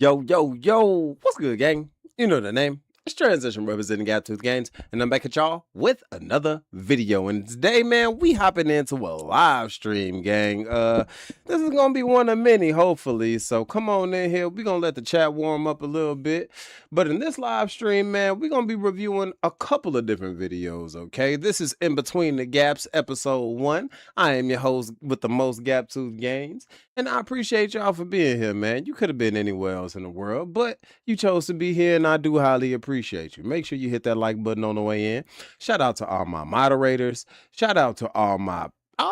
Yo, yo, yo, what's good, gang? You know the name. It's Transition representing Gaptoothgainz, and I'm back at y'all with another video. And today, man, we hopping into a live stream, gang. This is gonna be one of many, hopefully. So come on in here. We're gonna let the chat warm up a little bit. But in this live stream, man, we're gonna be reviewing a couple of different videos, okay? This is In Between the Gaps, episode 1. I am your host with the most Gaptoothgainz. And I appreciate y'all for being here, man. You could have been anywhere else in the world, but you chose to be here, and I do highly appreciate you. Make sure you hit that like button on the way in. Shout out to all my moderators. Shout out to all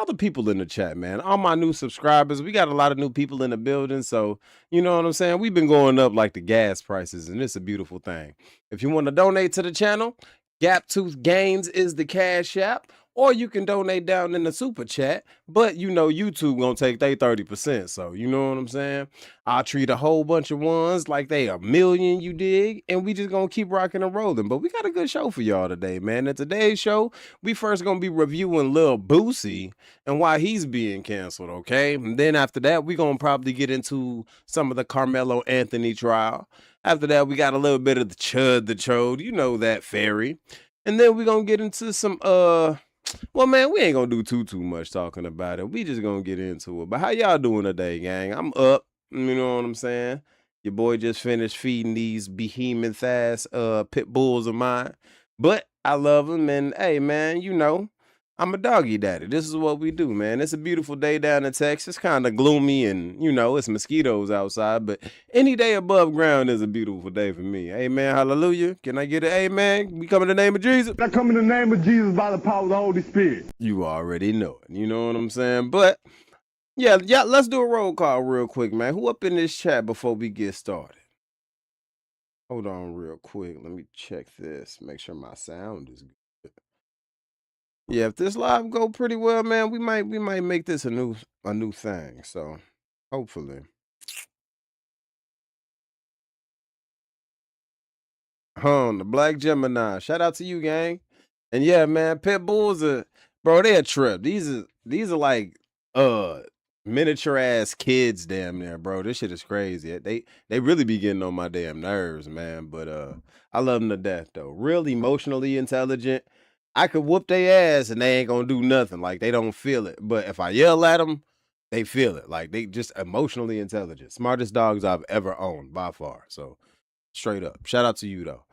the people in the chat, man. All my new subscribers. We got a lot of new people in the building, so you know what I'm saying? We've been going up like the gas prices, and it's a beautiful thing. If you want to donate to the channel, Gaptoothgainz is the Cash App. Or you can donate down in the super chat, but you know YouTube gonna take their 30%, so you know what I'm saying? I'll treat a whole bunch of ones like they a million, you dig? And we just gonna keep rocking and rolling. But we got a good show for y'all today, man. In today's show, we first gonna be reviewing Lil Boosie and why he's being canceled, okay? And then after that, we gonna probably get into some of the Karmelo Anthony trial. After that, we got a little bit of the Chud, you know that fairy. And then we gonna get into some well, man, we ain't gonna do too much talking about it. We just gonna get into it. But how y'all doing today, gang? I'm up. You know what I'm saying? Your boy just finished feeding these behemoth ass pit bulls of mine. But I love them, and hey, man, you know, I'm a doggy daddy. This is what we do, man. It's a beautiful day down in Texas. Kind of gloomy and, you know, it's mosquitoes outside. But any day above ground is a beautiful day for me. Amen. Hallelujah. Can I get an amen? We come in the name of Jesus. I come in the name of Jesus by the power of the Holy Spirit. You already know it. You know what I'm saying? But, yeah, let's do a roll call real quick, man. Who up in this chat before we get started? Hold on real quick. Let me check this. Make sure my sound is good. Yeah, if this live go pretty well, man, we might make this a new thing. So hopefully. The Black Gemini. Shout out to you, gang. And yeah, man, pit bulls are, bro, they're a trip. These are like miniature ass kids damn near, bro. This shit is crazy. They really be getting on my damn nerves, man. But I love them to death though. Real emotionally intelligent. I could whoop their ass and they ain't gonna do nothing. Like they don't feel it. But if I yell at them, they feel it. Like they just emotionally intelligent. Smartest dogs I've ever owned by far. So straight up. Shout out to you though.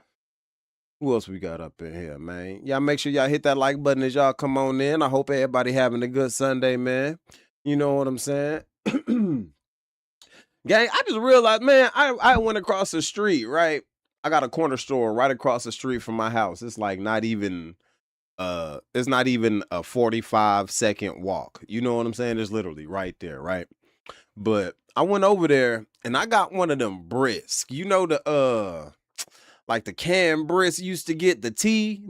Who else we got up in here, man? Y'all make sure y'all hit that like button as y'all come on in. I hope everybody having a good Sunday, man. You know what I'm saying? Gang, I just realized, man, I went across the street, right? I got a corner store right across the street from my house. It's like it's not even a 45-second walk. You know what I'm saying? It's literally right there, right? But I went over there and I got one of them brisk. You know the like the canned brisk used to get the tea.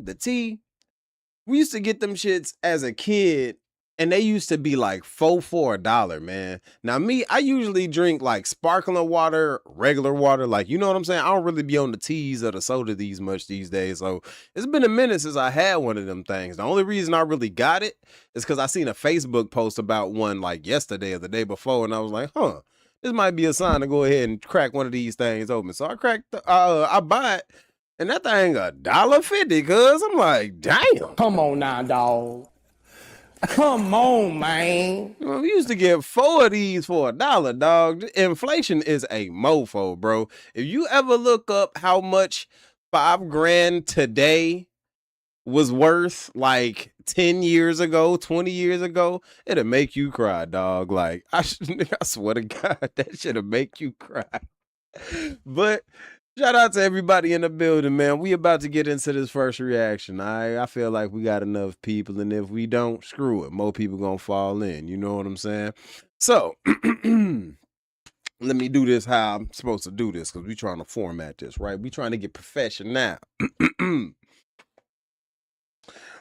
We used to get them shits as a kid, and they used to be like $4 for $1, man. Now me, I usually drink like sparkling water, regular water. Like, you know what I'm saying? I don't really be on the teas or the soda much these days. So it's been a minute since I had one of them things. The only reason I really got it is because I seen a Facebook post about one like yesterday or the day before, and I was like, huh, this might be a sign to go ahead and crack one of these things open. So I buy it, and that thing $1.50, cuz I'm like, damn. Come on now, dog. Come on, man. We used to get 4 of these for $1, dog. Inflation is a mofo, bro. If you ever look up how much $5 grand today was worth like 10 years ago, 20 years ago, it'll make you cry, dog. Like, I swear to God, that shit'll make you cry. But shout out to everybody in the building, man. We about to get into this first reaction. I feel like we got enough people, and if we don't, screw it. More people gonna fall in. You know what I'm saying? So let me do this how I'm supposed to do this, because we trying to format this, right? We trying to get professional.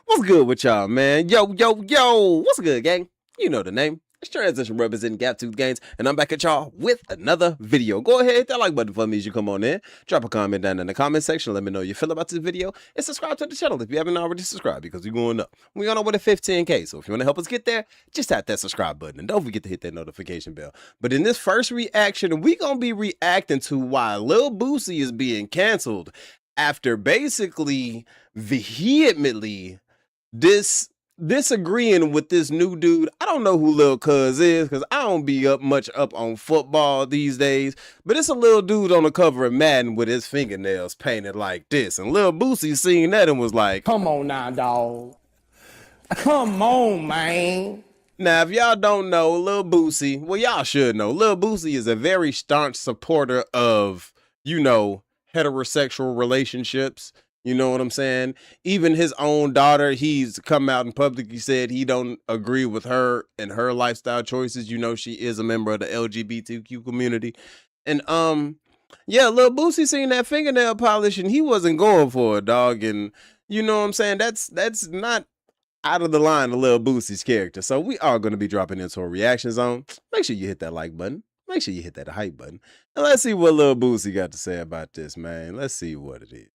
What's good with y'all, man? Yo, what's good, gang? You know the name. It's Transition representing Gaptoothgainz, and I'm back at y'all with another video. Go ahead, hit that like button for me as you come on in. Drop a comment down in the comment section. Let me know how you feel about this video. And subscribe to the channel if you haven't already subscribed, because we're going up. We're on our way to 15K. So if you want to help us get there, just tap that subscribe button. And don't forget to hit that notification bell. But in this first reaction, we're going to be reacting to why Lil Boosie is being canceled after basically vehemently disagreeing with this new dude. I don't know who Lil Cuz is, because I don't be much up on football these days, but it's a little dude on the cover of Madden with his fingernails painted like this, and Lil Boosie seen that and was like, Come on now, dog. Come on, man. now, if y'all don't know, Lil Boosie, well, y'all should know, Lil Boosie is a very staunch supporter of, you know, heterosexual relationships. You know what I'm saying? Even his own daughter, he's come out and publicly said he don't agree with her and her lifestyle choices. You know, she is a member of the LGBTQ community. And yeah, Lil Boosie seen that fingernail polish and he wasn't going for it, dog. And you know what I'm saying? That's not out of the line of Lil Boosie's character. So we are going to be dropping into a reaction zone. Make sure you hit that like button. Make sure you hit that hype button. And let's see what Lil Boosie got to say about this, man. Let's see what it is.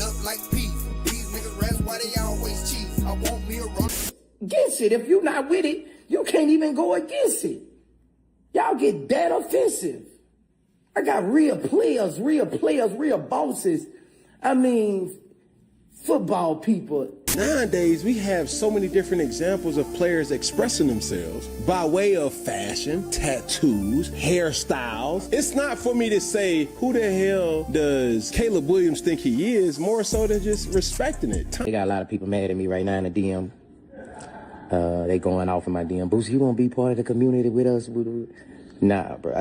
Up like beef. These niggas rats, why they always cheat? I want me a run. Against it. If you're not with it, you can't even go against it. Y'all get that offensive. I got real players, real bosses. I mean, football people. Nowadays, we have so many different examples of players expressing themselves by way of fashion, tattoos, hairstyles. It's not for me to say, who the hell does Caleb Williams think he is, more so than just respecting it. They got a lot of people mad at me right now in the DM. They going off in my DM. Boosie, you want to be part of the community with us? Nah, bro.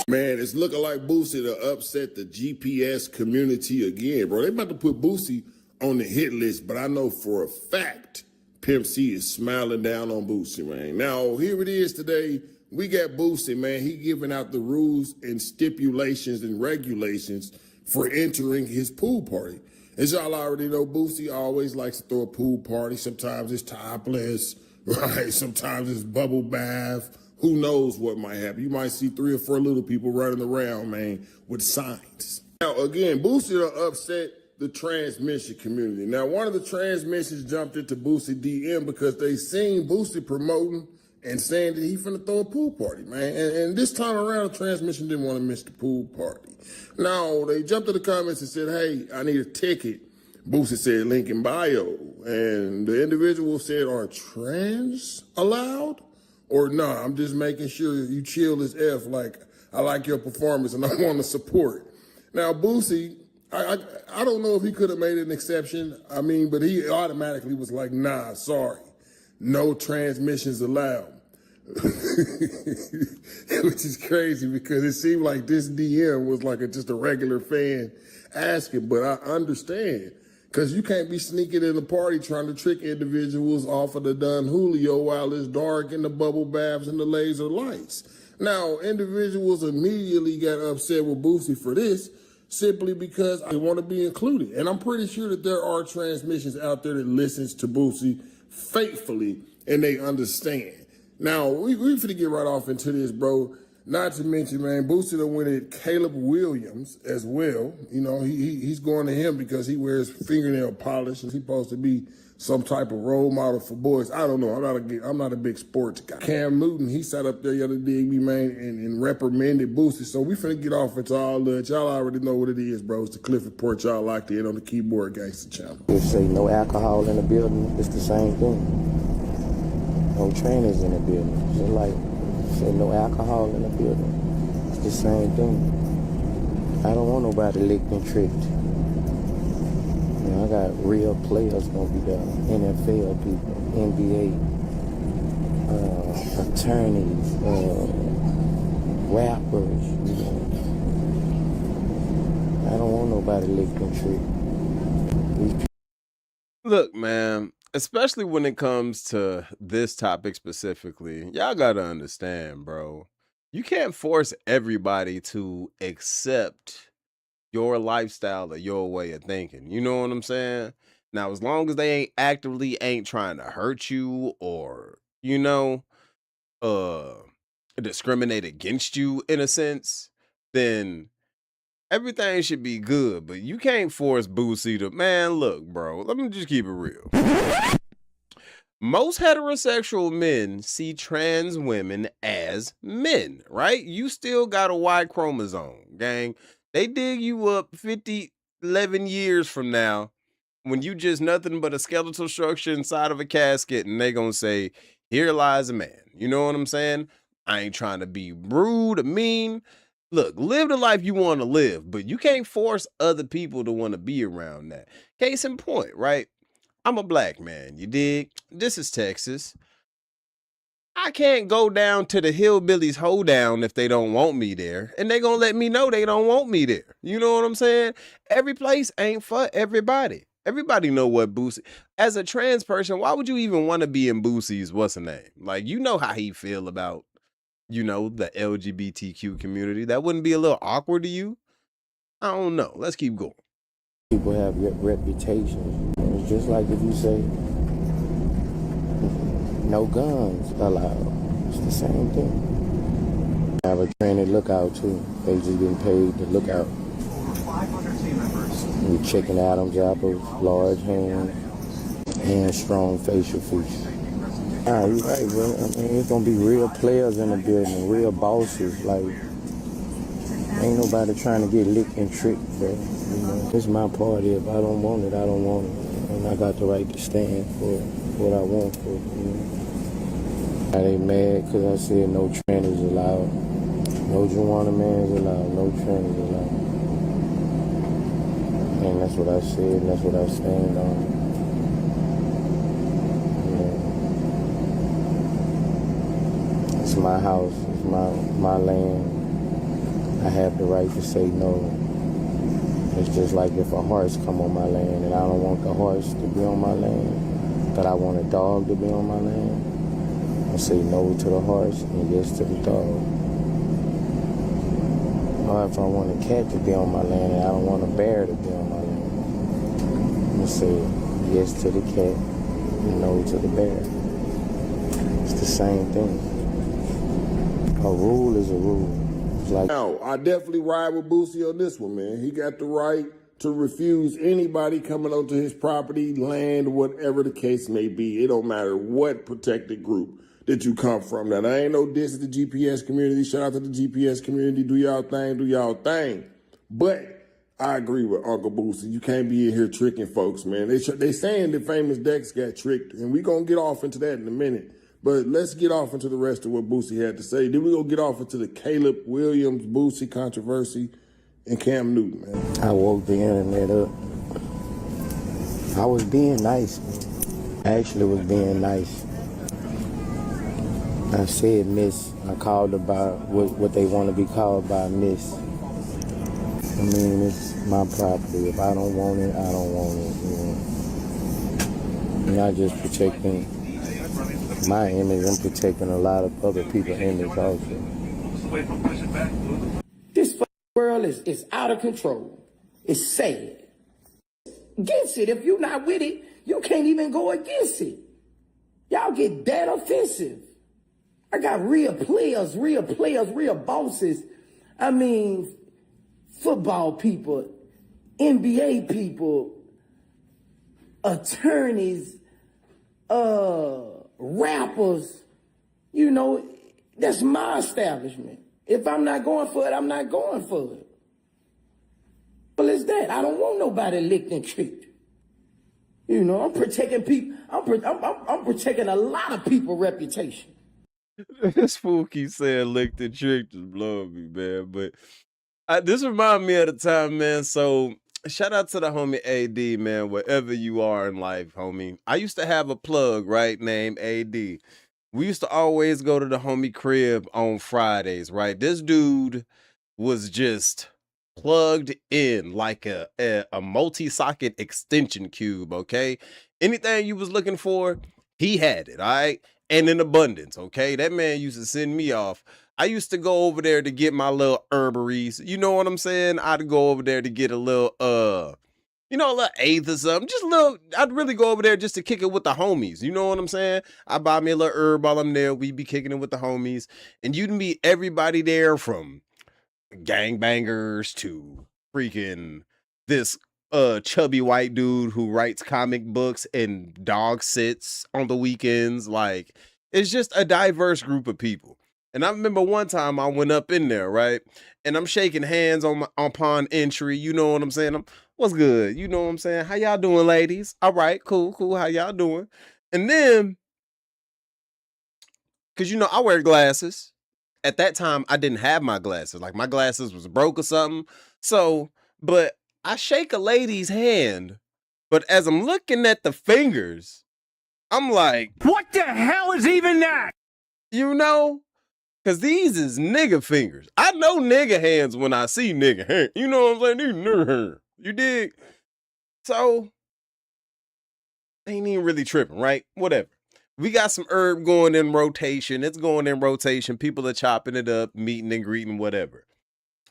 Man, it's looking like Boosie to upset the GPS community again, bro. They about to put Boosie on the hit list, but I know for a fact Pimp C is smiling down on Boosie, man. Now, here it is today. We got Boosie, man. He giving out the rules and stipulations and regulations for entering his pool party. As y'all already know, Boosie always likes to throw a pool party. Sometimes it's topless, right? Sometimes it's bubble bath. Who knows what might happen? You might see 3 or 4 little people running around, man, with signs. Now, again, Boosie done upset the transmission community. Now, one of the transmissions jumped into Boosie DM because they seen Boosie promoting and saying that he finna throw a pool party, man. And this time around, the transmission didn't want to miss the pool party. Now, they jumped to the comments and said, hey, I need a ticket. Boosie said, link in bio. And the individual said, are trans allowed? Or no, I'm just making sure you chill as F, like, I like your performance and I want to support. Now, Boosie, I don't know if he could have made an exception. I mean, but he automatically was like, nah, sorry. No transmissions allowed. Which is crazy because it seemed like this DM was like just a regular fan asking, but I understand. Because you can't be sneaking in the party trying to trick individuals off of the Don Julio while it's dark in the bubble baths and the laser lights. Now, individuals immediately got upset with Boosie for this simply because they want to be included. And I'm pretty sure that there are transmissions out there that listens to Boosie faithfully and they understand. Now, we finna get right off into this, bro. Not to mention, man, Boosie done went at Caleb Williams as well. You know, he's going to him because he wears fingernail polish and he's supposed to be some type of role model for boys. I don't know. I'm not a big sports guy. Cam Newton, he sat up there the other day, man, and reprimanded Boosie. So we finna get off into all that. Y'all already know what it is, bro. It's the Cliff Report. Y'all locked in on the Keyboard Gangster channel. If say no alcohol in the building, it's the same thing. No trainers in the building. Just like say no alcohol in the building. It's the same thing. I don't want nobody licked and tricked. You know, I got real players gonna be there. NFL people, NBA, attorneys, rappers, you know. I don't want nobody licked and tricked. Look, man, especially when it comes to this topic specifically, y'all gotta understand, bro. You can't force everybody to accept your lifestyle or your way of thinking. You know what I'm saying? Now, as long as they ain't trying to hurt you or, uh discriminate against you in a sense, then everything should be good. But you can't force Boosie to, man, look, bro, let me just keep it real. Most heterosexual men see trans women as men, right? You still got a Y chromosome, gang. They dig you up 11 years from now when you just nothing but a skeletal structure inside of a casket, and they gonna say, here lies a man. You know what I'm saying? I ain't trying to be rude or mean. Look, live the life you want to live, but you can't force other people to want to be around that. Case in point, right? I'm a black man, you dig? This is Texas. I can't go down to the hillbillies hoedown if they don't want me there. And they gonna let me know they don't want me there. You know what I'm saying? Every place ain't for everybody. Everybody know what Boosie. As a trans person, why would you even want to be in Boosie's what's the name? Like, you know how he feel about, the LGBTQ community. That wouldn't be a little awkward to you? I don't know. Let's keep going. People have reputations. It's just like if you say no guns allowed. It's the same thing. I have a trained lookout too. They just getting paid to look out. 500 team members. We checking Adam's apples, large hands, and strong facial features. You're right, bro. I mean, it's gonna be real players in the building, real bosses. Like, ain't nobody trying to get licked and tricked, bro. It's my party. If I don't want it, I don't want it. And I got the right to stand for what I want for it. Now they mad because I said no trannies allowed. No Juana mans allowed. No trannies allowed. And that's what I said, and that's what I stand on. It's my house. It's my land. I have the right to say no. It's just like if a horse come on my land and I don't want the horse to be on my land, but I want a dog to be on my land, I say no to the horse and yes to the dog. Or if I want a cat to be on my land and I don't want a bear to be on my land, I say yes to the cat and no to the bear. It's the same thing. A rule is a rule. Now, I definitely ride with Boosie on this one, man. He got the right to refuse anybody coming onto his property, land, whatever the case may be. It don't matter what protected group that you come from. Now, there ain't no diss to the GPS community. Shout out to the GPS community. Do y'all thing, do y'all thing. But I agree with Uncle Boosie. You can't be in here tricking folks, man. They saying the famous Dex got tricked, and we going to get off into that in a minute. But let's get off into the rest of what Boosie had to say. Then we gonna get off into the Caleb Williams Boosie controversy and Cam Newton, man. I woke the internet up. I was being nice. I actually was being nice. I said miss. I called her by what they want to be called by, miss. I mean, it's my property. If I don't want it, I don't want it. I'm not just protecting my image, I'm protecting a lot of other people's image also. This world is out of control. It's sad. Against it. If you're not with it, you can't even go against it. Y'all get that offensive. I got real players, real bosses. I mean, football people, NBA people, attorneys, rappers, that's my establishment. If I'm not going for it, I'm not going for it. Well, it's that. I don't want nobody licked and tricked. I'm protecting people. I'm protecting a lot of people's reputation. This fool keeps saying licked and tricked is blowing me, man. But this reminds me of the time, man. So shout out to the homie AD, man, wherever you are in life, homie. I used to have a plug, right, named AD. We used to always go to the homie crib on Fridays, right? This dude was just plugged in like a multi-socket extension cube, okay? Anything you was looking for, he had it, all right? And in abundance, okay? That man used to send me off. I used to go over there to get my little herbaries. You know what I'm saying? I'd go over there to get a little, you know, a little eighth or something. Just a little, I'd really go over there just to kick it with the homies. You know what I'm saying? I buy me a little herb while I'm there. We be kicking it with the homies. And you'd meet everybody there from gangbangers to freaking this chubby white dude who writes comic books and dog sits on the weekends. Like, it's just a diverse group of people. And I remember one time I went up in there, right? And I'm shaking hands upon entry. You know what I'm saying? What's good? You know what I'm saying? How y'all doing, ladies? All right, cool. How y'all doing? And then, because, you know, I wear glasses. At that time, I didn't have my glasses. Like, my glasses was broke or something. So, but I shake a lady's hand. But as I'm looking at the fingers, I'm like, What the hell is even that? you know? Because these is nigga fingers. I know nigga hands when I see nigga hands. You know what I'm saying? These nigga hands. You dig? So, ain't even really tripping, right? Whatever. We got some herb going in rotation. It's going in rotation. People are chopping it up, meeting and greeting, whatever.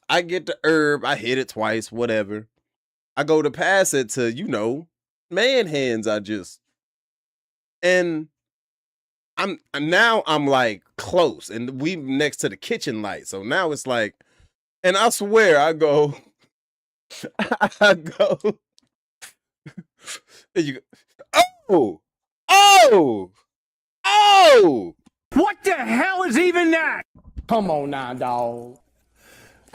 I get the herb. I hit it twice, whatever. I go to pass it to, you know, man hands. And I'm like close, and we next to the kitchen light. So now it's like, and I swear I go, and you go, oh, What the hell is even that? Come on now, dog.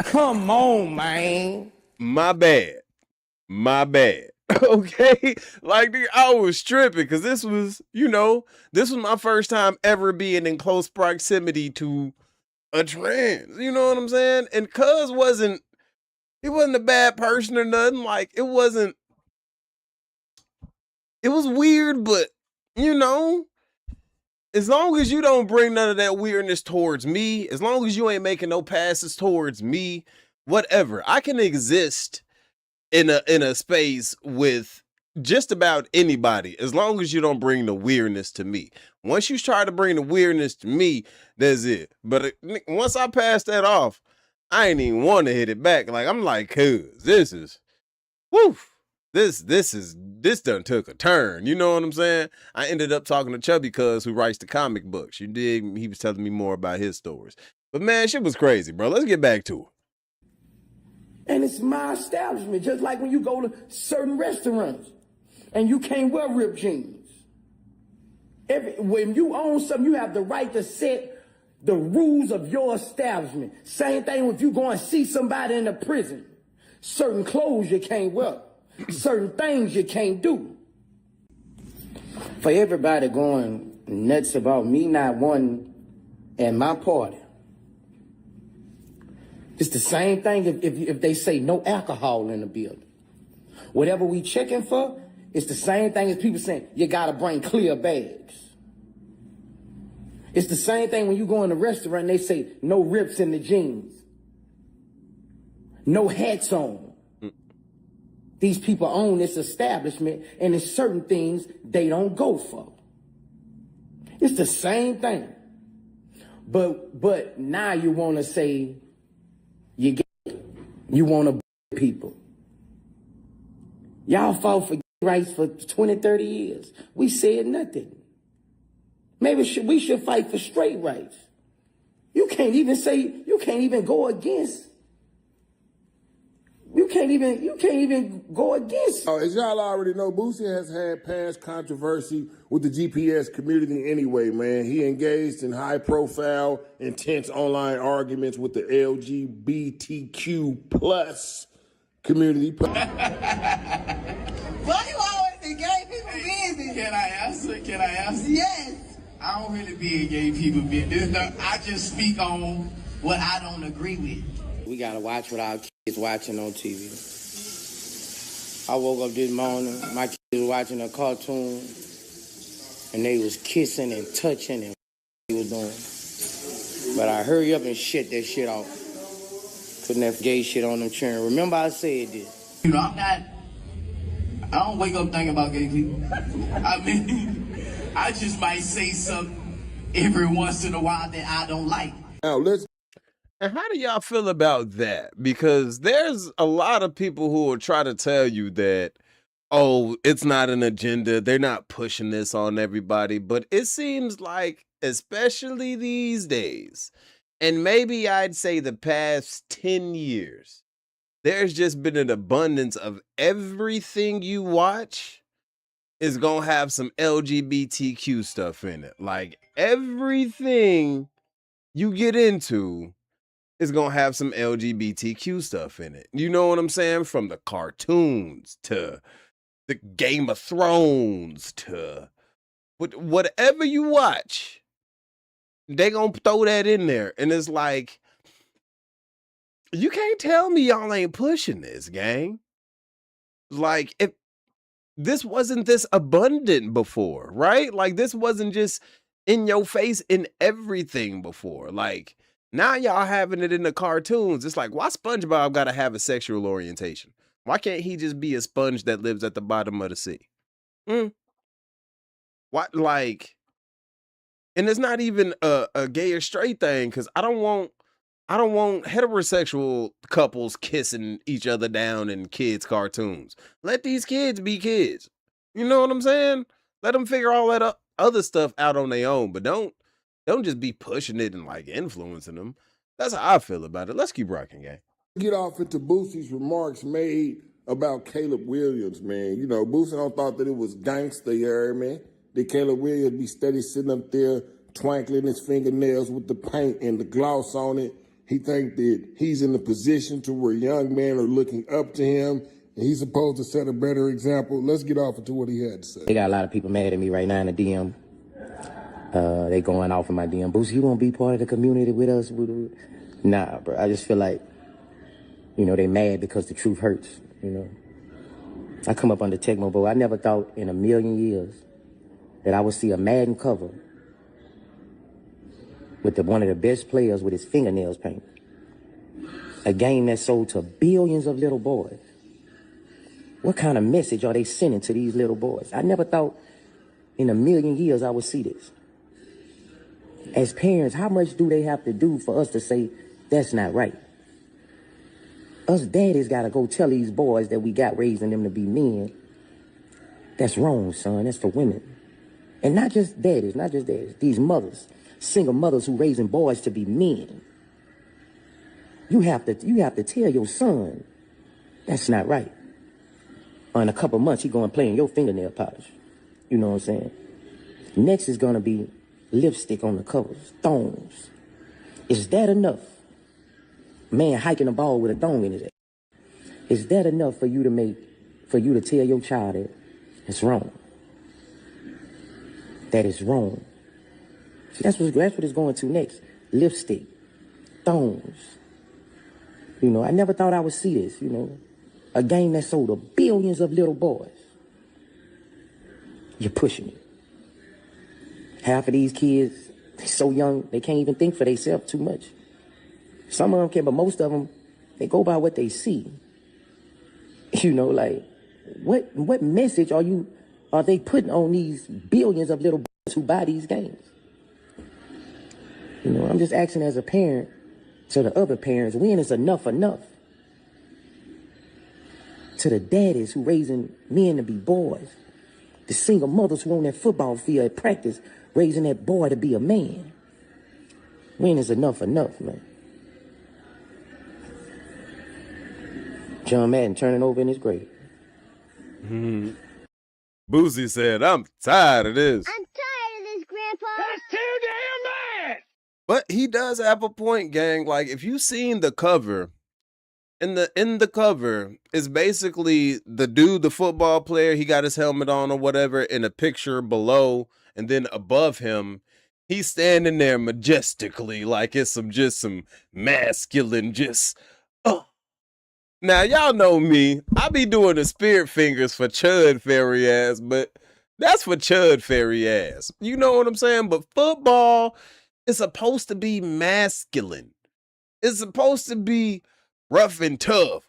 Come on, man. my bad. Okay, like nigga, I was tripping because this was, you know, this was my first time ever being in close proximity to a trans. You know what I'm saying? And Cuz he wasn't a bad person or nothing. Like, it was weird, but you know, as long as you don't bring none of that weirdness towards me, as long as you ain't making no passes towards me, whatever, I can exist in a space with just about anybody, as long as you don't bring the weirdness to me. Once you try to bring the weirdness to me, that's it. But once I pass that off, I ain't even want to hit it back. Like, I'm like, cuz this is, woof. This done took a turn. You know what I'm saying? I ended up talking to Chubby Cuz, who writes the comic books. You dig? He was telling me more about his stories. But man, shit was crazy, bro. Let's get back to it. And it's my establishment, just like when you go to certain restaurants and you can't wear ripped jeans. When you own something, you have the right to set the rules of your establishment. Same thing if you go and see somebody in a prison. Certain clothes you can't wear. Certain things you can't do. For everybody going nuts about me not wanting and my party, it's the same thing if they say no alcohol in the building. Whatever we checking for, it's the same thing as people saying you gotta bring clear bags. It's the same thing when you go in a restaurant and they say no rips in the jeans, no hats on. These people own this establishment, and there's certain things they don't go for. It's the same thing. But now you want to say you want to people. Y'all fought for rights for 20, 30 years. We said nothing. Maybe we should fight for straight rights. You can't even go against. You can't even go against. As y'all already know, Boosie has had past controversy with the GPS community anyway, man. He engaged in high-profile, intense online arguments with the LGBTQ plus community. Why you always in gay people business? Can I answer? Yes. I don't really be in gay people business. I just speak on what I don't agree with. We gotta watch what our kids watching on TV. I woke up this morning, my kids was watching a cartoon, and they was kissing and touching and they was doing. But I hurry up and shut that shit off. Putting that gay shit on them children. Remember I said this. You know, I don't wake up thinking about gay people. I mean, I just might say something every once in a while that I don't like. Now let's And how do y'all feel about that? Because there's a lot of people who will try to tell you that, oh, it's not an agenda. They're not pushing this on everybody. But it seems like, especially these days, and maybe I'd say the past 10 years, there's just been an abundance of everything you watch is going to have some LGBTQ stuff in it. Like everything you get into is going to have some LGBTQ stuff in it. You know what I'm saying? From the cartoons to the Game of Thrones to whatever you watch, they going to throw that in there. And it's like, you can't tell me y'all ain't pushing this, gang. Like, if this wasn't this abundant before, right? Like, this wasn't just in your face in everything before. Like, now y'all having it in the cartoons. It's like, why SpongeBob gotta have a sexual orientation? Why can't he just be a sponge that lives at the bottom of the sea? What, like, and it's not even a gay or straight thing, because I don't want heterosexual couples kissing each other down in kids' cartoons. Let these kids be kids. You know what I'm saying? Let them figure all that other stuff out on their own, but don't just be pushing it and like influencing them. That's how I feel about it. Let's keep rocking, gang. Get off into Boosie's remarks made about Caleb Williams, man. You know, Boosie don't thought that it was gangster, you heard me? That Caleb Williams be steady sitting up there twinkling his fingernails with the paint and the gloss on it. He think that he's in a position to where young men are looking up to him, and he's supposed to set a better example. Let's get off into what he had to say. They got a lot of people mad at me right now in the DM. They going off in my DM. Boosie, you won't be part of the community with us? Nah, bro. I just feel like, you know, they mad because the truth hurts, you know. I come up under Tecmo Bowl. I never thought in a million years that I would see a Madden cover with one of the best players with his fingernails painted. A game that sold to billions of little boys. What kind of message are they sending to these little boys? I never thought in a million years I would see this. As parents, how much do they have to do for us to say, that's not right? Us daddies got to go tell these boys that we got raising them to be men, that's wrong, son, that's for women. And not just daddies, these mothers, single mothers who raising boys to be men. You have to tell your son, that's not right. Or in a couple months, he going to play in your fingernail polish. You know what I'm saying? Next is going to be lipstick on the covers, thongs. Is that enough? Man hiking a ball with a thong in his head. Is that enough for you to tell your child that it's wrong? That is wrong. See, that's what it's going to next. Lipstick, thongs. You know, I never thought I would see this, you know. A game that sold to billions of little boys. You're pushing it. Half of these kids, they're so young, they can't even think for themselves too much. Some of them can, but most of them, they go by what they see. You know, like, what message are they putting on these billions of little boys who buy these games? You know, I'm just asking as a parent to the other parents, when is enough enough? To the daddies who raising men to be boys. The single mothers who on that football field at practice raising that boy to be a man. When is enough enough, man? John Madden turning over in his grave. Boosie said, I'm tired of this. I'm tired of this, Grandpa. That's too damn bad. But he does have a point, gang. Like, if you've seen the cover, in the cover is basically the dude, the football player, he got his helmet on or whatever, in a picture below, and then above him, he's standing there majestically, like it's some masculine, oh. Now, y'all know me. I be doing the spirit fingers for Chud fairy ass, but that's for Chud fairy ass. You know what I'm saying? But football is supposed to be masculine. It's supposed to be rough and tough.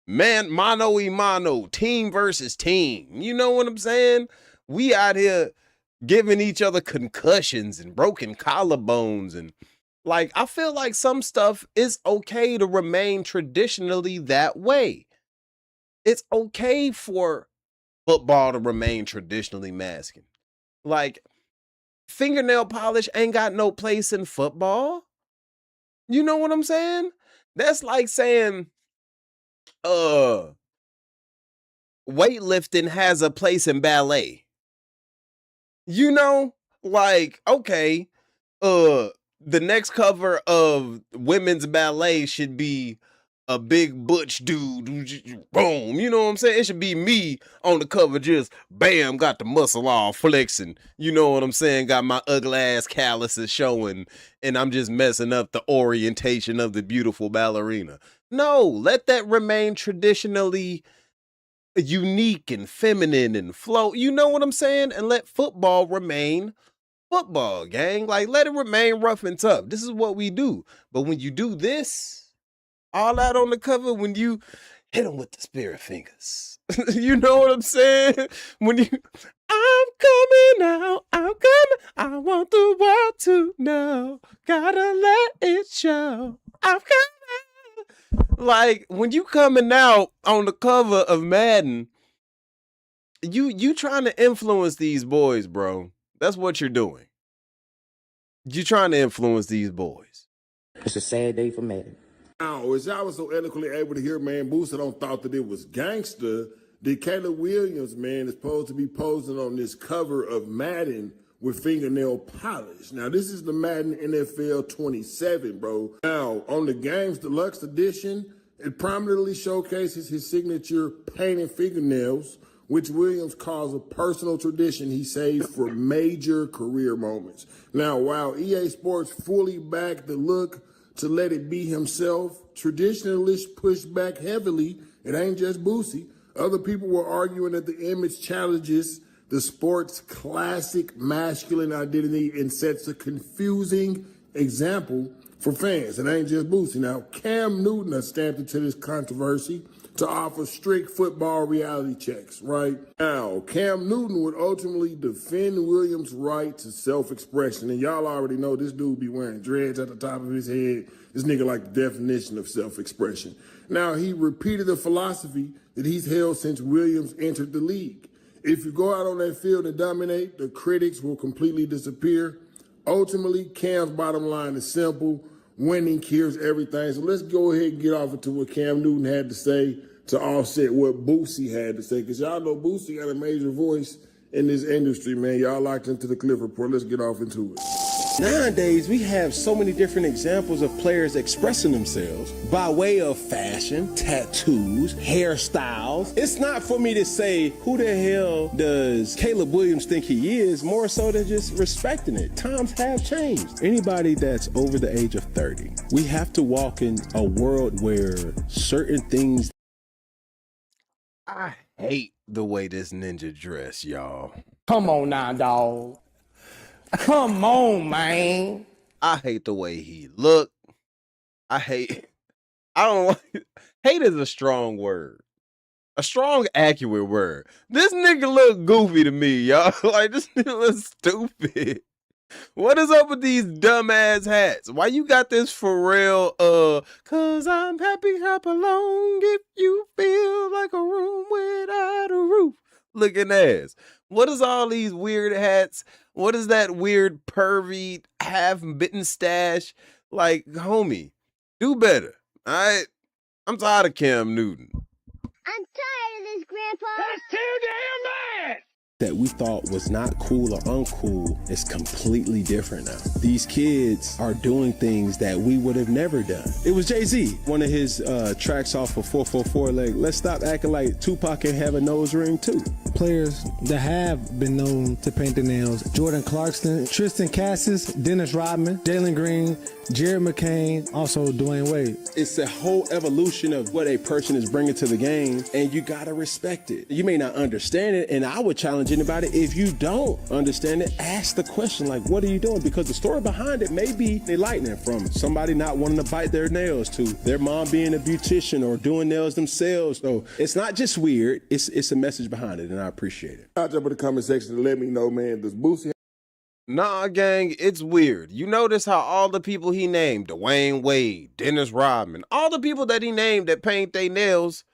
Man, mano y mano, team versus team. You know what I'm saying? We out here giving each other concussions and broken collarbones and Like, I feel like some stuff is okay to remain traditionally that way. It's okay for football to remain traditionally masculine. Like, fingernail polish ain't got no place in football. You know what I'm saying? That's like saying, weightlifting has a place in ballet. You know, like, okay, the next cover of women's ballet should be a big butch dude who boom, you know what I'm saying? It should be me on the cover, just bam, got the muscle all flexing. You know what I'm saying? Got my ugly ass calluses showing, and I'm just messing up the orientation of the beautiful ballerina. No, let that remain traditionally unique and feminine and flow. You know what I'm saying? And let football remain football, gang. Like, let it remain rough and tough. This is what we do. But when you do this, all out on the cover, when you hit them with the spirit fingers, you know what I'm saying? When you, I'm coming out, I'm coming, I want the world to know, gotta let it show, I'm coming. Like, when you coming out on the cover of Madden, you trying to influence these boys, bro. That's what you're doing. You're trying to influence these boys. It's a sad day for Madden. Now, as I was so eloquently able to hear, man, Boosie don't thought that it was gangster. That Caleb Williams, man, is supposed to be posing on this cover of Madden with fingernail polish. Now, this is the Madden NFL 27, bro. Now, on the Games Deluxe Edition, it prominently showcases his signature painted fingernails, which Williams calls a personal tradition he saved for major career moments. Now, while EA Sports fully backed the look to let it be himself, traditionalists pushed back heavily. It ain't just Boosie. Other people were arguing that the image challenges the sport's classic masculine identity and sets a confusing example for fans. It ain't just Boosie. Now, Cam Newton has stamped into this controversy to offer strict football reality checks, right? Now, Cam Newton would ultimately defend Williams' right to self-expression. And y'all already know this dude be wearing dreads at the top of his head. This nigga like the definition of self-expression. Now, he repeated a philosophy that he's held since Williams entered the league. If you go out on that field and dominate, the critics will completely disappear. Ultimately, Cam's bottom line is simple. Winning cures everything. So let's go ahead and get off into what Cam Newton had to say to offset what Boosie had to say. Because y'all know Boosie got a major voice in this industry, man. Y'all locked into the Cliff Report. Let's get off into it. Nowadays, we have so many different examples of players expressing themselves by way of fashion, tattoos, hairstyles. It's not for me to say, who the hell does Caleb Williams think he is, more so than just respecting it. Times have changed. Anybody that's over the age of 30, we have to walk in a world where certain things. I hate the way this ninja dress, y'all. Come on now, dog. Come on, man. I hate the way he look. I don't like, hate is a strong word. A strong, accurate word. This nigga look goofy to me, y'all. Like, this nigga look stupid. What is up with these dumbass hats? Why you got this for real? Cause I'm happy, hop along if you feel like a room without a roof. Looking ass. What is all these weird hats? What is that weird pervy half-bitten stash? Like, homie, do better. All right? I'm tired of Cam Newton. I'm tired of this, Grandpa. That's too damn bad. That we thought was not cool or uncool is completely different now. These kids are doing things that we would have never done. It was Jay-Z, one of his tracks off of 444, like, let's stop acting like Tupac can have a nose ring too. Players that have been known to paint their nails: Jordan Clarkson, Tristan Cassis, Dennis Rodman, Jalen Green, Jared McCain, also Dwayne Wade. It's a whole evolution of what a person is bringing to the game, and you gotta respect it. You may not understand it, and I would challenge anybody, if you don't understand it, ask the question, like, what are you doing? Because the story behind it may be enlightening, from somebody not wanting to bite their nails to their mom being a beautician or doing nails themselves. So it's not just weird, it's a message behind it, and I appreciate it. I'll jump in the comment section to let me know, man, does Boosie Nah, gang, it's weird. You notice how all the people he named, Dwayne Wade, Dennis Rodman, all the people that he named that paint their nails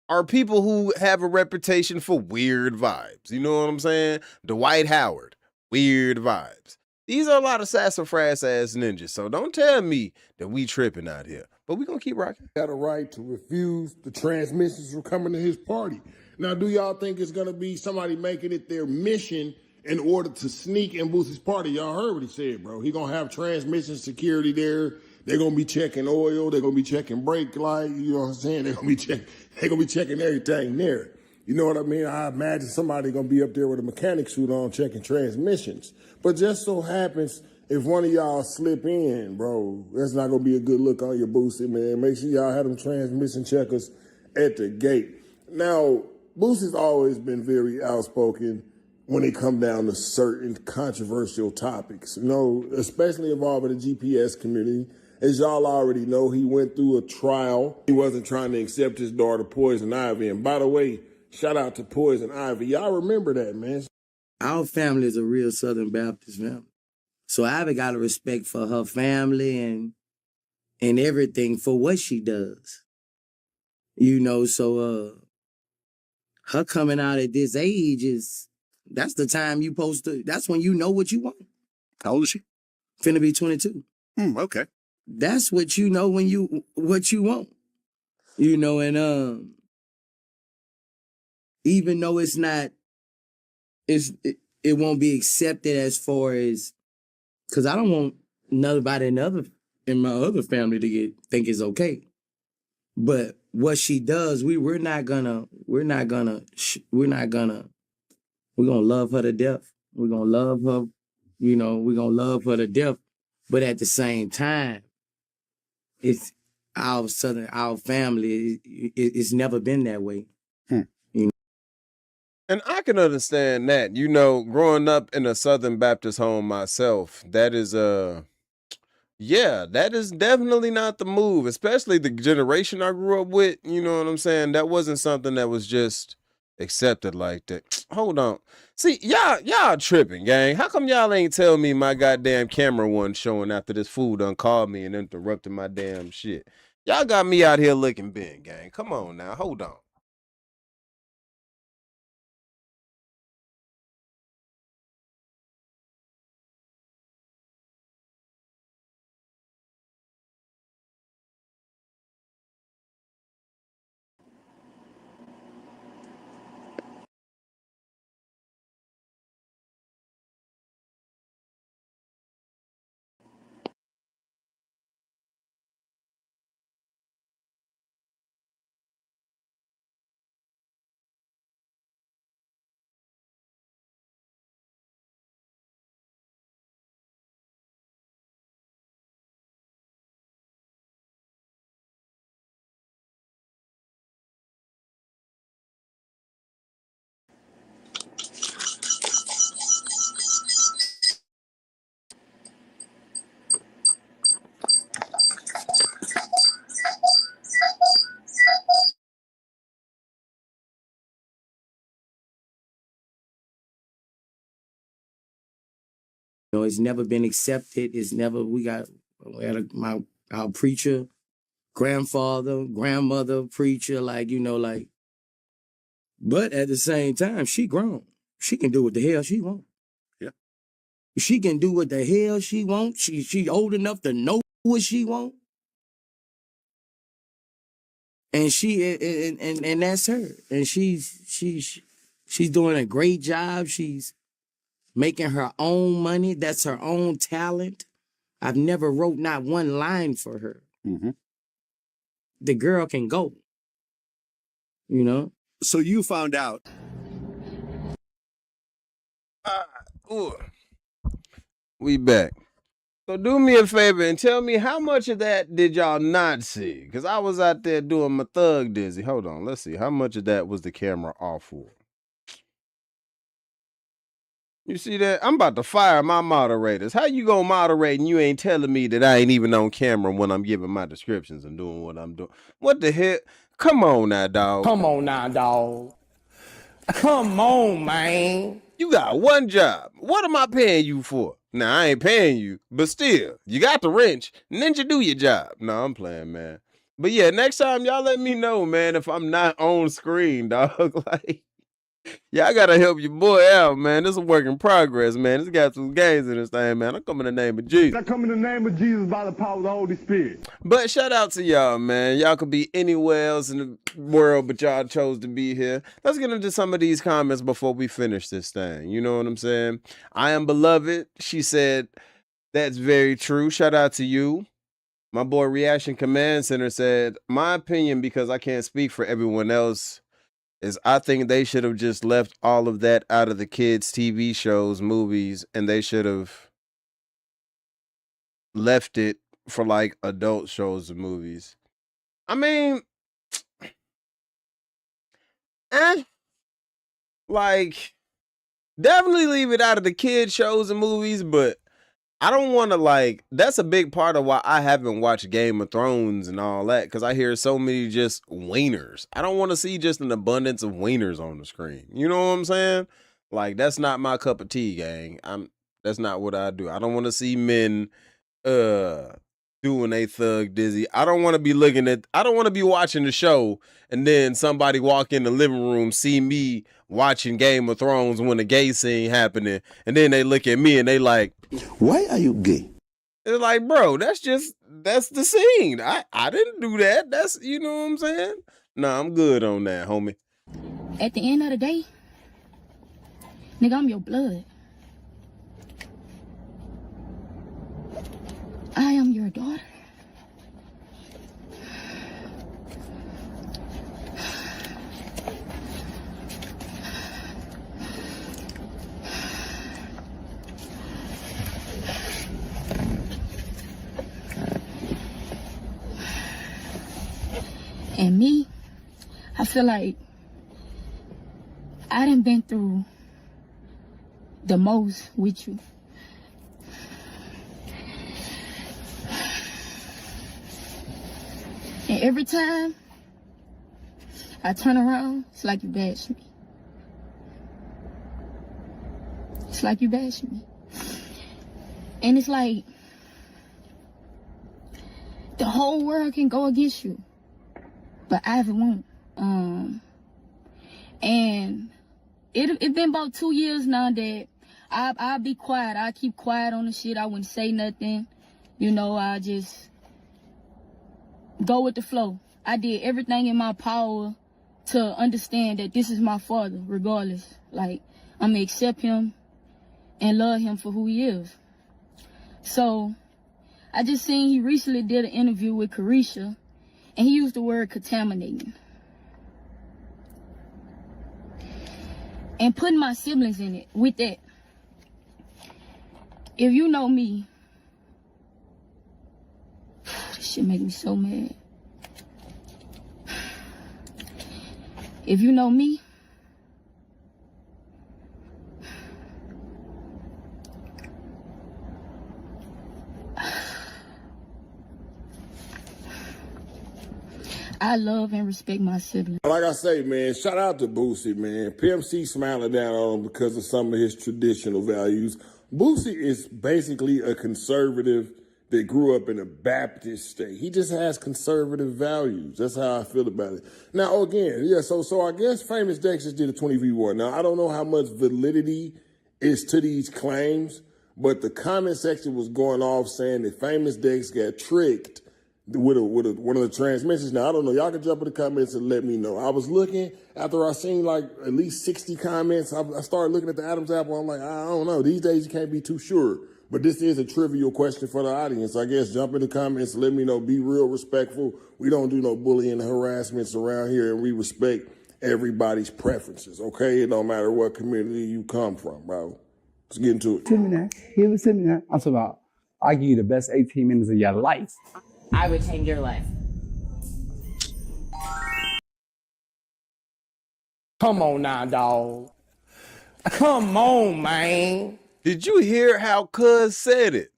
are people who have a reputation for weird vibes. You know what I'm saying? Dwight Howard, weird vibes. These are a lot of sassafras ass ninjas, so don't tell me that we tripping out here. But we gonna keep rocking. Got a right to refuse the transmissions from coming to his party. Now, do y'all think it's gonna be somebody making it their mission in order to sneak in Boosie's party? Y'all heard what he said, bro. He gonna have transmission security there. They're gonna be checking oil. They're gonna be checking brake light. You know what I'm saying? They're gonna be checking everything there. You know what I mean? I imagine somebody gonna be up there with a mechanic suit on checking transmissions. But just so happens, if one of y'all slip in, bro, that's not gonna be a good look on your Boosie, man. Make sure y'all have them transmission checkers at the gate. Now, Boosie's always been very outspoken when it come down to certain controversial topics, you know, especially involving the GPS community. As y'all already know, he went through a trial. He wasn't trying to accept his daughter, Poison Ivy. And by the way, shout out to Poison Ivy. Y'all remember that, man. Our family is a real Southern Baptist family. So Ivy got a respect for her family and everything for what she does. You know, so her coming out at this age that's the time you that's when you know what you want. How old is she? Finna be 22. Okay. That's what you know what you want. You know, and even though it's not, it won't be accepted as far as, because I don't want nobody in my other family to think it's okay. But what she does, we're gonna love her to death. We're gonna love her, you know, we're gonna love her to death. But at the same time, it's our family, it's never been that way. You know? And I can understand that. You know, growing up in a Southern Baptist home myself, that is that is definitely not the move, especially the generation I grew up with. You know what I'm saying? That wasn't something that was just accepted like that. Hold on. See, y'all tripping, gang. How come y'all ain't tell me my goddamn camera wasn't showing after this fool done called me and interrupted my damn shit? Y'all got me out here looking big, gang. Come on now. Hold on. You know, it's never been accepted. It's never, our preacher, grandfather, grandmother, preacher, but at the same time, she grown. She can do what the hell she want. Yeah. She can do what the hell she wants. She old enough to know what she want. And and that's her. And she's doing a great job. She's making her own money. That's her own talent. I've never wrote not one line for her. Mm-hmm. The girl can go. You know? So you found out. We back. So do me a favor and tell me how much of that did y'all not see? Because I was out there doing my thug dizzy. Hold on, let's see. How much of that was the camera off for? You see that? I'm about to fire my moderators. How you gonna moderate and you ain't telling me that I ain't even on camera when I'm giving my descriptions and doing what I'm doing? What the hell? Come on now, dog. Come on now, dog. Come on, man. You got one job. What am I paying you for? Nah, I ain't paying you, but still, you got the wrench. Ninja, do your job. No, I'm playing, man. But yeah, next time y'all let me know, man, if I'm not on screen, dog. Like, y'all gotta help your boy out, man. This is a work in progress, man. This got some gains in this thing, man. I come in the name of Jesus. I come in the name of Jesus by the power of the Holy Spirit. But shout out to y'all, man. Y'all could be anywhere else in the world, but y'all chose to be here. Let's get into some of these comments before we finish this thing. You know what I'm saying? I am beloved. She said, that's very true. Shout out to you. My boy Reaction Command Center said, my opinion, because I can't speak for everyone else, is I think they should have just left all of that out of the kids' TV shows, movies, and they should have left it for like adult shows and movies. I mean, like, definitely leave it out of the kids' shows and movies, but I don't want to, like, that's a big part of why I haven't watched Game of Thrones and all that, because I hear so many just wieners. I don't want to see just an abundance of wieners on the screen. You know what I'm saying? Like, that's not my cup of tea, gang. That's not what I do. I don't want to see men doing a thug dizzy. I don't want to be watching the show and then somebody walk in the living room, see me watching Game of Thrones when a gay scene happening, and then they look at me and they like, why are you gay? It's like, bro, that's the scene. I didn't do that. That's, you know what I'm saying? Nah, I'm good on that, homie. At the end of the day, nigga, I'm your blood. I am your daughter. And me, I feel like I done been through the most with you. And every time I turn around, it's like you bashed me. It's like you bashed me. And it's like the whole world can go against you, but Ivy won't. And it been about 2 years now that I'll be quiet. I keep quiet on the shit. I wouldn't say nothing. You know, I just go with the flow. I did everything in my power to understand that this is my father, regardless. Like, I'm gonna accept him and love him for who he is. So, I just seen he recently did an interview with Carisha, and he used the word contaminating. And putting my siblings in it with that. If you know me, this shit make me so mad. If you know me, I love and respect my siblings. Like I say, man, shout out to Boosie, man. Pimp C smiling down on him because of some of his traditional values. Boosie is basically a conservative that grew up in a Baptist state. He just has conservative values. That's how I feel about it. Now, again, yeah, so I guess Famous Dex just did a 20v1. Now, I don't know how much validity is to these claims, but the comment section was going off saying that Famous Dex got tricked with one of the transmissions. Now, I don't know. Y'all can jump in the comments and let me know. I was looking, after I seen like at least 60 comments, I started looking at the Adam's apple. I'm like, I don't know. These days you can't be too sure. But this is a trivial question for the audience. I guess jump in the comments and let me know. Be real respectful. We don't do no bullying and harassments around here, and we respect everybody's preferences, okay? It don't matter what community you come from, bro. Let's get into it. Seminar. He was seminar. I'm talking about, I give you the best 18 minutes of your life. I would change your life. Come on now, dog. Come on, man. Did you hear how Cuz said it?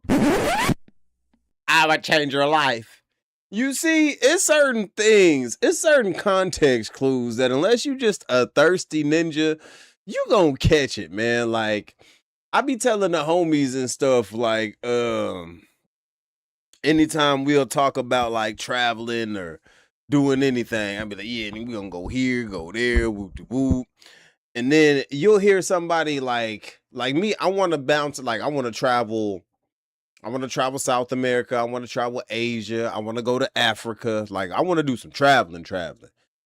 I would change your life. You see, it's certain things, it's certain context clues that unless you just a thirsty ninja, you gonna catch it, man. Like, I be telling the homies and stuff, like, anytime we'll talk about like traveling or doing anything, I'll be like, yeah, we gonna go here, go there, whoop de whoop. And then you'll hear somebody like me, I want to bounce, like I want to travel South America, I want to travel Asia, I want to go to Africa, like I want to do some traveling.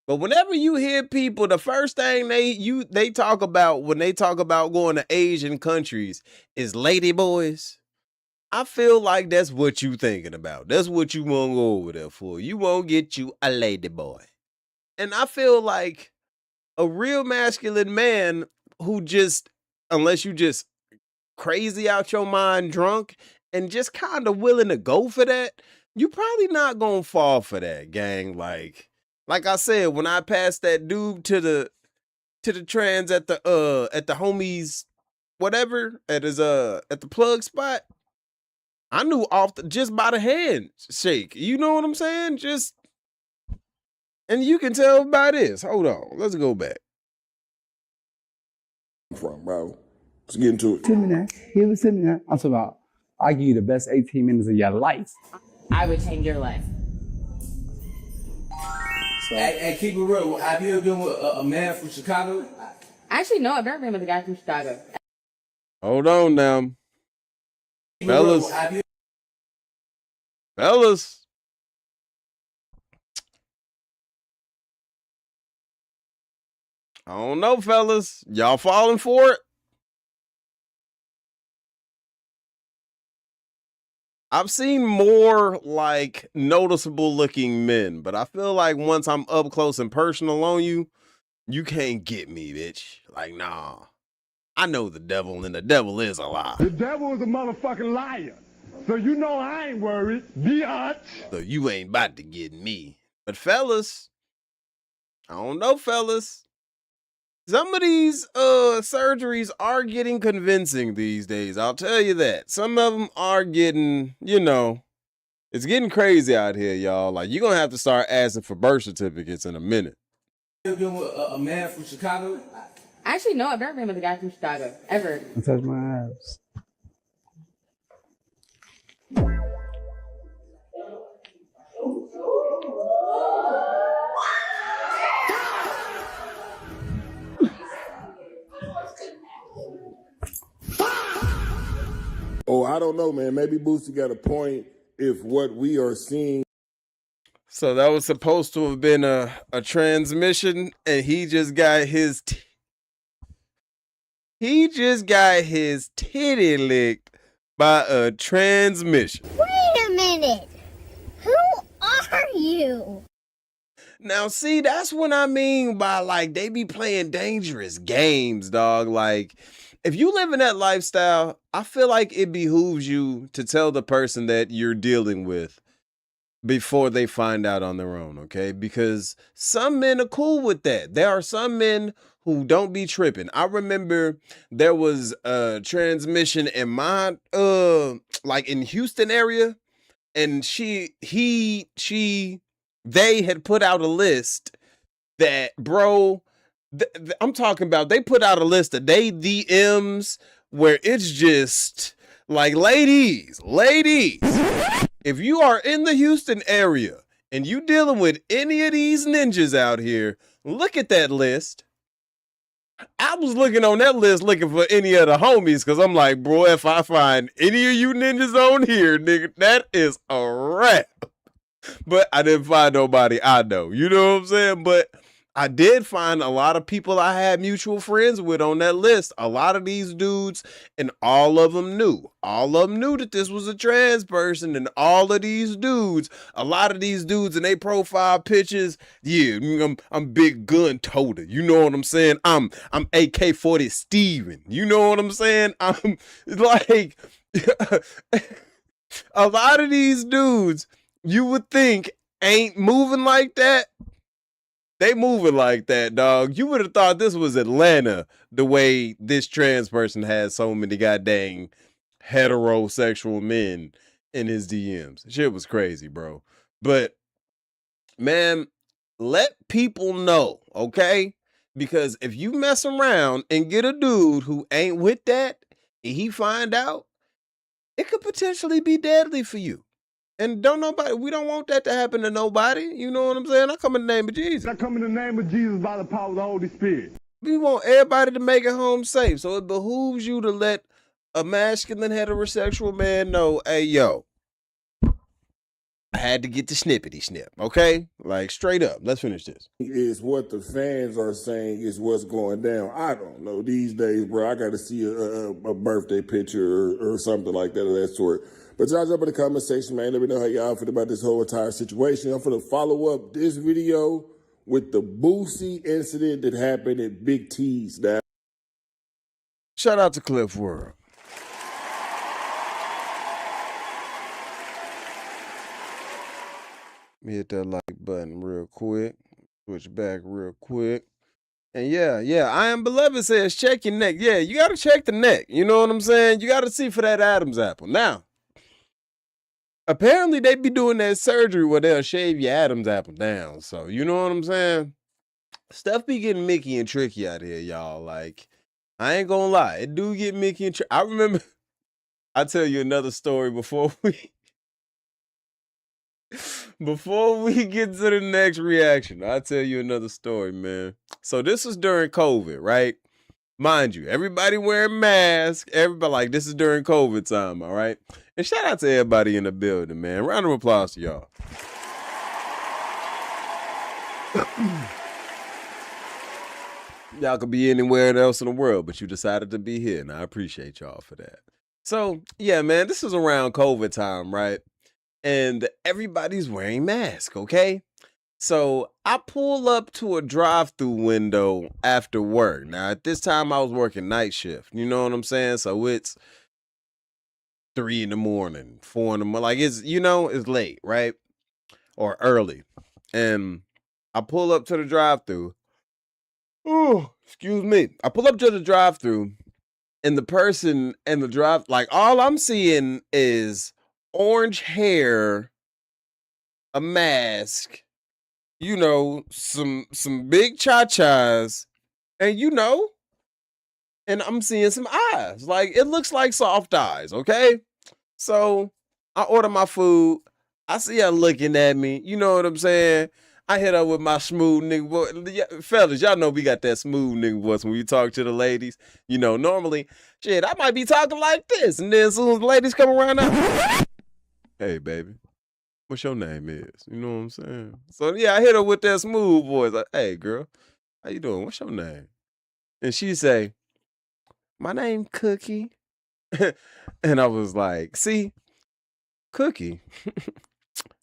But whenever you hear people, the first thing they talk about when they talk about going to Asian countries is lady boys. I feel like that's what you thinking about. That's what you want to go over there for. You won't get you a lady boy. And I feel like a real masculine man who just, unless you just crazy out your mind drunk and just kind of willing to go for that, you probably not gonna fall for that, gang. Like I said, when I passed that dude to the trans at the homies whatever at the plug spot, I knew just by the hand shake. You know what I'm saying? Just, and you can tell by this. Hold on, let's go back. From bro, let's get into it. Seminar. Give a seminar. I'm talking about, I give you the best 18 minutes of your life. I would change your life. Hey, keep it real. Have you ever been with a man from Chicago? Actually, no, I've never been with a guy from Chicago. Hold on now. Fellas. I don't know, fellas. Y'all falling for it? I've seen more like noticeable looking men, but I feel like once I'm up close and personal on you, you can't get me, bitch. Like, nah. I know the devil, and the devil is a lie. The devil is a motherfucking liar. So you know I ain't worried, biatch. So you ain't about to get me. But fellas, I don't know, fellas. Some of these surgeries are getting convincing these days. I'll tell you that. Some of them are getting, it's getting crazy out here, y'all. Like, you're going to have to start asking for birth certificates in a minute. You ever been with a man from Chicago? Actually, no, I've never been with a guy from Chicago, ever. I touch my abs. Oh, I don't know, man. Maybe Boosie got a point if what we are seeing. So that was supposed to have been a transmission, and he just got his titty licked by a transmission. Wait a minute. Who are you? Now, see, that's what I mean by, like, they be playing dangerous games, dog. Like, if you live in that lifestyle, I feel like it behooves you to tell the person that you're dealing with before they find out on their own, okay? Because some men are cool with that. There are some men who don't be tripping. I remember there was a transmission in my, like in Houston area, and they had put out a list that, bro, I'm talking about, they put out a list of they DMs where it's just like, ladies, if you are in the Houston area and you dealing with any of these ninjas out here, look at that list. I was looking on that list looking for any of the homies, because I'm like, bro, if I find any of you ninjas on here, nigga, that is a wrap. But I didn't find nobody I know. You know what I'm saying? But I did find a lot of people I had mutual friends with on that list. A lot of these dudes, and all of them knew. All of them knew that this was a trans person, and all of these dudes, a lot of these dudes in their profile pictures, yeah, I'm Big Gun Toter. You know what I'm saying? I'm AK-40 Steven. You know what I'm saying? I'm like, a lot of these dudes, you would think ain't moving like that. They moving like that, dog. You would have thought this was Atlanta, the way this trans person has so many goddamn heterosexual men in his DMs. Shit was crazy, bro. But, man, let people know, okay? Because if you mess around and get a dude who ain't with that, and he find out, it could potentially be deadly for you. And we don't want that to happen to nobody. You know what I'm saying? I come in the name of Jesus. I come in the name of Jesus by the power of the Holy Spirit. We want everybody to make it home safe. So it behooves you to let a masculine heterosexual man know, hey, yo, I had to get the snippety snip, okay? Like, straight up. Let's finish this. Is what the fans are saying is what's going down. I don't know. These days, bro, I got to see a birthday picture or something like that of that sort. But y'all jump in the comment section, man. Let me know how y'all feel about this whole entire situation. I'm going to follow up this video with the Boosie incident that happened at Big T's now. Shout out to Cliff World. Let me hit that like button real quick. Switch back real quick. And yeah, I Am Beloved says check your neck. Yeah, you got to check the neck. You know what I'm saying? You got to see for that Adam's apple. Now, apparently they be doing that surgery where they'll shave your Adam's apple down. So, you know what I'm saying? Stuff be getting Mickey and tricky out here, y'all. Like, I ain't gonna lie. It do get Mickey and tricky. I remember, I'll tell you another story before we get to the next reaction. I'll tell you another story, man. So this was during COVID, right? Mind you, everybody wearing masks. Everybody, like, this is during COVID time, all right? And shout out to everybody in the building, man. Round of applause to y'all. Y'all could be anywhere else in the world, but you decided to be here, and I appreciate y'all for that. So, yeah, man, this is around COVID time, right? And everybody's wearing masks, okay? So I pull up to a drive-through window after work. Now, at this time, I was working night shift. You know what I'm saying? So it's 3 in the morning, 4 in the morning. Like, it's, you know, it's late, right? Or early. And I pull up to the drive-through. Oh, excuse me. I pull up to the drive-through, and the person in the drive, like, all I'm seeing is orange hair, a mask, you know, some big cha-chas, and you know, and I'm seeing some eyes. Like, it looks like soft eyes, okay? So I order my food. I see her looking at me. You know what I'm saying? I hit up with my smooth nigga voice. Fellas, y'all know we got that smooth nigga voice when we talk to the ladies. You know, normally, shit, I might be talking like this. And then as soon as the ladies come around, hey, baby, what's your name is? You know what I'm saying? So, yeah, I hit her with that smooth voice. Like, hey, girl, how you doing? What's your name? And she say, my name Cookie. And I was like, see, Cookie.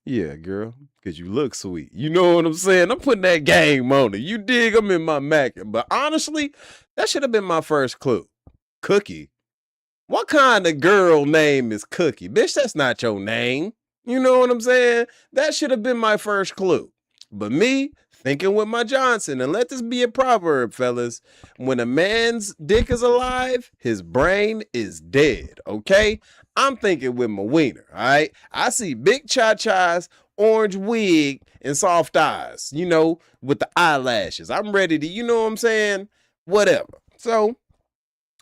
Yeah, girl, because you look sweet. You know what I'm saying? I'm putting that game on it. You dig? I'm in my Mac. But honestly, that should have been my first clue. Cookie. What kind of girl name is Cookie? Bitch, that's not your name. You know what I'm saying? That should have been my first clue. But me, thinking with my Johnson, and let this be a proverb, fellas. When a man's dick is alive, his brain is dead, okay? I'm thinking with my wiener, all right? I see big cha-chas, orange wig, and soft eyes, you know, with the eyelashes. I'm ready to, you know what I'm saying? Whatever. So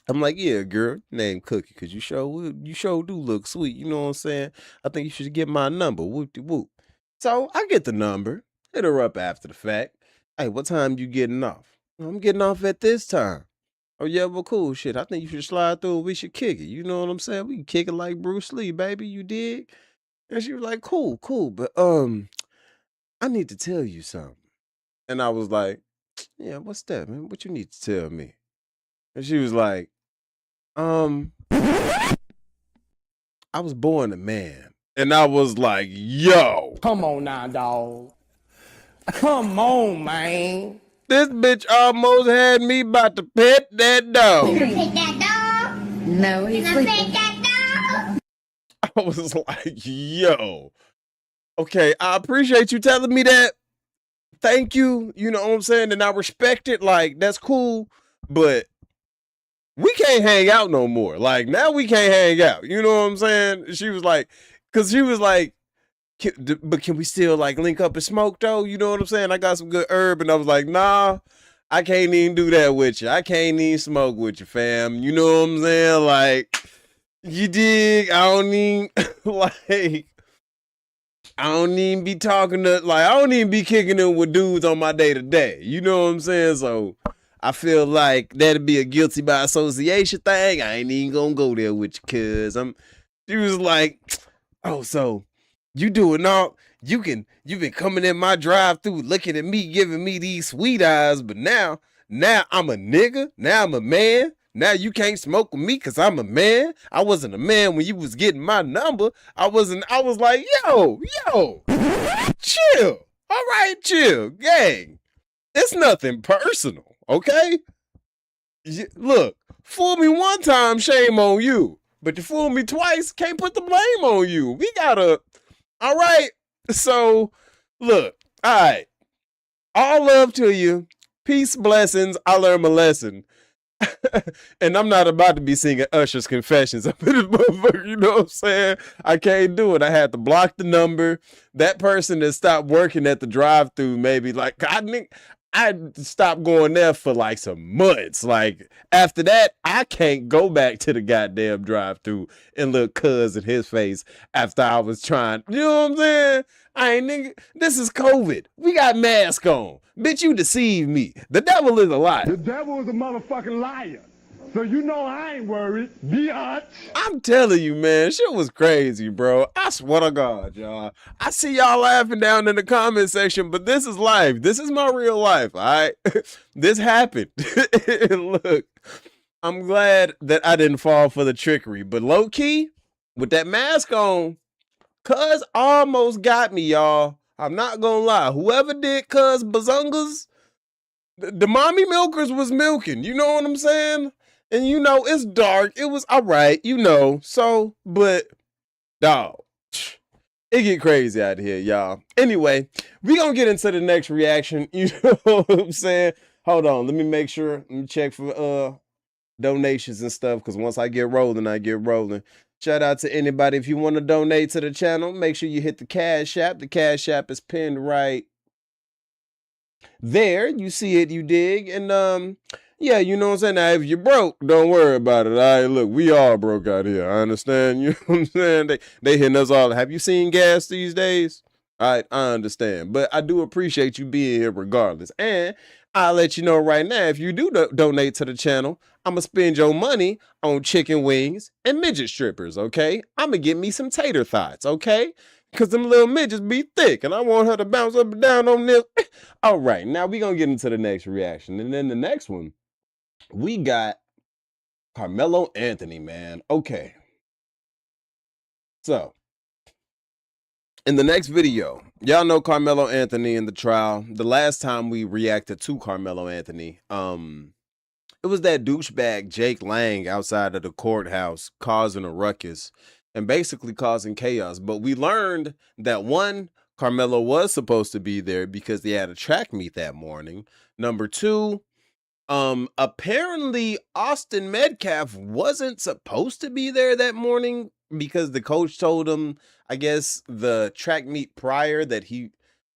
I'm like, yeah, girl, name Cookie, because you sure do look sweet. You know what I'm saying? I think you should get my number. Whoop-de-whoop. So I get the number. Hit her up after the fact. Hey, what time you getting off? I'm getting off at this time. Oh, yeah, well, cool, shit. I think you should slide through and we should kick it. You know what I'm saying? We can kick it like Bruce Lee, baby. You dig? And she was like, cool, but I need to tell you something. And I was like, yeah, what's that, man? What you need to tell me? And she was like, I was born a man. And I was like, yo. Come on now, dog. Come on, man. This bitch almost had me about to pet that dog. You gonna pet that dog? No, he's You gonna sleeping. pet that dog? I was like, yo. Okay, I appreciate you telling me that. Thank you. You know what I'm saying? And I respect it. Like, that's cool. But we can't hang out no more. Like, now we can't hang out. You know what I'm saying? She was like, because she was like, but can we still like link up and smoke though? You know what I'm saying? I got some good herb, and I was like, nah, I can't even do that with you. I can't even smoke with you, fam. You know what I'm saying? Like, you dig? I don't even, like, I don't even be talking to, like, I don't even be kicking it with dudes on my day-to-day. You know what I'm saying? So, I feel like that'd be a guilty by association thing. I ain't even gonna go there with you, cuz she was like, oh, so you doing all, you've been coming in my drive-thru looking at me, giving me these sweet eyes, but now I'm a nigga, now I'm a man, now you can't smoke with me because I'm a man. I wasn't a man when you was getting my number. I was like, yo, chill. All right, chill, gang. It's nothing personal. Okay? Look, fool me one time, shame on you. But you fool me twice, can't put the blame on you. We gotta, all right? So, look, all right. All love to you. Peace, blessings. I learned my lesson. And I'm not about to be singing Usher's Confessions up in this motherfucker, you know what I'm saying? I can't do it. I had to block the number. That person that stopped working at the drive-thru maybe, like, I stopped going there for like some months. Like, after that, I can't go back to the goddamn drive-thru and look cuz in his face after I was trying. You know what I'm saying? Nigga, this is COVID. We got masks on. Bitch, you deceived me. The devil is a liar. The devil is a motherfucking liar. So you know I ain't worried, biatch. I'm telling you, man, shit was crazy, bro. I swear to God, y'all. I see y'all laughing down in the comment section, but this is life. This is my real life, all right? This happened. Look, I'm glad that I didn't fall for the trickery, but low-key, with that mask on, cuz almost got me, y'all. I'm not gonna lie. Whoever did cuz bazungas, the mommy milkers was milking. You know what I'm saying? And you know, it's dark. It was all right, you know. So, but, dog, it get crazy out here, y'all. Anyway, we gonna get into the next reaction. You know what I'm saying? Hold on. Let me make sure. Let me check for donations and stuff. Because once I get rolling, I get rolling. Shout out to anybody. If you want to donate to the channel, make sure you hit the Cash App. The Cash App is pinned right there. You see it, you dig. And, yeah, you know what I'm saying? Now, if you're broke, don't worry about it. All right, look, we all broke out here. I understand. You know what I'm saying? They hitting us all. Have you seen gas these days? All right, I understand. But I do appreciate you being here regardless. And I'll let you know right now, if you do donate to the channel, I'm going to spend your money on chicken wings and midget strippers, okay? I'm going to get me some tater thoughts, okay? Because them little midgets be thick, and I want her to bounce up and down on this. All right, now we're going to get into the next reaction. And then the next one, we got Karmelo Anthony, man. Okay. So, in the next video, y'all know Karmelo Anthony in the trial. The last time we reacted to Karmelo Anthony, it was that douchebag Jake Lang outside of the courthouse causing a ruckus and basically causing chaos. But we learned that one, Karmelo was supposed to be there because they had a track meet that morning. Number two, apparently Austin Metcalf wasn't supposed to be there that morning because the coach told him, I guess, the track meet prior that he,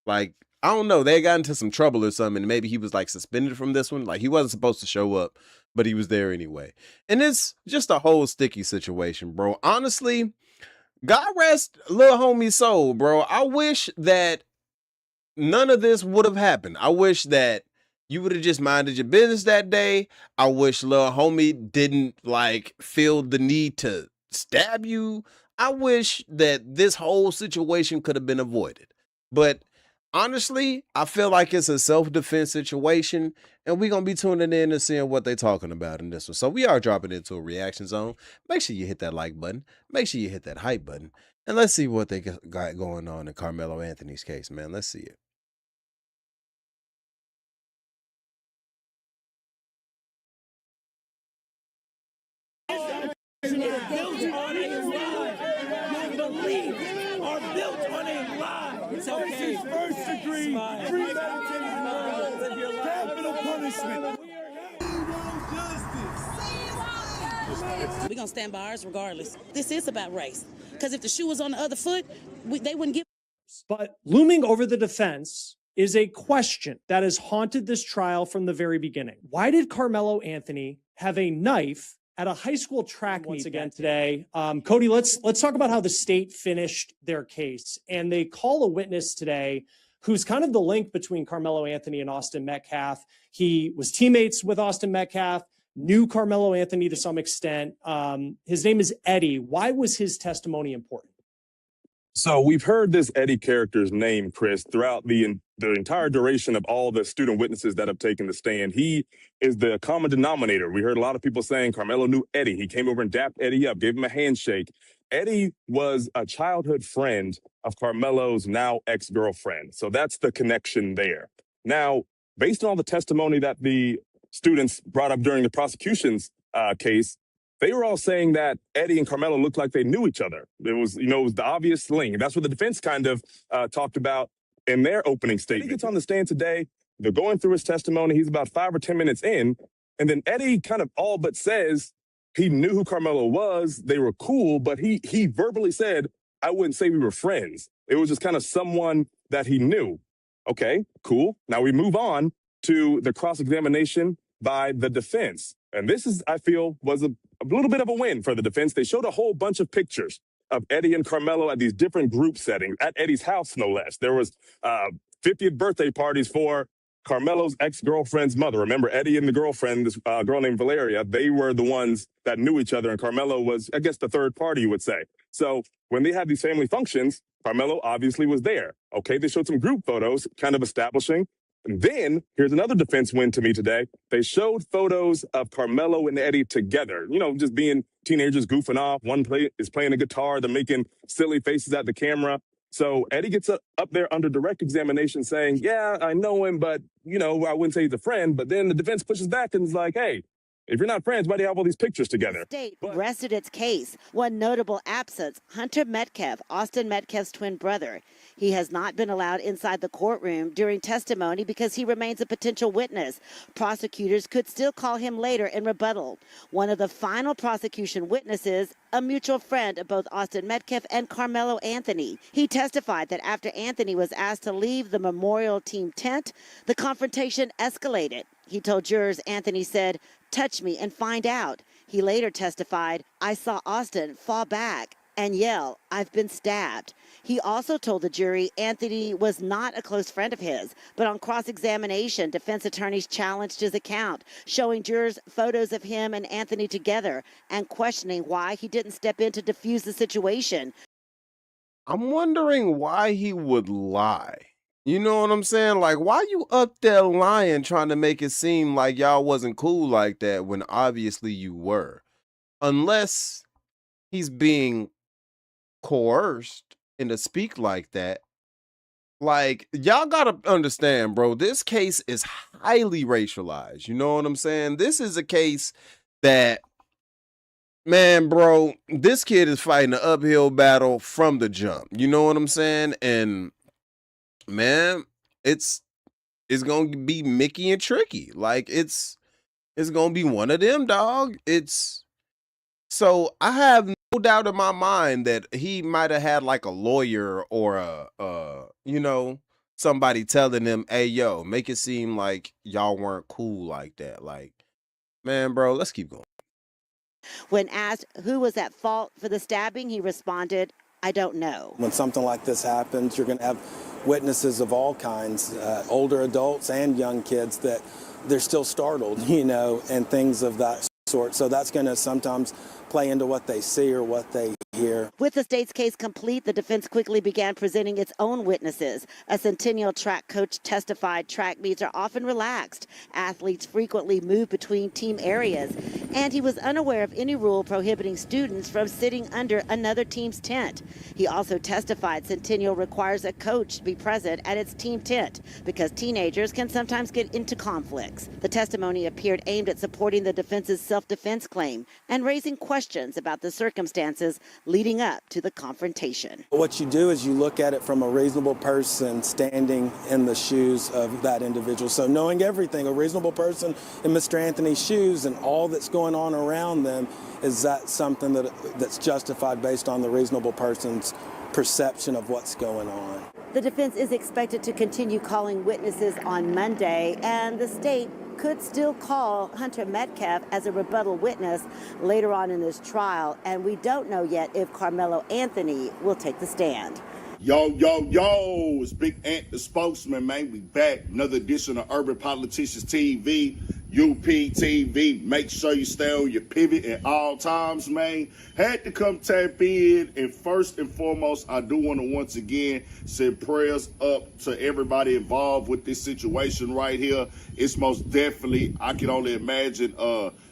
like, I don't know, they got into some trouble or something, and maybe he was like suspended from this one. Like, he wasn't supposed to show up, but he was there anyway. And it's just a whole sticky situation, bro. Honestly, God rest little homie's soul, bro. I wish that none of this would have happened. I wish that you would have just minded your business that day. I wish little homie didn't like feel the need to stab you. I wish that this whole situation could have been avoided. But honestly, I feel like it's a self-defense situation, and we're going to be tuning in and seeing what they're talking about in this one. So we are dropping into a reaction zone. Make sure you hit that like button. Make sure you hit that hype button. And let's see what they got going on in Karmelo Anthony's case, man. Let's see it. Are built on a lie. Your beliefs are built on a lie. It's okay. This is first degree premeditated murder. Capital punishment. We're going to stand by ours regardless. This is about race. Because if the shoe was on the other foot, they wouldn't give. But looming over the defense is a question that has haunted this trial from the very beginning. Why did Karmelo Anthony have a knife at a high school track meet once again today? Cody, let's talk about how the state finished their case. And they call a witness today who's kind of the link between Karmelo Anthony and Austin Metcalf. He was teammates with Austin Metcalf, knew Karmelo Anthony to some extent. His name is Eddie. Why was his testimony important? So we've heard this Eddie character's name, Chris, throughout the entire duration of all the student witnesses that have taken the stand. He is the common denominator. We heard a lot of people saying Karmelo knew Eddie. He came over and dapped Eddie up, gave him a handshake. Eddie was a childhood friend of Karmelo's now ex-girlfriend. So that's the connection there. Now, based on all the testimony that the students brought up during the prosecution's case, they were all saying that Eddie and Karmelo looked like they knew each other. It was the obvious link. That's what the defense kind of talked about in their opening statement. He gets on the stand today. They're going through his testimony. He's about 5 or 10 minutes in. And then Eddie kind of all but says he knew who Karmelo was. They were cool, but he verbally said, I wouldn't say we were friends. It was just kind of someone that he knew. Okay, cool. Now we move on to the cross-examination by the defense. And this is, I feel, was a little bit of a win for the defense. They showed a whole bunch of pictures of Eddie and Karmelo at these different group settings, at Eddie's house, no less. There was 50th birthday parties for Karmelo's ex-girlfriend's mother. Remember, Eddie and the girlfriend, this girl named Valeria, they were the ones that knew each other, and Karmelo was, I guess, the third party, you would say. So when they had these family functions, Karmelo obviously was there. Okay, they showed some group photos, kind of establishing. And then, here's another defense win to me today. They showed photos of Karmelo and Eddie together, just being teenagers goofing off. One is playing a guitar. They're making silly faces at the camera. So Eddie gets up there under direct examination saying, yeah, I know him, but, I wouldn't say he's a friend. But then the defense pushes back and is like, hey, if you're not friends, why do you have all these pictures together? The state rested its case. One notable absence, Hunter Metcalf, Austin Metcalf's twin brother. He has not been allowed inside the courtroom during testimony because he remains a potential witness. Prosecutors could still call him later in rebuttal. One of the final prosecution witnesses, a mutual friend of both Austin Metcalf and Karmelo Anthony. He testified that after Anthony was asked to leave the memorial team tent, the confrontation escalated. He told jurors Anthony said, "Touch me and find out." He later testified, "I saw Austin fall back and yell, 'I've been stabbed.'" He also told the jury Anthony was not a close friend of his, but on cross-examination, defense attorneys challenged his account, showing jurors photos of him and Anthony together and questioning why he didn't step in to defuse the situation. I'm wondering why he would lie. You know what I'm saying? Like, why you up there lying, trying to make it seem like y'all wasn't cool like that when obviously you were? Unless he's being coerced into speak like that. Like, y'all gotta understand, bro, this case is highly racialized. You know what I'm saying? This is a case that, man, bro, this kid is fighting an uphill battle from the jump. You know what I'm saying? And man, it's gonna be Mickey and Tricky. Like, it's gonna be one of them, dog. So I have no doubt in my mind that he might have had like a lawyer or somebody telling him, hey, yo, make it seem like y'all weren't cool like that. Like, man, bro, let's keep going. When asked who was at fault for the stabbing, he responded, "I don't know." When something like this happens, you're going to have witnesses of all kinds, older adults and young kids, that they're still startled, and things of that sort. So that's going to sometimes play into what they see or what they hear. With the state's case complete, the defense quickly began presenting its own witnesses. A Centennial track coach testified track meets are often relaxed. Athletes frequently move between team areas, and he was unaware of any rule prohibiting students from sitting under another team's tent. He also testified Centennial requires a coach to be present at its team tent because teenagers can sometimes get into conflicts. The testimony appeared aimed at supporting the defense's self-defense claim and raising questions about the circumstances leading up to the confrontation. What you do is you look at it from a reasonable person standing in the shoes of that individual. So knowing everything, a reasonable person in Mr. Anthony's shoes and all that's going on around them, is that something that's justified based on the reasonable person's perception of what's going on? The defense is expected to continue calling witnesses on Monday, and the state could still call Hunter Metcalf as a rebuttal witness later on in this trial, and we don't know yet if Karmelo Anthony will take the stand. Yo, it's Big Ant, the spokesman, man. We back. Another edition of Urban Politicians TV, UPTV. Make sure you stay on your pivot at all times, man. Had to come tap in, and first and foremost, I do want to once again send prayers up to everybody involved with this situation right here. It's most definitely, I can only imagine,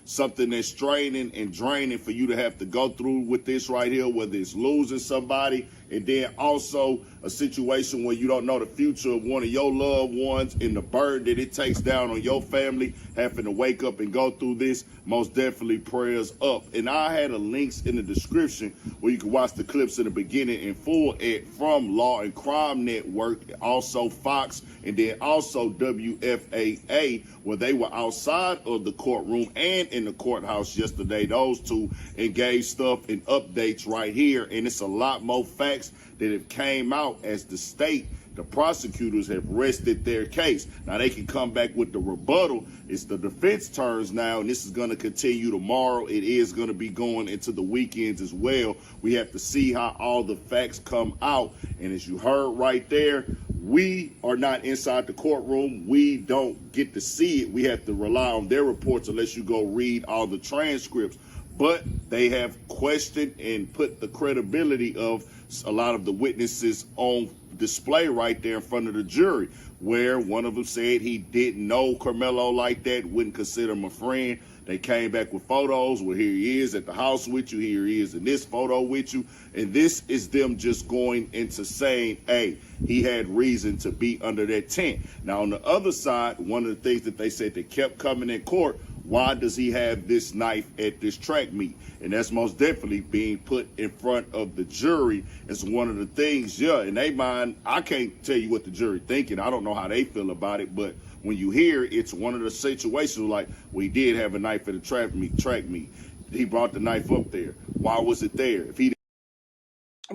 something that's straining and draining for you to have to go through with this right here, whether it's losing somebody, and then also a situation where you don't know the future of one of your loved ones and the burden that it takes down on your family, having to wake up and go through this. Most definitely prayers up. And I had a links in the description where you can watch the clips in the beginning in full from Law and Crime Network, also Fox, and then also WFAA, where they were outside of the courtroom and in the courthouse yesterday. Those two engaged stuff and updates right here, and it's a lot more facts that have came out as the state, the prosecutors have rested their case. Now they can come back with the rebuttal. It's the defense turns now, and this is going to continue tomorrow. It is going to be going into the weekends as well. We have to see how all the facts come out. And as you heard right there, we are not inside the courtroom. We don't get to see it. We have to rely on their reports unless you go read all the transcripts. But they have questioned and put the credibility of a lot of the witnesses on display right there in front of the jury, where one of them said he didn't know Karmelo like that, wouldn't consider him a friend. They came back with photos where here he is at the house with you, here he is in this photo with you, and this is them just going into saying, hey, he had reason to be under that tent. Now, on the other side, one of the things that they said that kept coming in court, why does he have this knife at this track meet? And that's most definitely being put in front of the jury as one of the things, in their mind. I can't tell you what the jury thinking. I don't know how they feel about it, but when you hear it's one of the situations like, we did have a knife at a track meet. He brought the knife up there. Why was it there? If he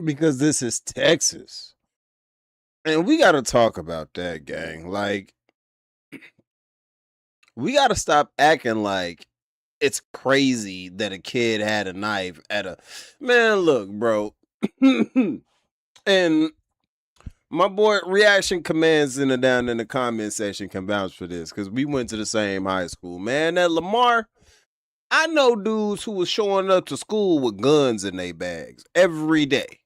Because this is Texas. And we got to talk about that, gang. Like, we got to stop acting like it's crazy that a kid had a knife at a... Man, look, bro. And my boy Reaction Commands down in the comment section can vouch for this, because we went to the same high school. Man, at Lamar, I know dudes who was showing up to school with guns in their bags every day.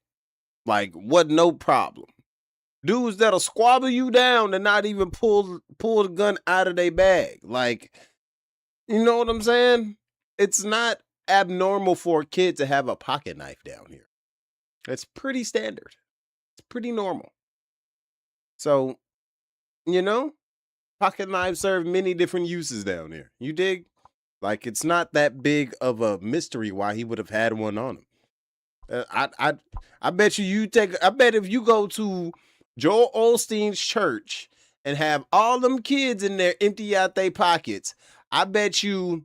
Like, what, no problem. Dudes that'll squabble you down and not even pull the gun out of their bag. Like, you know what I'm saying? It's not abnormal for a kid to have a pocket knife down here. It's pretty standard. It's pretty normal. So, pocket knives serve many different uses down here. You dig? Like, it's not that big of a mystery why he would have had one on him. I bet I bet if you go to Joel Osteen's church and have all them kids in there empty out their pockets, I bet you,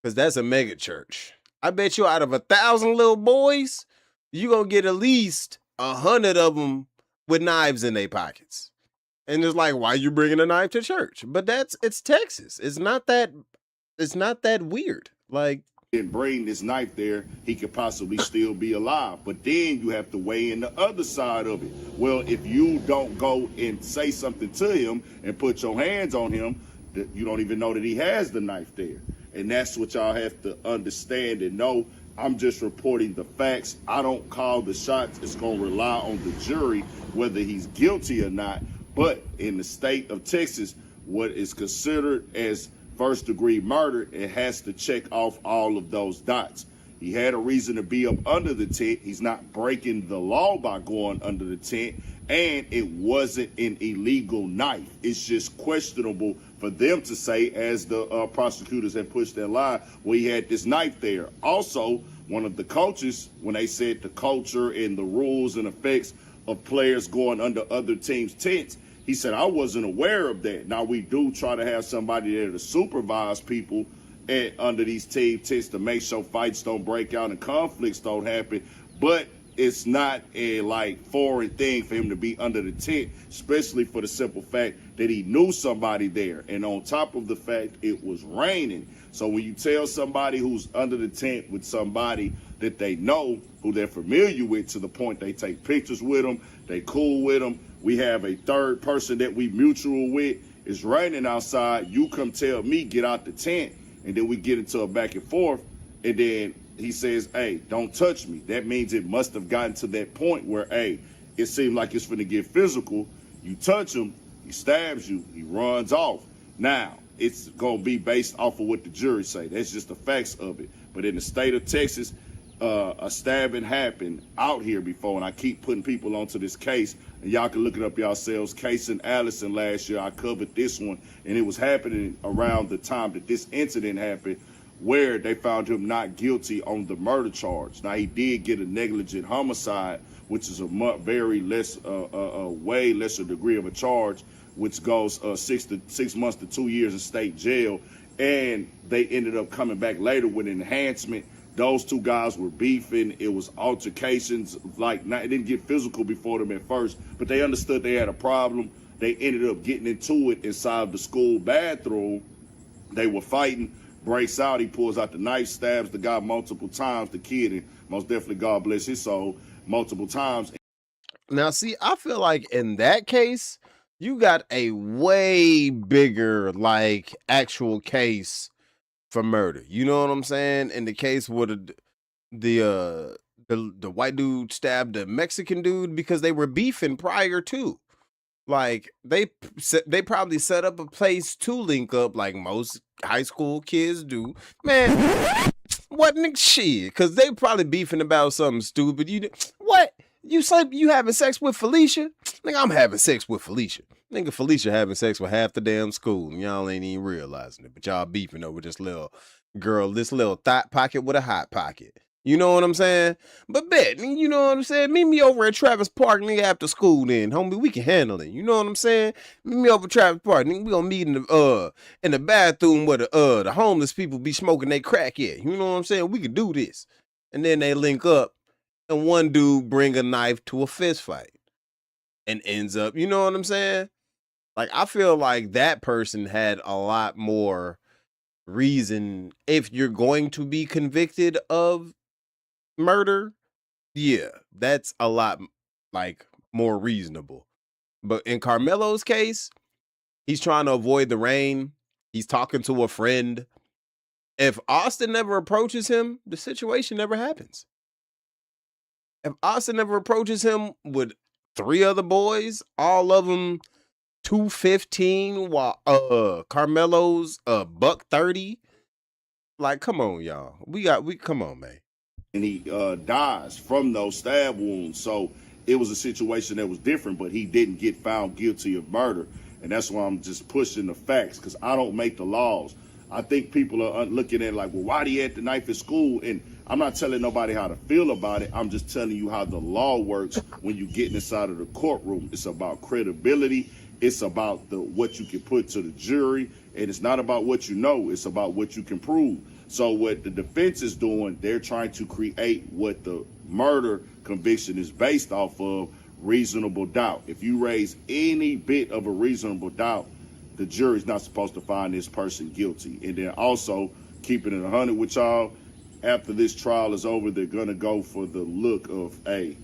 because that's a mega church, I bet you out of 1,000 little boys, you gonna get at least 100 of them with knives in their pockets. And it's like, why you bringing a knife to church? But it's Texas. It's not that weird. Like, didn't bring this knife there, he could possibly still be alive. But then you have to weigh in the other side of it. Well, if you don't go and say something to him and put your hands on him, you don't even know that he has the knife there. And that's what y'all have to understand and know. I'm just reporting the facts. I don't call the shots. It's going to rely on the jury whether he's guilty or not. But in the state of Texas, what is considered as first-degree murder, it has to check off all of those dots. He had a reason to be up under the tent. He's not breaking the law by going under the tent, and it wasn't an illegal knife. It's just questionable for them to say, as the prosecutors have pushed their line, well, he had this knife there. Also, one of the coaches, when they said the culture and the rules and effects of players going under other teams' tents, he said, I wasn't aware of that. Now, we do try to have somebody there to supervise people under these team tents to make sure fights don't break out and conflicts don't happen. But it's not a like foreign thing for him to be under the tent, especially for the simple fact that he knew somebody there. And on top of the fact it was raining. So when you tell somebody who's under the tent with somebody that they know, who they're familiar with, to the point they take pictures with them, they cool with them. We have a third person that we mutual with. It's raining outside. You come tell me, get out the tent. And then we get into a back and forth. And then he says, hey, don't touch me. That means it must have gotten to that point where, hey, it seemed like it's finna get physical. You touch him, he stabs you, he runs off. Now, it's gonna be based off of what the jury say. That's just the facts of it. But in the state of Texas, a stabbing happened out here before, and I keep putting people onto this case, and y'all can look it up yourselves. Case in Allison last year, I covered this one, and it was happening around the time that this incident happened, where they found him not guilty on the murder charge. Now, he did get a negligent homicide, which is a way lesser degree of a charge, which goes 6 months to 2 years in state jail. And they ended up coming back later with an enhancement. Those two guys were beefing. It was altercations. It didn't get physical before them at first, but they understood they had a problem. They ended up getting into it inside the school bathroom. They were fighting. Breaks out, he pulls out the knife, stabs the guy multiple times, the kid, and most definitely, God bless his soul, multiple times. Now, see, I feel like in that case, you got a way bigger, like, actual case for murder. You know what I'm saying? In the case where the white dude stabbed the Mexican dude because they were beefing prior to. Like, they probably set up a place to link up like most high school kids do. Man, what nigga shit? Because they probably beefing about something stupid. What? You having sex with Felicia? Nigga, I'm having sex with Felicia. Nigga, Felicia having sex with half the damn school, and y'all ain't even realizing it. But y'all beefing over this little girl, this little thought pocket with a hot pocket. You know what I'm saying? But bet, you know what I'm saying? Meet me over at Travis Park, nigga, after school then, homie. We can handle it. You know what I'm saying? Meet me over at Travis Park, nigga. We gonna meet in the bathroom where the homeless people be smoking they crack at. You know what I'm saying? We can do this. And then they link up, and one dude bring a knife to a fist fight. And ends up, you know what I'm saying? Like, I feel like that person had a lot more reason if you're going to be convicted of murder, yeah, that's a lot like more reasonable. But in Karmelo's case, he's trying to avoid the rain. He's talking to a friend. If Austin never approaches him, the situation never happens. If Austin never approaches him with 3 other boys, all of them 215, while Karmelo's $130, like, come on, y'all. We come on, man. And he dies from those stab wounds. So it was a situation that was different, but he didn't get found guilty of murder. And that's why I'm just pushing the facts, because I don't make the laws. I think people are looking at it like, well, why do you have the knife at school? And I'm not telling nobody how to feel about it. I'm just telling you how the law works when you get inside of the courtroom. It's about credibility. It's about what you can put to the jury. And it's not about what you know. It's about what you can prove. So what the defense is doing, they're trying to create what the murder conviction is based off of, reasonable doubt. If you raise any bit of a reasonable doubt, the jury's not supposed to find this person guilty. And then also, keeping it 100 with y'all, after this trial is over, they're going to go for the look of, hey,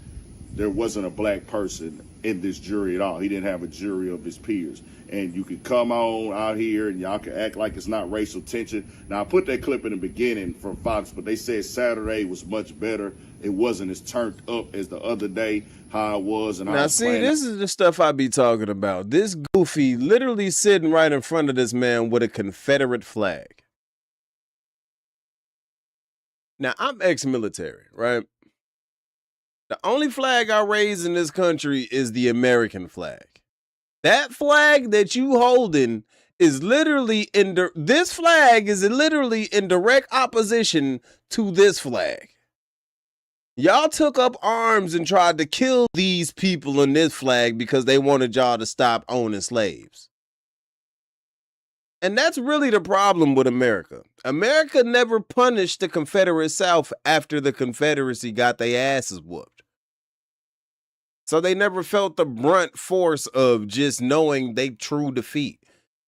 there wasn't a black person in this jury at all. He didn't have a jury of his peers. And you can come on out here and y'all can act like it's not racial tension. Now, I put that clip in the beginning from Fox, but they said Saturday was much better. It wasn't as turned up as the other day, how it was. And now, see, this is the stuff I be talking about. This goofy literally sitting right in front of this man with a Confederate flag. Now, I'm ex-military, right? The only flag I raise in this country is the American flag. That flag that you holding is literally this flag is literally in direct opposition to this flag. Y'all took up arms and tried to kill these people in this flag because they wanted y'all to stop owning slaves. And that's really the problem with America. America never punished the Confederate South after the Confederacy got their asses whooped. So they never felt the brunt force of just knowing they true defeat.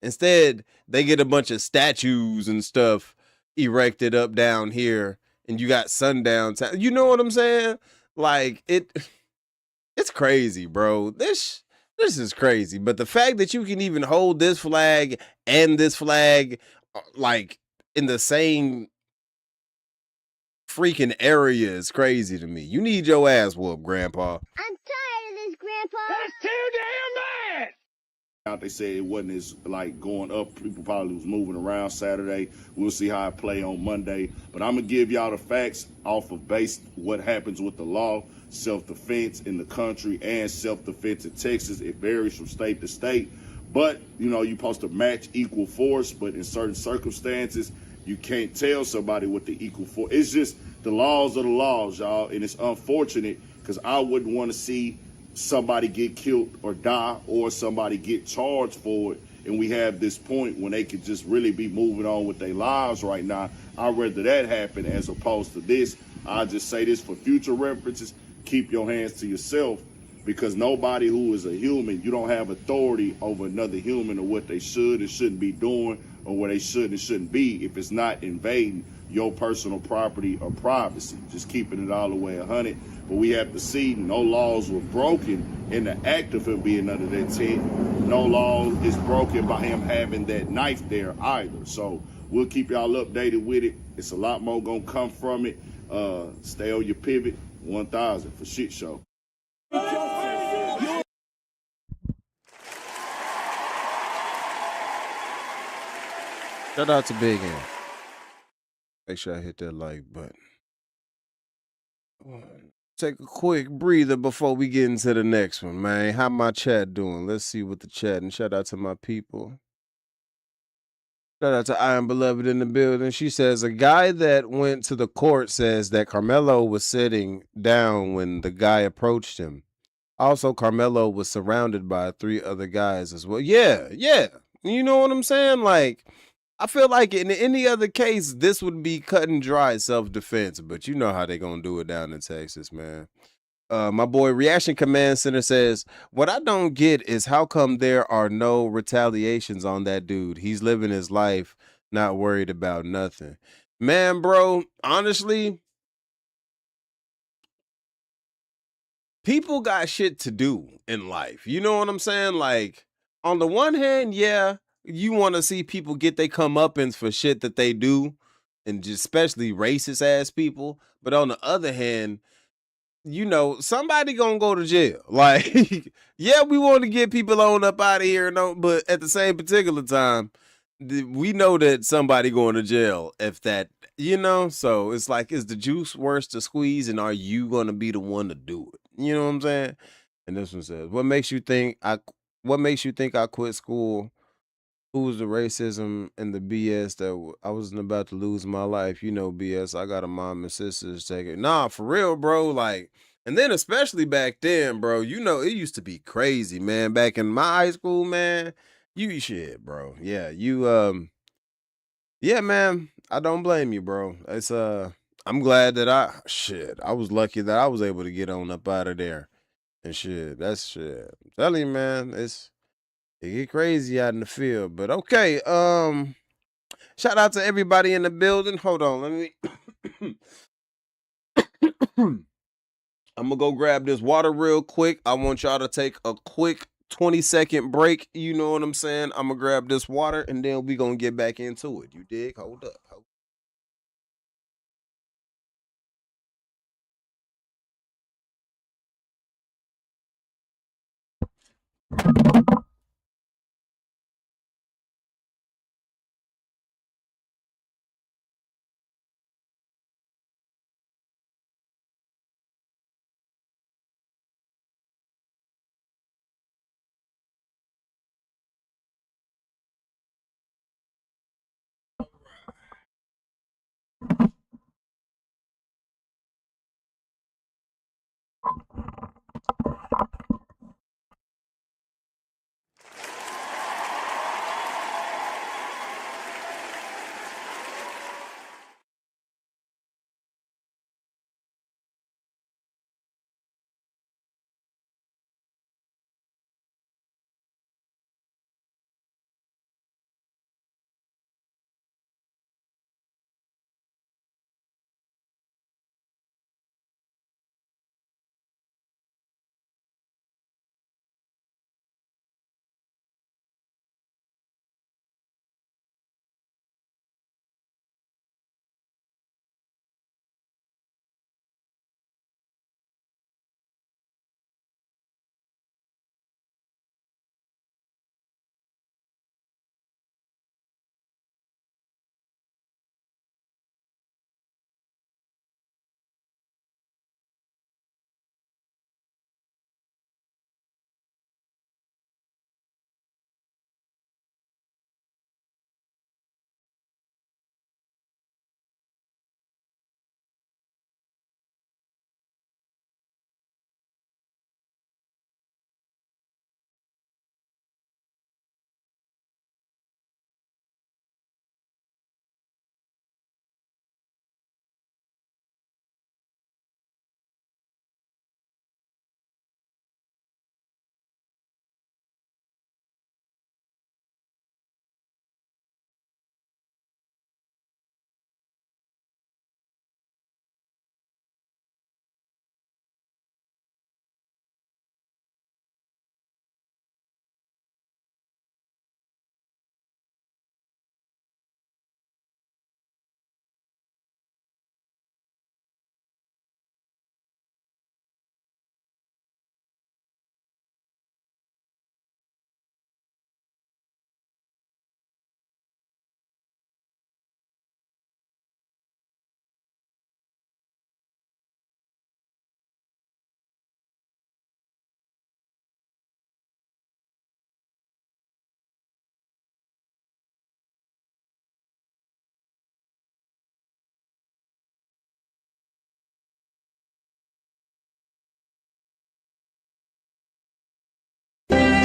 Instead, they get a bunch of statues and stuff erected up down here, and you got sundown town. You know what I'm saying? Like it's crazy, bro. This is crazy. But the fact that you can even hold this flag and this flag like in the same freaking area is crazy to me. You need your ass whooped, Grandpa. I'm tired of this, Grandpa. That's too damn bad. They said it wasn't as like going up. People probably was moving around Saturday. We'll see how it play on Monday. But I'm gonna give y'all the facts off of based what happens with the law, self-defense in the country, and self-defense in Texas. It varies from state to state. But you know, you're supposed to match equal force. But in certain circumstances, you can't tell somebody what the equal force. It's just the laws are the laws, y'all, and it's unfortunate because I wouldn't want to see somebody get killed or die or somebody get charged for it, and we have this point when they could just really be moving on with their lives right now. I'd rather that happen as opposed to this. I'll just say this for future references: keep your hands to yourself, because nobody who is a human, you don't have authority over another human or what they should and shouldn't be doing or where they should and shouldn't be if it's not invading your personal property or privacy. Just keeping it all the way 100. But we have to see no laws were broken in the act of him being under that tent. No law is broken by him having that knife there either. So we'll keep y'all updated with it. It's a lot more gonna come from it. Stay on your pivot. 1000 for shit show. Shout out to Big M. Make sure I hit that like button. Take a quick breather before we get into the next one, man. How my chat doing? Let's see what the chat, and shout out to my people. Shout out to I Am Beloved in the building. She says, a guy that went to the court says that Karmelo was sitting down when the guy approached him. Also, Karmelo was surrounded by 3 other guys as well. Yeah. You know what I'm saying? Like, I feel like in any other case, this would be cut and dry self-defense, but you know how they gonna do it down in Texas, man. My boy Reaction Command Center says, what I don't get is how come there are no retaliations on that dude. He's living his life, not worried about nothing. Man, bro, honestly, people got shit to do in life. You know what I'm saying? Like, on the one hand, yeah, you want to see people get their comeuppance for shit that they do, and just especially racist ass people. But on the other hand, you know, somebody gonna go to jail. Like, yeah, we want to get people on up out of here, but at the same particular time, we know that somebody going to jail if that, you know. So it's like, is the juice worse to squeeze, and are you gonna be the one to do it? You know what I'm saying? And this one says, what makes you think I quit school? Who was the racism and the BS that I wasn't about to lose my life? You know, BS. I got a mom and sisters taking. Nah, for real, bro. Like, and then especially back then, bro. You know, it used to be crazy, man. Back in my high school, man. You shit, bro. Yeah, yeah, man. I don't blame you, bro. It's I'm glad that I was lucky that I was able to get on up out of there and shit. That's shit. I'm telling you, man. It get crazy out in the field, but okay. Shout out to everybody in the building. Hold on, let me. I'm gonna go grab this water real quick. I want y'all to take a quick 20-second break. You know what I'm saying? I'm gonna grab this water and then we gonna get back into it. You dig? Hold up.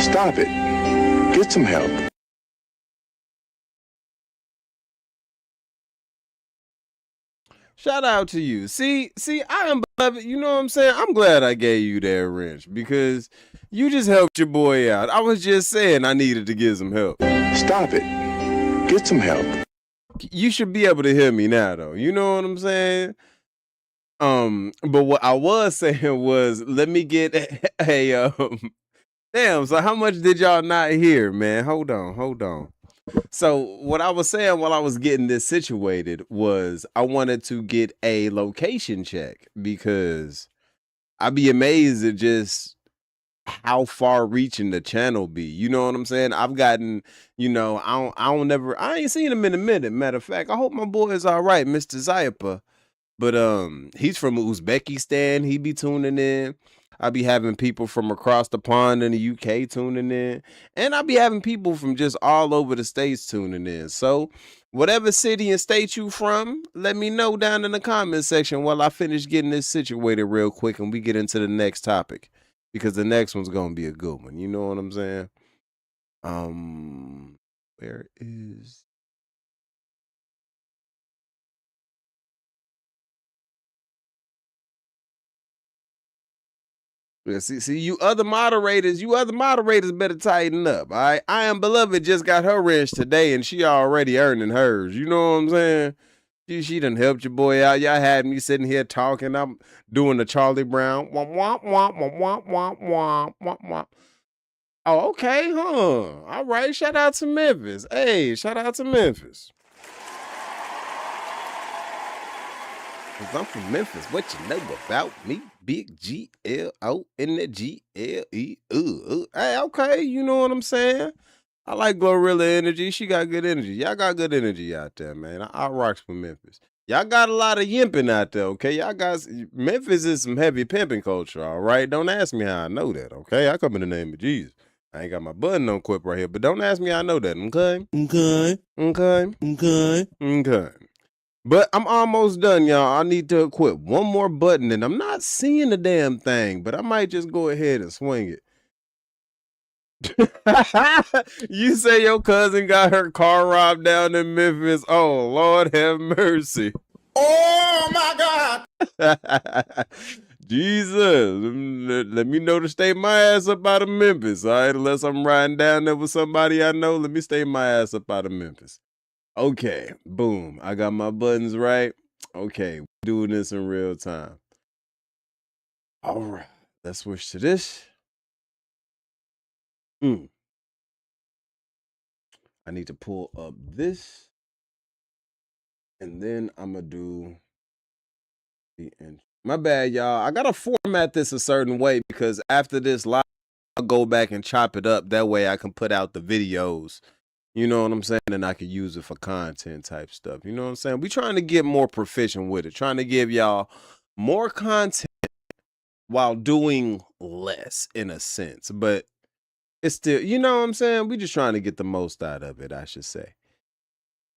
Stop it. Get some help. Shout out to you. See, I am beloved. You know what I'm saying? I'm glad I gave you that wrench because you just helped your boy out. I was just saying I needed to get some help. Stop it. Get some help. You should be able to hear me now, though. You know what I'm saying? But what I was saying was, let me get a damn. So how much did y'all not hear, man? Hold on. So what I was saying while I was getting this situated was I wanted to get a location check because I'd be amazed at just how far reaching the channel be. You know what I'm saying? I've gotten, I ain't seen him in a minute. Matter of fact, I hope my boy is all right, Mr. Zayapa. But he's from Uzbekistan. He be tuning in. I be having people from across the pond in the UK tuning in. And I be having people from just all over the states tuning in. So whatever city and state you from, let me know down in the comment section while I finish getting this situated real quick and we get into the next topic. Because the next one's going to be a good one. You know what I'm saying? Where is... Yeah, see, you other moderators better tighten up. All right, I Am Beloved just got her wrench today, and she already earning hers. You know what I'm saying? She done helped your boy out. Y'all had me sitting here talking. I'm doing the Charlie Brown. Womp, womp, womp, womp, womp, womp, womp, womp, womp. Oh, okay, huh? All right. Shout out to Memphis. Hey, shout out to Memphis. 'Cause I'm from Memphis. What you know about me? Big GLO in the GLE. Hey, okay, you know what I'm saying? I like Glorilla energy. She got good energy. Y'all got good energy out there, man. I rocks with Memphis. Y'all got a lot of yimping out there, okay? Y'all guys, Memphis is some heavy pimping culture, all right? Don't ask me how I know that, okay? I come in the name of Jesus. I ain't got my button on quip right here, but don't ask me how I know that, okay? But I'm almost done, y'all. I need to equip one more button, and I'm not seeing the damn thing, but I might just go ahead and swing it. You say your cousin got her car robbed down in Memphis? Oh, Lord have mercy. Oh, my God. Jesus. Let me know to stay my ass up out of Memphis, all right? Unless I'm riding down there with somebody I know, let me stay my ass up out of Memphis. Okay, boom. I got my buttons right. Okay, doing this in real time. All right, let's switch to this. I need to pull up this. And then I'm going to do the intro. My bad, y'all. I got to format this a certain way because after this live, I'll go back and chop it up. That way I can put out the videos. You know what I'm saying? And I can use it for content type stuff. You know what I'm saying? We trying to get more proficient with it. Trying to give y'all more content while doing less in a sense. But it's still, you know what I'm saying? We just trying to get the most out of it, I should say.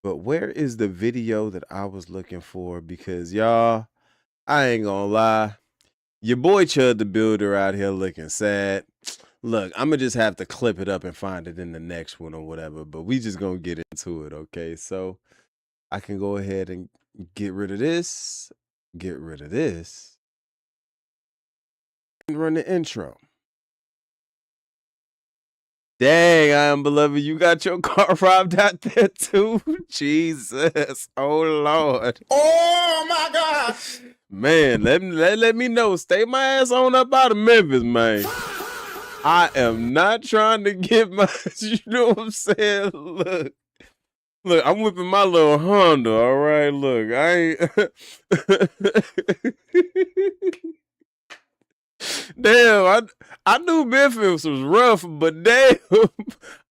But where is the video that I was looking for? Because y'all, I ain't gonna lie. Your boy Chud the Builder out here looking sad. Look, I'm going to just have to clip it up and find it in the next one or whatever, but we just going to get into it, okay? So I can go ahead and get rid of this, and run the intro. Dang, I Am Beloved, you got your car robbed out there too? Jesus, oh Lord. Oh, my God. Man, let me know. Stay my ass on up out of Memphis, man. I am not trying to get my, you know what I'm saying? Look, I'm whipping my little Honda, all right? Look, I ain't. Damn, I knew Memphis was rough, but damn,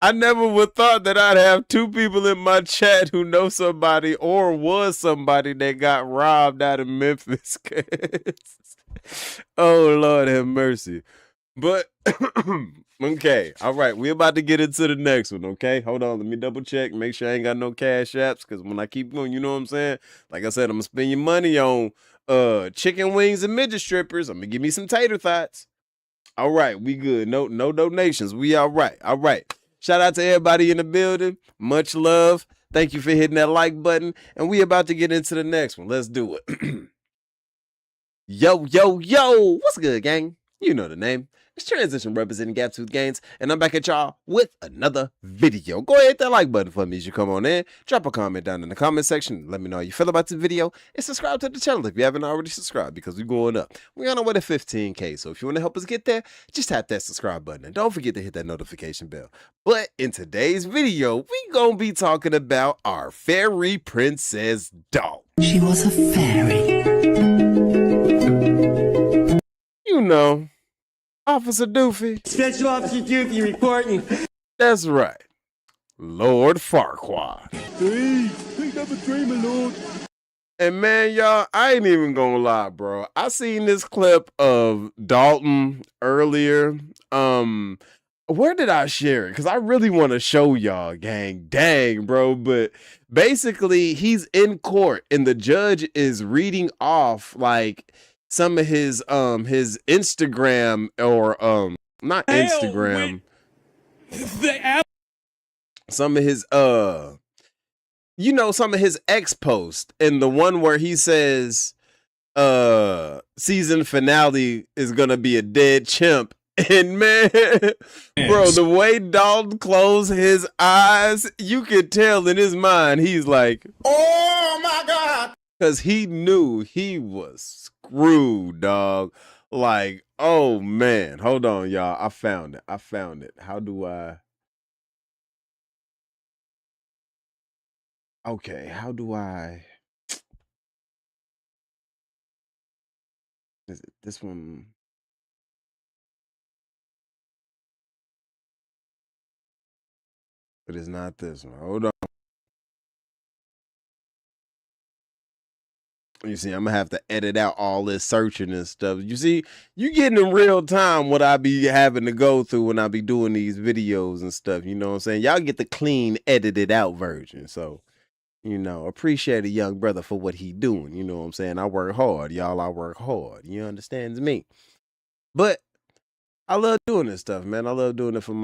I never would thought that I'd have two people in my chat who know somebody or was somebody that got robbed out of Memphis. Oh, Lord have mercy. But, okay, all right, we're about to get into the next one, okay? Hold on, let me double check, make sure I ain't got no cash apps, because when I keep going, you know what I'm saying? Like I said, I'm going to spend your money on chicken wings and midget strippers. I'm going to give me some tater thoughts. All right, we good. No donations. We all right. All right. Shout out to everybody in the building. Much love. Thank you for hitting that like button. And we about to get into the next one. Let's do it. Yo, yo, yo. What's good, gang? You know the name. It's Transition representing Gaptoothgainz, and I'm back at y'all with another video. Go ahead, hit that like button for me as you come on in. Drop a comment down in the comment section. Let me know how you feel about the video, and subscribe to the channel if you haven't already subscribed, because we're going up. We're on our way to 15K, so if you want to help us get there, just tap that subscribe button, and don't forget to hit that notification bell. But in today's video, we gonna be talking about our fairy princess doll. She was a fairy. You know, Officer Doofy. Special Officer Doofy reporting. That's right. Lord Farquaad. Pick up a dream, my lord. And man, y'all, I ain't even gonna lie, bro. I seen this clip of Dalton earlier. Where did I share it? Because I really want to show y'all, gang. Dang, bro. But basically, he's in court and the judge is reading off like some of his Instagram or not Instagram. Some of his you know, some of his ex posts, and the one where he says season finale is gonna be a dead chimp. And man, bro, the way Dalton closed his eyes, you could tell in his mind he's like, oh my God. Because he knew he was screwed, dog. Like, oh man. Hold on, y'all. I found it. How do I? Okay, how do I? Is it this one? But it's not this one. Hold on. You see, I'm gonna have to edit out all this searching and stuff. You see, you getting in real time what I be having to go through when I be doing these videos and stuff. You know what I'm saying? Y'all get the clean, edited out version. So, you know, appreciate a young brother for what he doing. You know what I'm saying? I work hard, y'all. I work hard. You understand me? But I love doing this stuff, man. I love doing it for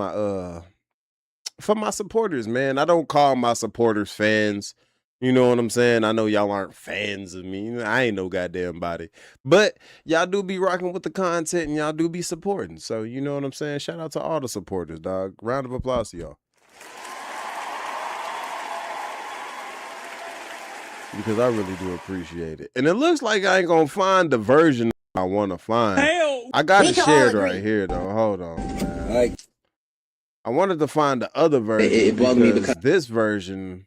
my supporters, man. I don't call my supporters fans. You know what I'm saying? I know y'all aren't fans of me. I ain't no goddamn body. But y'all do be rocking with the content and y'all do be supporting. So, you know what I'm saying? Shout out to all the supporters, dog. Round of applause to y'all. Because I really do appreciate it. And it looks like I ain't gonna find the version I want to find. Hell, I got it shared right here, though. Hold on, man. I wanted to find the other version because this version,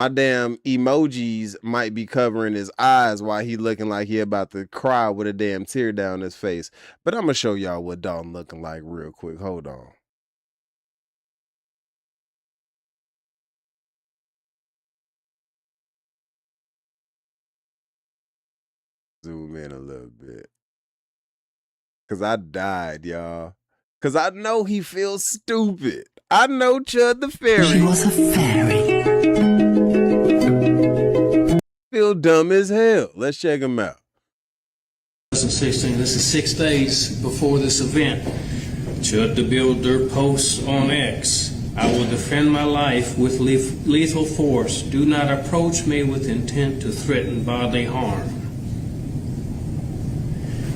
my damn emojis might be covering his eyes while he looking like he about to cry with a damn tear down his face. But I'm going to show y'all what Dalton looking like real quick. Hold on. Zoom in a little bit. Because I died, y'all. Because I know he feels stupid. I know Chud the fairy. She was a fairy. Feel dumb as hell. Let's check him out. 2016, this is 6 days before this event. Chud the Builder posts on X. I will defend my life with lethal force. Do not approach me with intent to threaten bodily harm.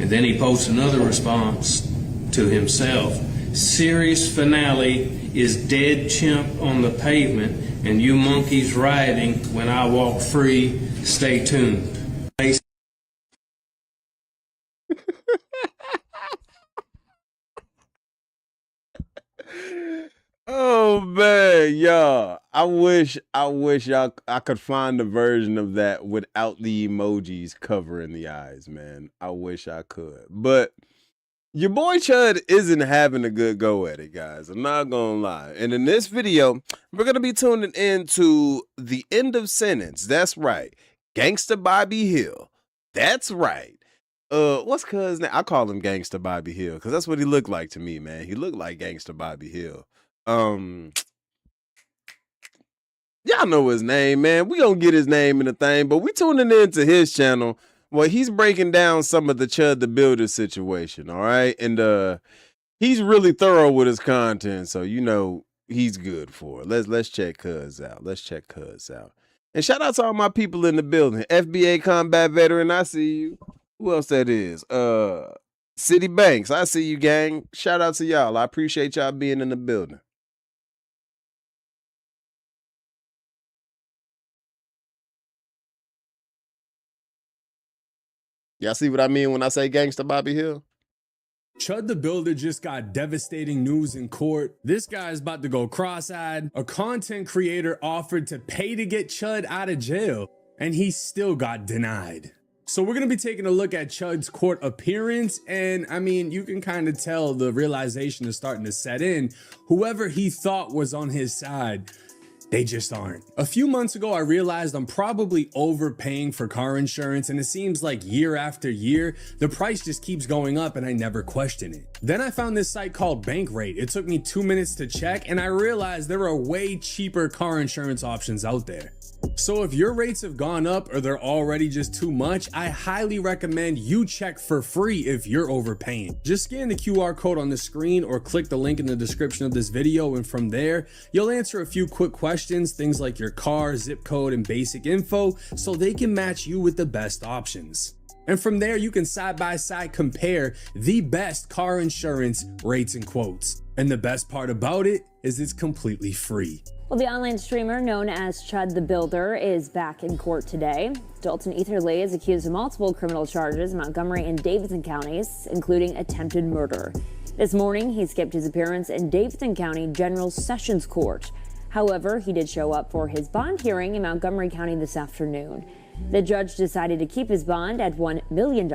And then he posts another response to himself. Series finale is dead chimp on the pavement and you monkeys rioting when I walk free. Stay tuned. Oh man, y'all. I wish y'all I could find a version of that without the emojis covering the eyes, man. I wish I could. But your boy Chud isn't having a good go at it, guys. I'm not gonna lie. And in this video, we're gonna be tuning into the end of sentence. That's right. Gangsta Bobby Hill. That's right. What's cuz name? I call him Gangsta Bobby Hill because that's what he looked like to me, man. He looked like Gangsta Bobby Hill. Y'all know his name, man. We gonna get his name in the thing, but we tuning into his channel Well, he's breaking down some of the Chud the Builder situation, all right? And he's really thorough with his content, so you know he's good for it. Let's check Cuz out. Let's check Cuz out. And shout out to all my people in the building. FBA combat veteran, I see you. Who else that is? City Banks, I see you, gang. Shout out to y'all. I appreciate y'all being in the building. Y'all see what I mean when I say Gangsta Bobby Hill? Chud the Builder just got devastating news in court. This guy's about to go cross-eyed. A content creator offered to pay to get Chud out of jail, and he still got denied. So we're going to be taking a look at Chud's court appearance, and I mean, you can kind of tell the realization is starting to set in. Whoever he thought was on his side, they just aren't. A few months ago, I realized I'm probably overpaying for car insurance, and it seems like year after year, the price just keeps going up and I never question it. Then I found this site called Bankrate. It took me 2 minutes to check, and I realized there are way cheaper car insurance options out there. So if your rates have gone up or they're already just too much, I highly recommend you check for free if you're overpaying. Just scan the QR code on the screen or click the link in the description of this video, and from there, you'll answer a few quick questions, things like your car, zip code, and basic info, so they can match you with the best options. And from there, you can side by side compare the best car insurance rates and quotes. And the best part about it is it's completely free. Well, the online streamer known as Chud the Builder is back in court today. Dalton Etherly is accused of multiple criminal charges in Montgomery and Davidson counties, including attempted murder. This morning, he skipped his appearance in Davidson County General Sessions Court. However, he did show up for his bond hearing in Montgomery County this afternoon. The judge decided to keep his bond at $1 million,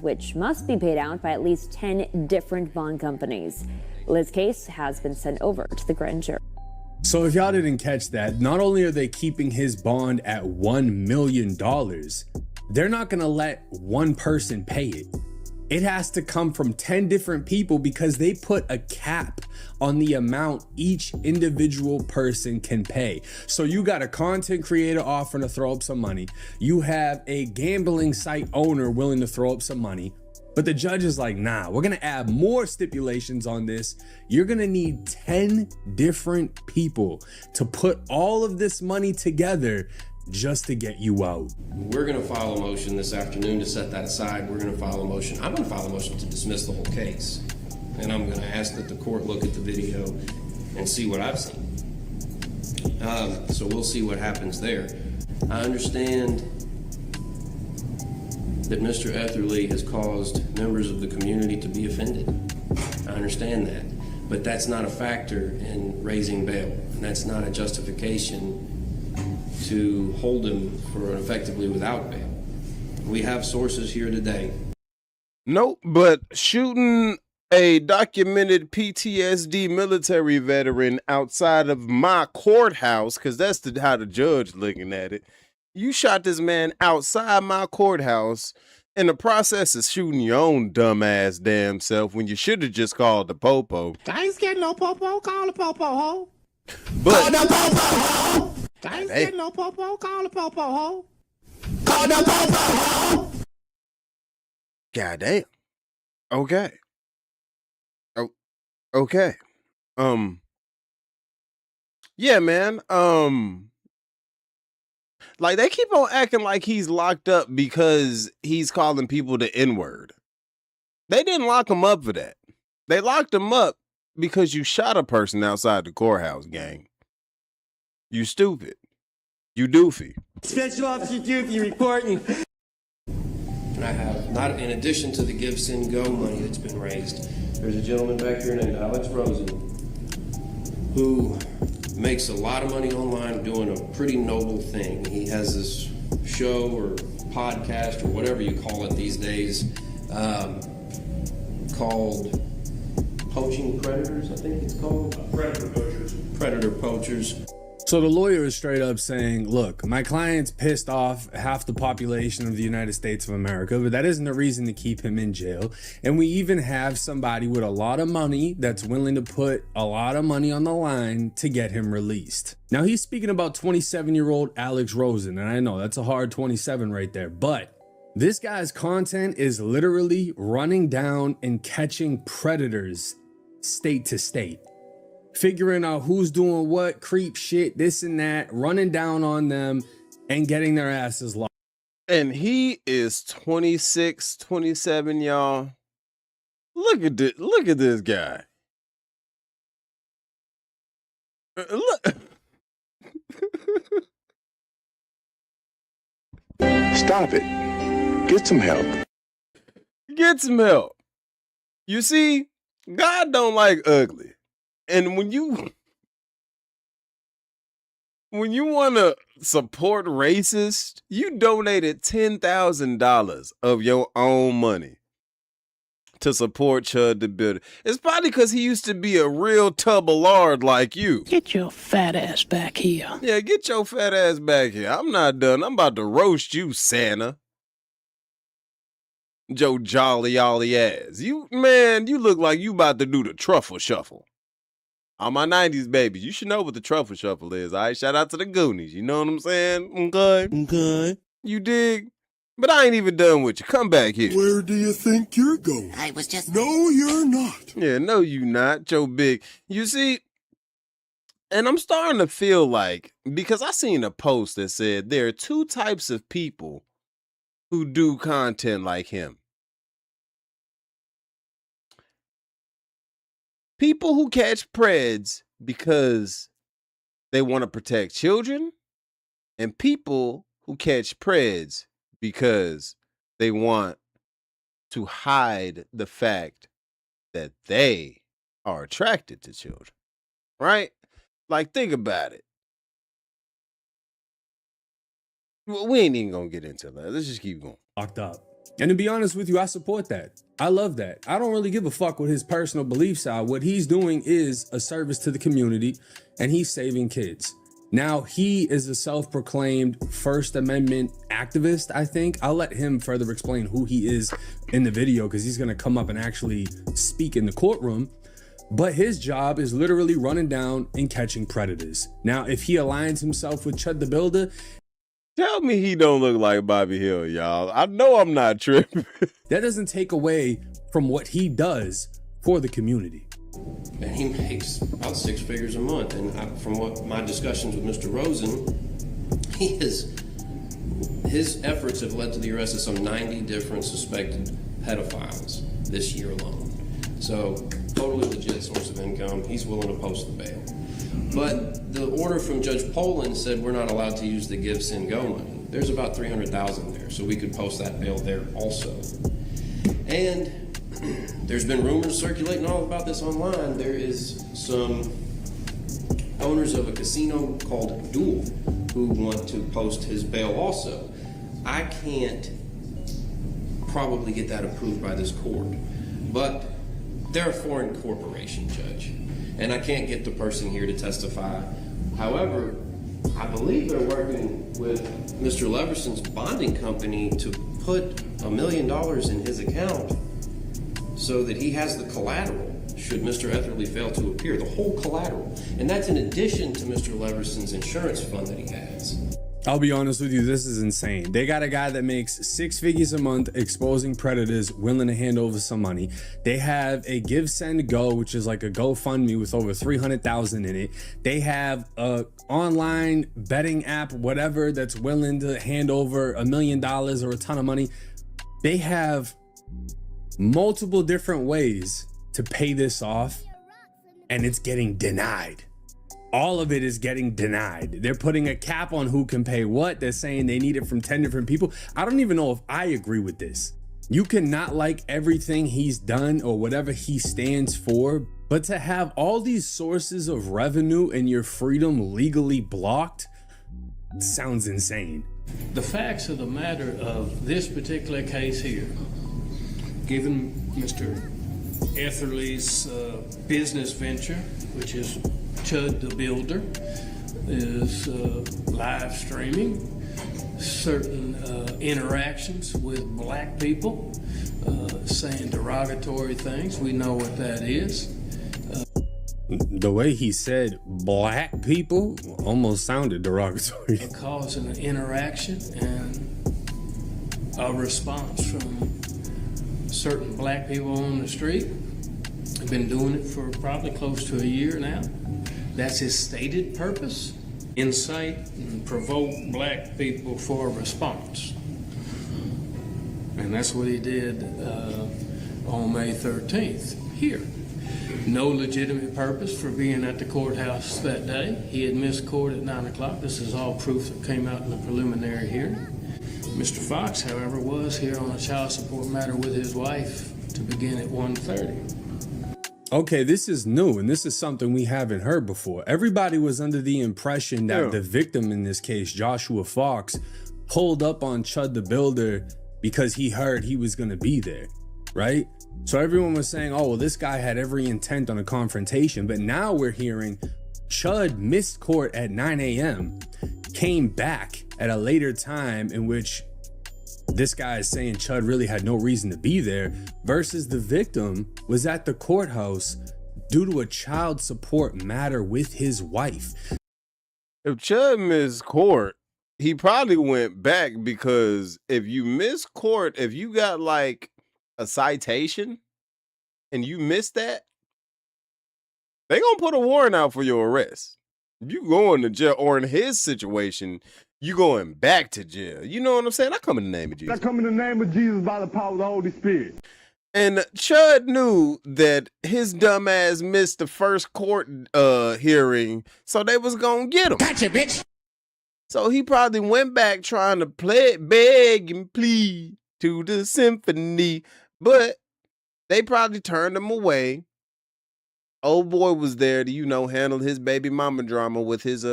which must be paid out by at least 10 different bond companies. His case has been sent over to the grand jury. So if y'all didn't catch that, not only are they keeping his bond at $1 million, they're not gonna let one person pay it. It has to come from 10 different people because they put a cap on the amount each individual person can pay. So you got a content creator offering to throw up some money. You have a gambling site owner willing to throw up some money. But the judge is like, nah, we're gonna add more stipulations on this. You're gonna need 10 different people to put all of this money together just to get you out. We're gonna file a motion this afternoon to set that aside. We're gonna file a motion. I'm gonna file a motion to dismiss the whole case. And I'm gonna ask that the court look at the video and see what I've seen. So we'll see what happens there. I understand that Mr. Etherly has caused members of the community to be offended. I understand that, but that's not a factor in raising bail. And that's not a justification to hold him for effectively without bail. We have sources here today. Nope, but shooting a documented PTSD military veteran outside of my courthouse, because that's how the judge looking at it. You shot this man outside my courthouse in the process of shooting your own dumbass damn self when you should have just called the popo. I ain't scared no popo, call the popo ho. But call the popo ho. I ain't scared no popo, call the popo ho. Call the popo ho. Goddamn. Okay. Oh, okay. Yeah, man. Like, they keep on acting like he's locked up because he's calling people the N-word. They didn't lock him up for that. They locked him up because you shot a person outside the courthouse, gang. You stupid. You doofy. Special Officer Doofy reporting. And I have, not in addition to the Give, Send, Go money that's been raised, there's a gentleman back here named Alex Rosen who makes a lot of money online doing a pretty noble thing. He has this show or podcast or whatever you call it these days called Poaching Predators, I think it's called. Predator Poachers. Predator Poachers. So the lawyer is straight up saying, look, my client's pissed off half the population of the United States of America, but that isn't a reason to keep him in jail. And we even have somebody with a lot of money that's willing to put a lot of money on the line to get him released. Now, he's speaking about 27-year-old Alex Rosen, and I know that's a hard 27 right there, but This guy's content is literally running down and catching predators state to state, figuring out who's doing what, creep shit, this and that, running down on them and getting their asses locked. And he is 26, 27, y'all. Look at this. Look at this guy. Look. Stop it. Get some help. Get some help. You see, God don't like ugly. And when you want to support racists, you donated $10,000 of your own money to support Chud the Builder. It's probably because he used to be a real tub of lard like you. Get your fat ass back here. Yeah, get your fat ass back here. I'm not done. I'm about to roast you, Santa. Joe Jolly Ollie ass. You look like you about to do the truffle shuffle. All my 90s babies, you should know what the truffle shuffle is, all right? Shout out to the Goonies. You know what I'm saying? Okay. You dig? But I ain't even done with you. Come back here. Where do you think you're going? I was just... No, you're not. Yeah, no, you not, Joe Big. You see, and I'm starting to feel like, because I seen a post that said there are two types of people who do content like him. People who catch preds because they want to protect children, and people who catch preds because they want to hide the fact that they are attracted to children, right? Like, think about it. Well, we ain't even gonna get into that. Let's just keep going. Locked up. And to be honest with you, I support that. I love that. I don't really give a fuck what his personal beliefs are. What he's doing is a service to the community, and he's saving kids. Now, he is a self-proclaimed First Amendment activist, I think. I'll let him further explain who he is in the video, because he's going to come up and actually speak in the courtroom. But his job is literally running down and catching predators. Now, if he aligns himself with Chud the Builder... Tell me he don't look like Bobby Hill, y'all. I know I'm not tripping. That doesn't take away from what he does for the community. And he makes about 6 figures a month. And from what my discussions with Mr. Rosen, his efforts have led to the arrest of some 90 different suspected pedophiles this year alone. So totally legit source of income. He's willing to post the bail. But the order from Judge Poland said we're not allowed to use the give, send, go money. There's about $300,000 there, so we could post that bail there also. And there's been rumors circulating all about this online. There is some owners of a casino called Duel who want to post his bail also. I can't probably get that approved by this court, but they're a foreign corporation, Judge. And I can't get the person here to testify. However, I believe they're working with Mr. Leverson's bonding company to put $1 million in his account so that he has the collateral should Mr. Etherly fail to appear, the whole collateral. And that's in addition to Mr. Leverson's insurance fund that he has. I'll be honest with you, this is insane. They got a guy that makes 6 figures a month exposing predators, willing to hand over some money. They have a Give, Send, Go, which is like a GoFundMe with over 300,000 in it. They have a online betting app, whatever, that's willing to hand over $1 million or a ton of money. They have multiple different ways to pay this off, and it's getting denied. All of it is getting denied. They're putting a cap on who can pay what. They're saying they need it from 10 different people. I don't even know if I agree with this. You cannot like everything he's done or whatever he stands for, but to have all these sources of revenue and your freedom legally blocked sounds insane. The facts of the matter of this particular case here, given Mr. Etherly's business venture, which is Chud the Builder, is live streaming certain interactions with black people, saying derogatory things. We know what that is. The way he said black people almost sounded derogatory. Causing an interaction and a response from certain black people on the street. I've been doing it for probably close to a year now. That's his stated purpose: incite and provoke black people for a response. And that's what he did on May 13th here. No legitimate purpose for being at the courthouse that day. He had missed court at 9 o'clock. This is all proof that came out in the preliminary hearing. Mr. Fox, however, was here on a child support matter with his wife to begin at 1:30. Okay, this is new, and this is something we haven't heard before. Everybody was under the impression that the victim in this case, Joshua Fox, pulled up on Chud the Builder because he heard he was going to be there, right? So everyone was saying, oh, well, this guy had every intent on a confrontation. But now we're hearing Chud missed court at 9 a.m., came back at a later time in which this guy is saying Chud really had no reason to be there, versus the victim was at the courthouse due to a child support matter with his wife. If Chud missed court, he probably went back, because if you miss court, if you got like a citation and you missed that, they gonna put a warrant out for your arrest. You going to jail, or in his situation, you going back to jail. You know what I'm saying? I come in the name of Jesus. I come in the name of Jesus by the power of the Holy Spirit. And Chud knew that his dumb ass missed the first court hearing, so they was gonna get him. Gotcha, bitch. So he probably went back trying to beg and plead to the symphony, but they probably turned him away. Old boy was there to, you know, handle his baby mama drama with his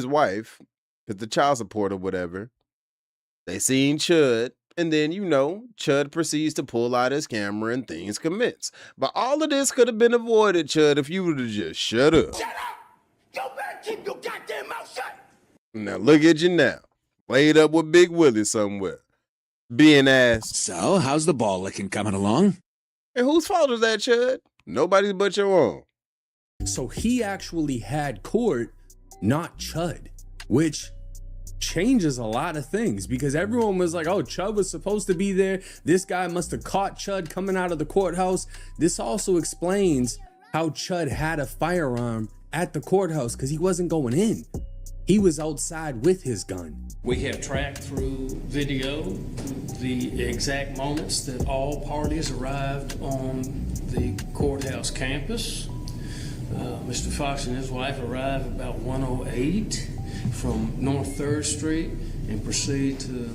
wife, because the child support or whatever. They seen Chud, and then, you know, Chud proceeds to pull out his camera and things commence. But all of this could have been avoided, Chud, if you would have just shut up. Shut up! You better keep your goddamn mouth shut! Now look at you now, laid up with Big Willie somewhere, being asked. So, how's the ball licking coming along? And whose fault is that, Chud? Nobody's but your own. So he actually had court, not Chud, which changes a lot of things, because everyone was like, oh, Chud was supposed to be there. This guy must have caught Chud coming out of the courthouse. This also explains how Chud had a firearm at the courthouse, because he wasn't going in. He was outside with his gun. We have tracked through video the exact moments that all parties arrived on the courthouse campus. Mr. Fox and his wife arrived about 1:08 from North 3rd Street and proceed to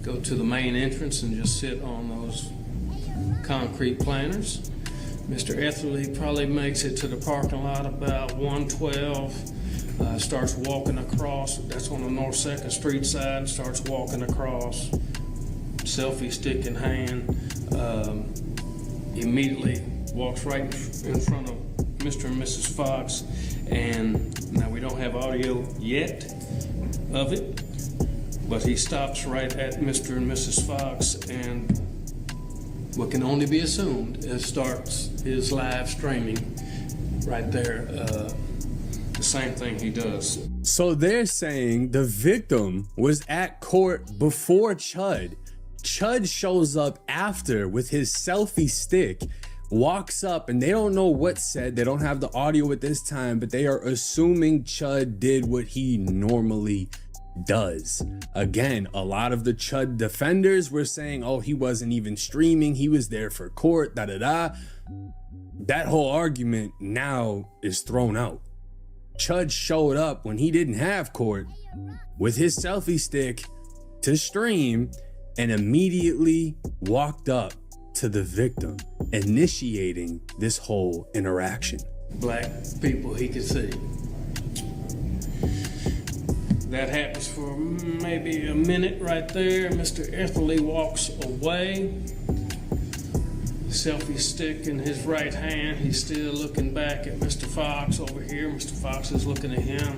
go to the main entrance and just sit on those concrete planters. Mr. Etherly probably makes it to the parking lot about 1:12. Starts walking across, that's on the North 2nd Street side, starts walking across, selfie stick in hand, immediately walks right in front of Mr. and Mrs. Fox, and now we don't have audio yet of it, but he stops right at Mr. and Mrs. Fox, and what can only be assumed is starts his live streaming right there, the same thing he does. So they're saying the victim was at court before Chud. Chud shows up after with his selfie stick, walks up, and they don't know what's said. They don't have the audio at this time, but they are assuming Chud did what he normally does. Again, a lot of the Chud defenders were saying, oh, he wasn't even streaming. He was there for court, da-da-da. That whole argument now is thrown out. Chud showed up when he didn't have court with his selfie stick to stream and immediately walked up to the victim, initiating this whole interaction. Black people he could see. That happens for maybe a minute right there. Mr. Etherly walks away. Selfie stick in his right hand. He's still looking back at Mr. Fox over here. Mr. Fox is looking at him.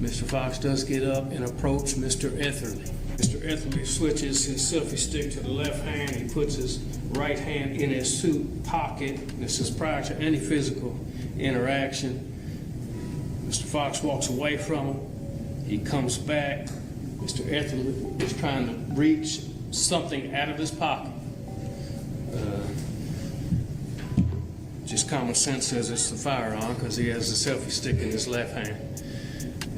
Mr. Fox does get up and approach Mr. Etherly. Mr. Etherly switches his selfie stick to the left hand. He puts his right hand in his suit pocket. This is prior to any physical interaction. Mr. Fox walks away from him. He comes back, Mr. Etherly is trying to reach something out of his pocket. Just common sense says it's the firearm because he has the selfie stick in his left hand.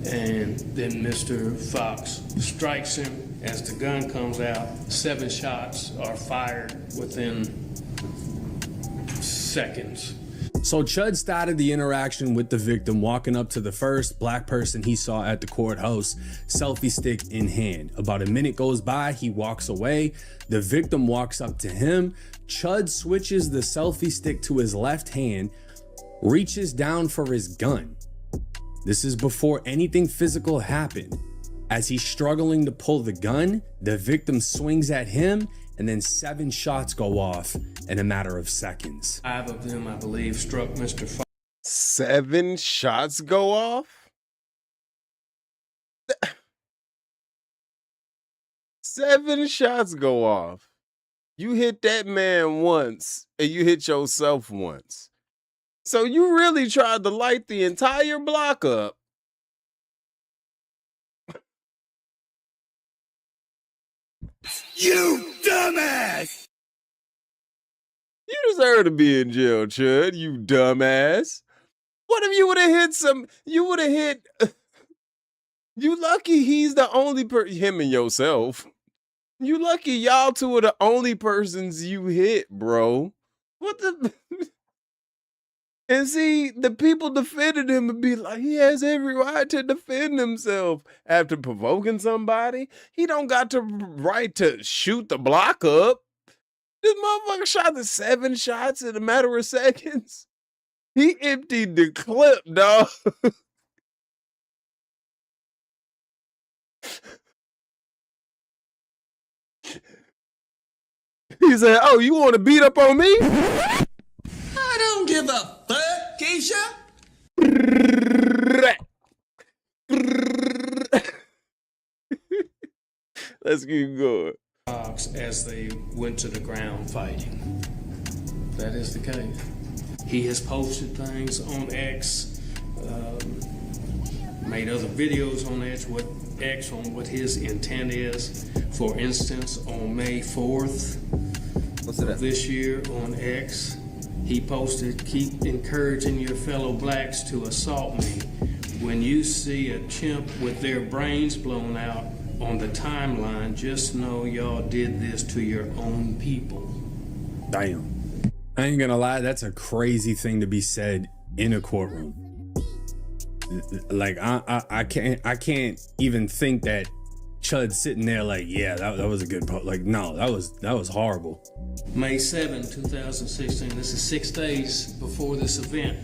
And then Mr. Fox strikes him as the gun comes out. 7 shots are fired within seconds. So Chud started the interaction with the victim walking up to the first black person he saw at the courthouse, selfie stick in hand. About a minute goes by, he walks away. The victim walks up to him. Chud switches the selfie stick to his left hand, reaches down for his gun. This is before anything physical happened. As he's struggling to pull the gun, the victim swings at him, and then 7 shots go off in a matter of seconds. 5 of them, I believe, struck Mr. Fox. 7 shots go off? 7 shots go off. You hit that man once, and you hit yourself once. So you really tried to light the entire block up. You dumbass! You deserve to be in jail, Chud, you dumbass. What if you would have hit some, you would have hit, you lucky he's the only him and yourself. You lucky y'all two are the only persons you hit, bro. What the? And see, the people defended him and be like, he has every right to defend himself after provoking somebody. He don't got the right to shoot the block up. This motherfucker shot the 7 shots in a matter of seconds. He emptied the clip, dog. He said, oh, you want to beat up on me? I don't give a fuck, Keisha. Let's keep going. As they went to the ground fighting. That is the case. He has posted things on X, made other videos on X on what his intent is. For instance, on May 4th of this year on X, he posted, keep encouraging your fellow blacks to assault me. When you see a chimp with their brains blown out on the timeline, just know y'all did this to your own people. Damn. I ain't gonna lie, that's a crazy thing to be said in a courtroom. Like I can't even think that Chud's sitting there like, yeah, that was a good post. Like, no, that was horrible. May 7, 2016. This is 6 days before this event.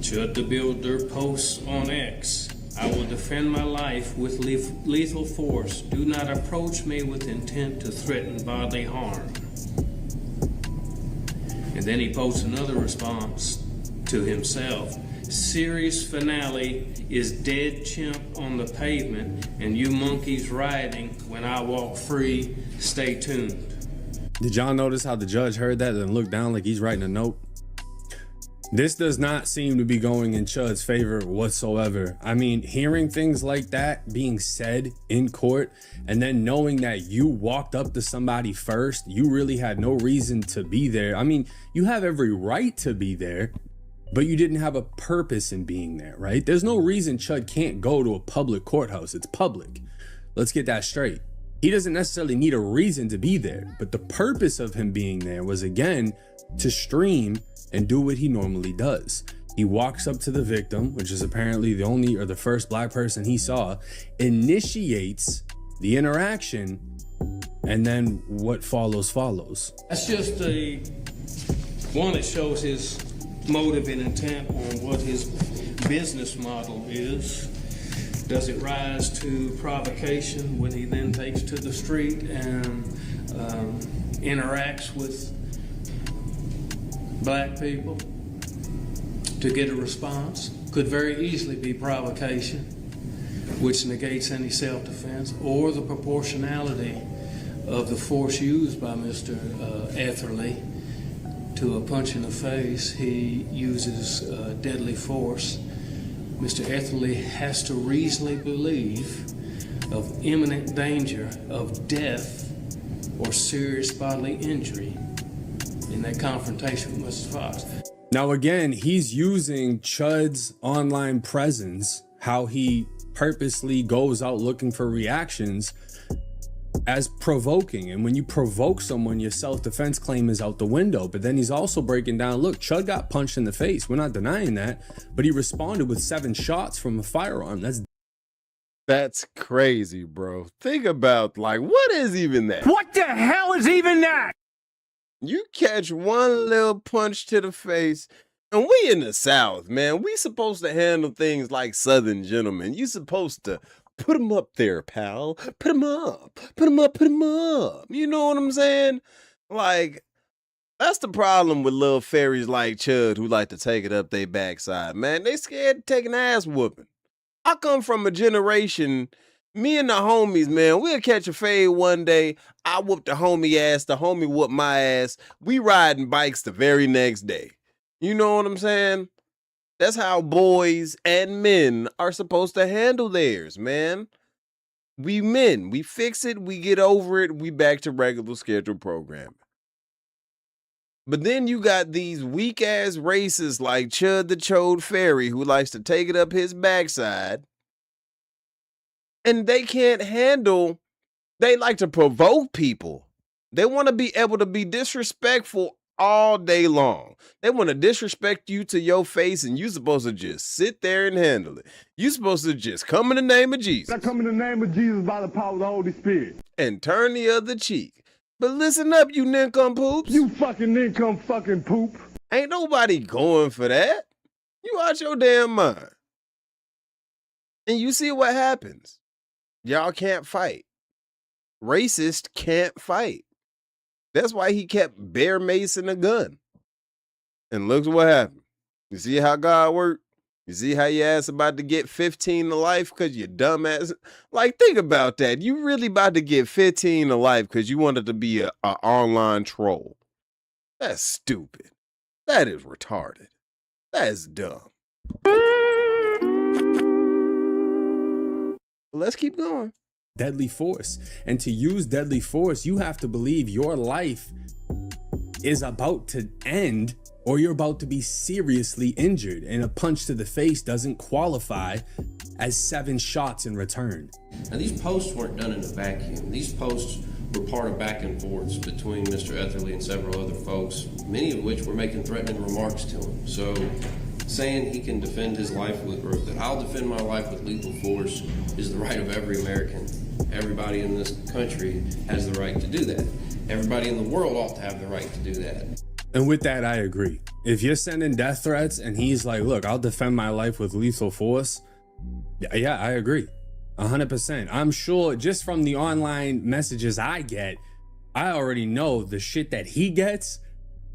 Chud the Builder posts on X. I will defend my life with lethal force. Do not approach me with intent to threaten bodily harm. And then he posts another response to himself. Series finale is dead chimp on the pavement and you monkeys rioting when I walk free. Stay tuned. Did y'all notice how the judge heard that and looked down like he's writing a note? This does not seem to be going in Chud's favor whatsoever. I mean, hearing things like that being said in court and then knowing that you walked up to somebody first, you really had no reason to be there. I mean, you have every right to be there, but you didn't have a purpose in being there, right? There's no reason Chud can't go to a public courthouse. It's public. Let's get that straight. He doesn't necessarily need a reason to be there, but the purpose of him being there was, again, to stream and do what he normally does. He walks up to the victim, which is apparently the only or the first black person he saw, initiates the interaction, and then what follows. That's just a one that shows his motive and intent on what his business model is. Does it rise to provocation when he then takes to the street and interacts with black people to get a response? Could very easily be provocation, which negates any self-defense, or the proportionality of the force used by Mr. Etherly to a punch in the face. He uses deadly force. Mr. Etherly has to reasonably believe of imminent danger of death or serious bodily injury in that confrontation with Mrs. Fox. Now, again, he's using Chud's online presence, how he purposely goes out looking for reactions, as provoking. And when you provoke someone, your self-defense claim is out the window. But then he's also breaking down, look, Chud got punched in the face. We're not denying that. But he responded with 7 shots from a firearm. That's crazy, bro. Think about, like, what is even that? What the hell is even that? You catch one little punch to the face, and we in the South, man. We supposed to handle things like Southern gentlemen. You supposed to put them up there, pal. Put them up. Put them up. Put them up. You know what I'm saying? Like, that's the problem with little fairies like Chud who like to take it up their backside, man. They scared to take an ass whooping. I come from a generation, me and the homies, man, we'll catch a fade one day. I whoop the homie ass, the homie whoop my ass. We riding bikes the very next day. You know what I'm saying? That's how boys and men are supposed to handle theirs, man. We men, we fix it, we get over it, we back to regular scheduled programming. But then you got these weak-ass racists like Chud the Chode Fairy who likes to take it up his backside. And they can't handle, they like to provoke people. They want to be able to be disrespectful all day long. They want to disrespect you to your face, and you're supposed to just sit there and handle it. You're supposed to just come in the name of Jesus. I come in the name of Jesus by the power of the Holy Spirit. And turn the other cheek. But listen up, you nincompoops. You fucking nincompoop fucking poop. Ain't nobody going for that. You out your damn mind. And you see what happens. Y'all can't fight. Racist can't fight. That's why he kept Bear Mason a gun. And look what happened. You see how God worked? You see how your ass about to get 15 to life because you dumbass? Like, think about that. You really about to get 15 to life because you wanted to be a online troll. That's stupid. That is retarded. That is dumb. Let's keep going. Deadly force. And to use deadly force, you have to believe your life is about to end or you're about to be seriously injured, and a punch to the face doesn't qualify as 7 shots in return. Now, these posts weren't done in a vacuum. These posts were part of back and forths between Mr. Etherly and several other folks, many of which were making threatening remarks to him. So saying he can defend his life with, or that I'll defend my life with lethal force is the right of every American. Everybody in this country has the right to do that. Everybody in the world ought to have the right to do that. And with that, I agree. If you're sending death threats and he's like, look, I'll defend my life with lethal force. Yeah, I agree. 100%. I'm sure just from the online messages I get, I already know the shit that he gets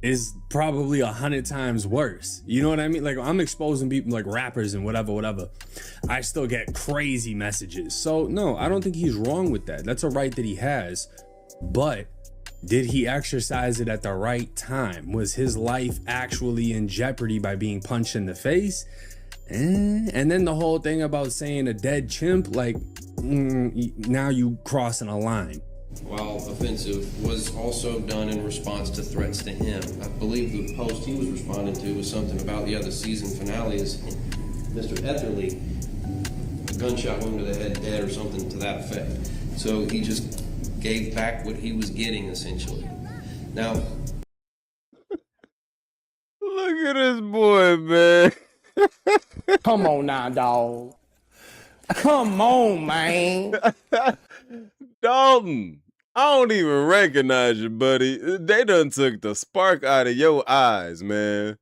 is probably 100 times worse. You know what I mean? Like, I'm exposing people like rappers and whatever. I still get crazy messages. So no, I don't think he's wrong with that. That's a right that he has. But did he exercise it at the right time? Was his life actually in jeopardy by being punched in the face? And then the whole thing about saying a dead chimp, like, now you crossing a line. While offensive, was also done in response to threats to him. I believe the post he was responding to was something about, the season finale is Mr. Etherly, a gunshot wound to the head, dead, or something to that effect. So he just gave back what he was getting, essentially. Now, look at this boy, man. Come on now, dog. Come on, man. Dalton, I don't even recognize you, buddy. They done took the spark out of your eyes, man.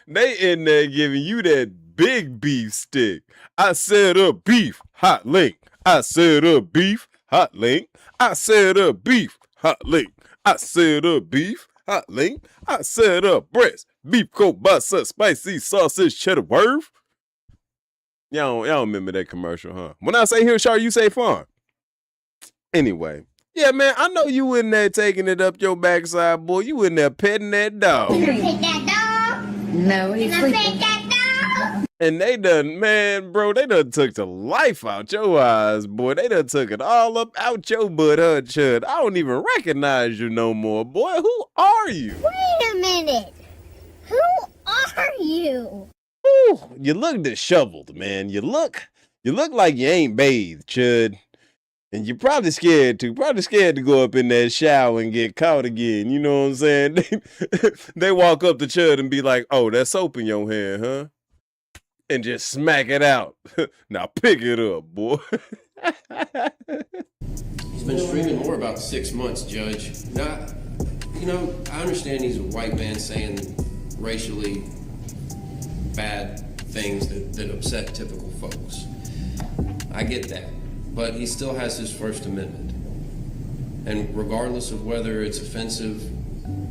They in there giving you that big beef stick. I said up beef, hot link. I said up beef, hot link. I said up beef, hot link. I said up beef, hot link. I said up breast, beef kielbasa, spicy sausage, cheddar worth. Y'all remember that commercial, huh? When I say Hillshire, you say farm. Anyway, yeah, man, I know you in there taking it up your backside, boy. You in there petting that dog. You gonna take that dog? No, he's You gonna take that dog? And they done, man, bro, they done took the life out your eyes, boy. They done took it all up out your butt, huh, Chud? I don't even recognize you no more, boy. Who are you? Wait a minute. Who are you? Ooh, you look disheveled, man. You look like you ain't bathed, Chud. And you're probably scared to go up in that shower and get caught again. You know what I'm saying? They walk up to Chud and be like, oh, that's soap in your hand, huh? And just smack it out. Now pick it up, boy. He's been streaming more about 6 months, Judge. Now, you know, I understand he's a white man saying racially bad things that upset typical folks. I get that. But he still has his First Amendment. And regardless of whether it's offensive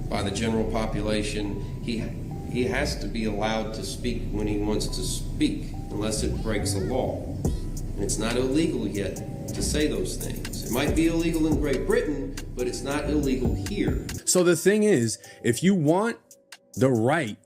by the general population, he has to be allowed to speak when he wants to speak, unless it breaks the law. And it's not illegal yet to say those things. It might be illegal in Great Britain, but it's not illegal here. So the thing is, if you want the right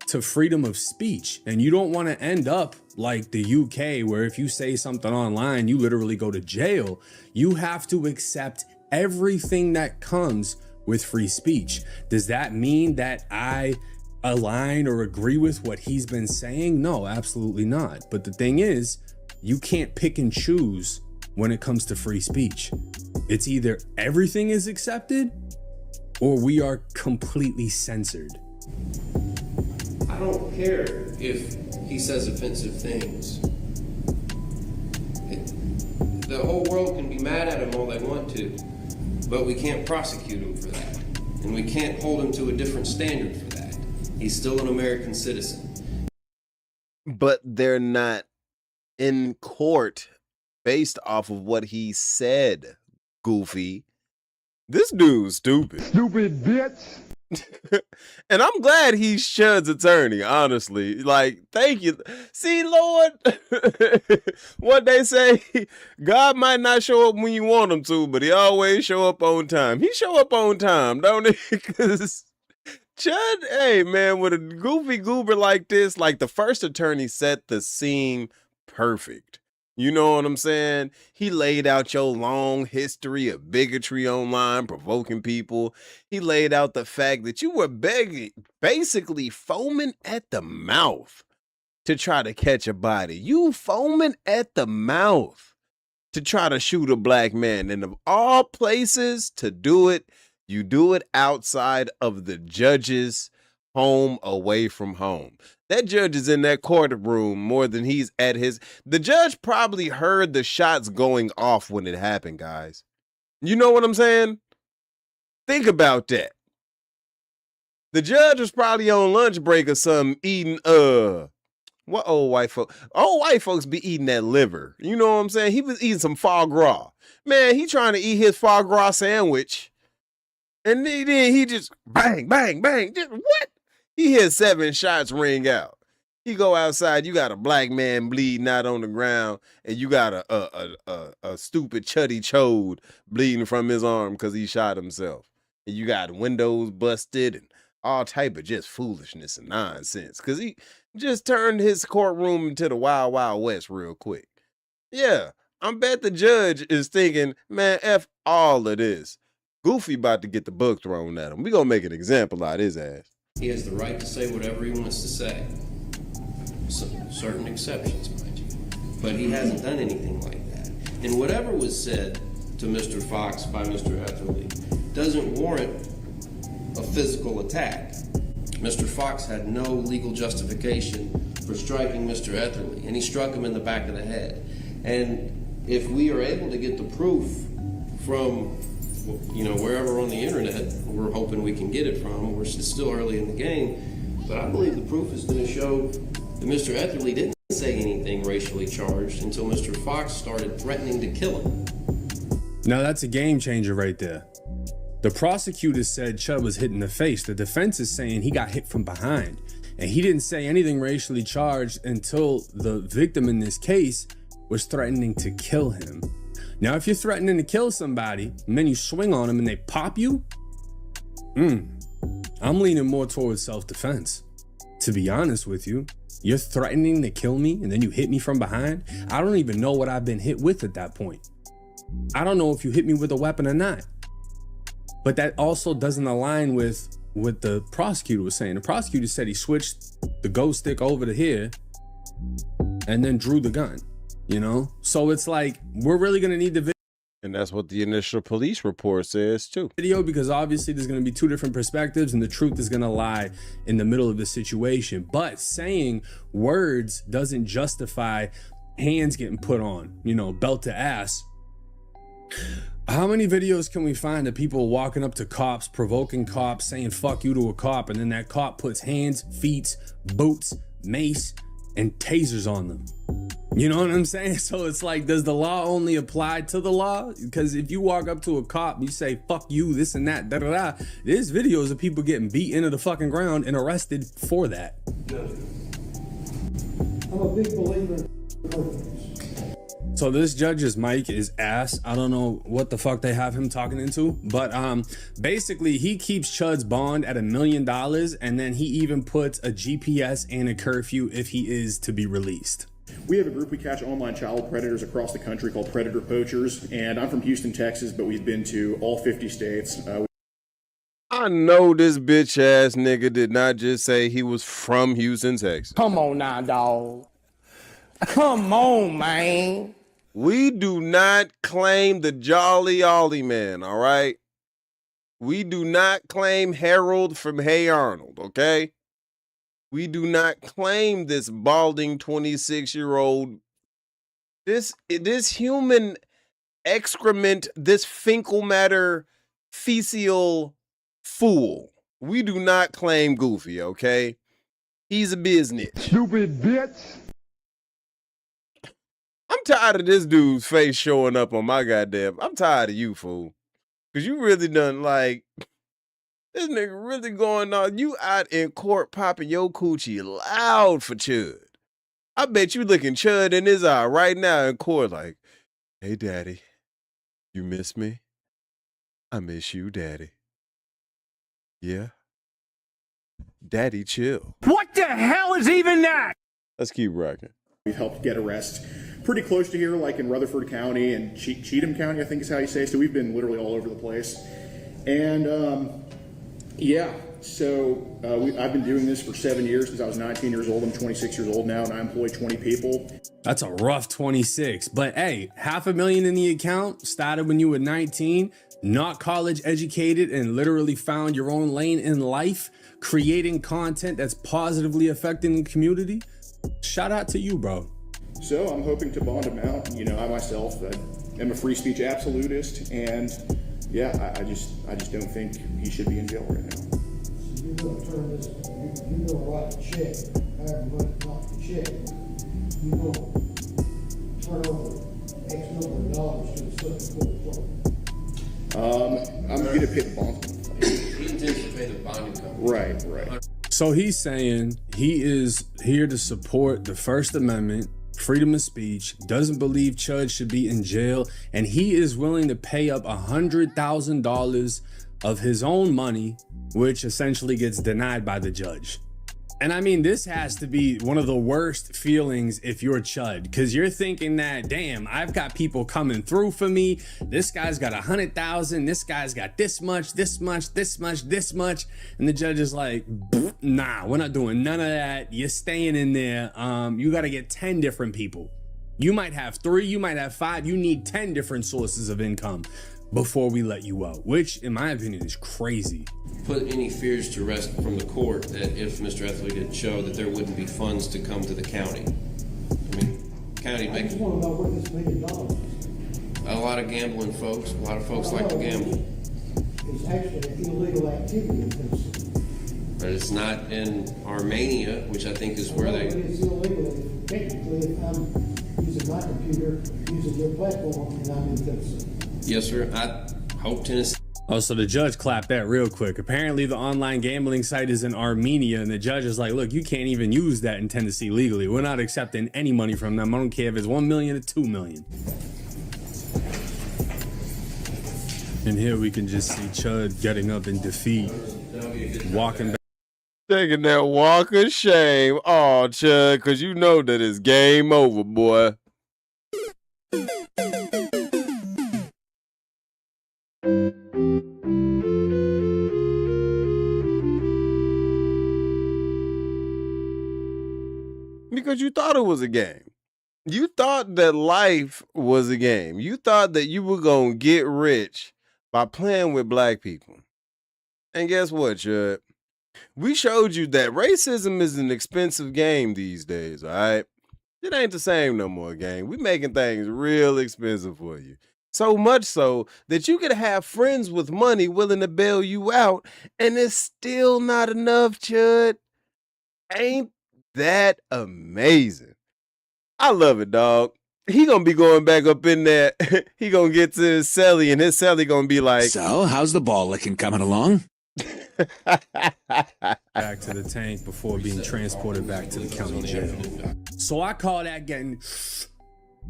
to freedom of speech and you don't want to end up like the UK, where if you say something online, you literally go to jail, you have to accept everything that comes with free speech. Does that mean that I align or agree with what he's been saying? No, absolutely not. But the thing is, you can't pick and choose when it comes to free speech. It's either everything is accepted or we are completely censored. I don't care if he says offensive things. The whole world can be mad at him all they want to, but we can't prosecute him for that. And we can't hold him to a different standard for that. He's still an American citizen. But they're not in court based off of what he said, Goofy. This dude's stupid. Stupid bitch. And I'm glad he's Chud's attorney, honestly. Like, thank you. See, Lord, what they say, God might not show up when you want him to, but he always show up on time. He show up on time, don't he? Because Chud, hey, man, with a goofy goober like this, like the first attorney set the scene perfect. You know what I'm saying? He laid out your long history of bigotry online, provoking people. He laid out the fact that you were basically foaming at the mouth to try to catch a body. You foaming at the mouth to try to shoot a black man. And of all places to do it, you do it outside of the judge's home, away from home. That judge is in that courtroom more than he's at his. The judge probably heard the shots going off when it happened, guys. You know what I'm saying? Think about that. The judge was probably on lunch break or something eating, what old white folks? Old white folks be eating that liver. You know what I'm saying? He was eating some foie gras. Man, he trying to eat his foie gras sandwich. And then he just bang, bang, bang. Just, what? He hit 7 shots ring out. He go outside, you got a black man bleeding out on the ground, and you got a stupid chuddy chode bleeding from his arm because he shot himself. And you got windows busted and all type of just foolishness and nonsense. Because he just turned his courtroom into the Wild Wild West real quick. Yeah, I bet the judge is thinking, man, F all of this. Goofy about to get the book thrown at him. We gonna make an example out of his ass. He has the right to say whatever he wants to say. Certain exceptions, mind you. But he hasn't done anything like that. And whatever was said to Mr. Fox by Mr. Etherly doesn't warrant a physical attack. Mr. Fox had no legal justification for striking Mr. Etherly, and he struck him in the back of the head. And if we are able to get the proof from, you know, wherever on the internet we're hoping we can get it from, it's still early in the game, but I believe the proof is going to show that Mr. Etherly didn't say anything racially charged until Mr. Fox started threatening to kill him. Now that's a game changer right there. The prosecutor said Chud was hit in the face. The defense is saying he got hit from behind. And he didn't say anything racially charged until the victim in this case was threatening to kill him. Now, if you're threatening to kill somebody and then you swing on them and they pop you, I'm leaning more towards self-defense, to be honest with you. You're threatening to kill me and then you hit me from behind? I don't even know what I've been hit with at that point. I don't know if you hit me with a weapon or not. But that also doesn't align with what the prosecutor was saying. The prosecutor said he switched the go stick over to here and then drew the gun, you know? So it's like, we're really gonna need the video. And that's what the initial police report says too. Because obviously there's going to be two different perspectives and the truth is going to lie in the middle of the situation. But saying words doesn't justify hands getting put on, you know, belt to ass. How many videos can we find of people walking up to cops, provoking cops, saying fuck you to a cop, and then that cop puts hands, feet, boots, mace, and tasers on them? You know what I'm saying? So it's like, does the law only apply to the law? Because if you walk up to a cop and you say, fuck you, this and that, da-da-da, there's videos of people getting beat into the fucking ground and arrested for that. I'm a big believer in So this judge's mic is ass. I don't know what the fuck they have him talking into, but basically he keeps Chud's bond at $1 million, and then he even puts a GPS and a curfew if he is to be released. We have a group, we catch online child predators across the country called Predator Poachers, and I'm from Houston, Texas, but we've been to all 50 states. I know this bitch ass nigga did not just say he was from Houston, Texas. Come on now, dog. Come on, man. We do not claim the Jolly Ollie man, all right? We do not claim Harold from Hey Arnold, okay? We do not claim this balding 26-year-old, this human excrement, this fecal matter, fecal fool. We do not claim Goofy, okay? He's a business. Stupid bitch. I'm tired of this dude's face showing up on my goddamn. I'm tired of you, fool. Because you really done like, this nigga really going on. You out in court popping your coochie loud for Chud. I bet you looking Chud in his eye right now in court like, hey, daddy, you miss me? I miss you, daddy. Yeah? Daddy, chill. What the hell is even that? Let's keep rocking. We've helped get arrests pretty close to here, like in Rutherford County and Cheatham County, I think is how you say. So we've been literally all over the place. And yeah, so I've been doing this for 7 years since I was 19 years old. I'm 26 years old now, and I employ 20 people. That's a rough 26. But hey, $500,000 in the account, started when you were 19, not college educated, and literally found your own lane in life, creating content that's positively affecting the community. Shout out to you, bro. So I'm hoping to bond him out. You know, I myself am a free speech absolutist, and yeah, I just don't think he should be in jail right now. You're going to turn this, you're going to write a check, however much not the check, you're going to turn over X number of dollars to the Supreme Court. I'm going to pay the bond. He intends to pay the bonding company. Right. So he's saying he is here to support the First Amendment, freedom of speech, doesn't believe Chud should be in jail, and he is willing to pay up $100,000 of his own money, which essentially gets denied by the judge. And I mean, this has to be one of the worst feelings if you're Chud, because you're thinking that, damn, I've got people coming through for me. This guy's got 100,000. This guy's got this much, this much, this much, this much. And the judge is like, nah, we're not doing none of that. You're staying in there. You got to get 10 different people. You might have 3, you might have 5. You need 10 different sources of income before we let you out, which in my opinion is crazy. Put any fears to rest from the court that if Mr. Etherly didn't show that there wouldn't be funds to come to the county. I mean, county I makes just want to know where this $1 million is. a lot of gambling folks. A lot of folks like to gamble. It's actually an illegal activity in Tennessee. But it's not in Armenia, which I think is where they... It's illegal technically if I'm using my computer, using your platform, and I'm in Tennessee. Yes, sir. I hope Tennessee... Oh, so the judge clapped that real quick. Apparently the online gambling site is in Armenia, and the judge is like, look, you can't even use that in Tennessee legally. We're not accepting any money from them. I don't care if it's $1 million or $2 million. And here we can just see Chud getting up in defeat, walking back. Taking that walk of shame. Oh, Chud, because you know that it's game over, boy. Because you thought it was a game. You thought that life was a game. You thought that you were going to get rich by playing with black people. And guess what, Chud? We showed you that racism is an expensive game these days, all right? It ain't the same no more, gang. We making things real expensive for you. So much so that you could have friends with money willing to bail you out, and it's still not enough, Chud. Ain't that amazing? I love it, dog. He gonna be going back up in there. He gonna get to his celly, and his celly gonna be like, So, how's the ball licking coming along? Back to the tank before being transported back to the county jail. So I call that getting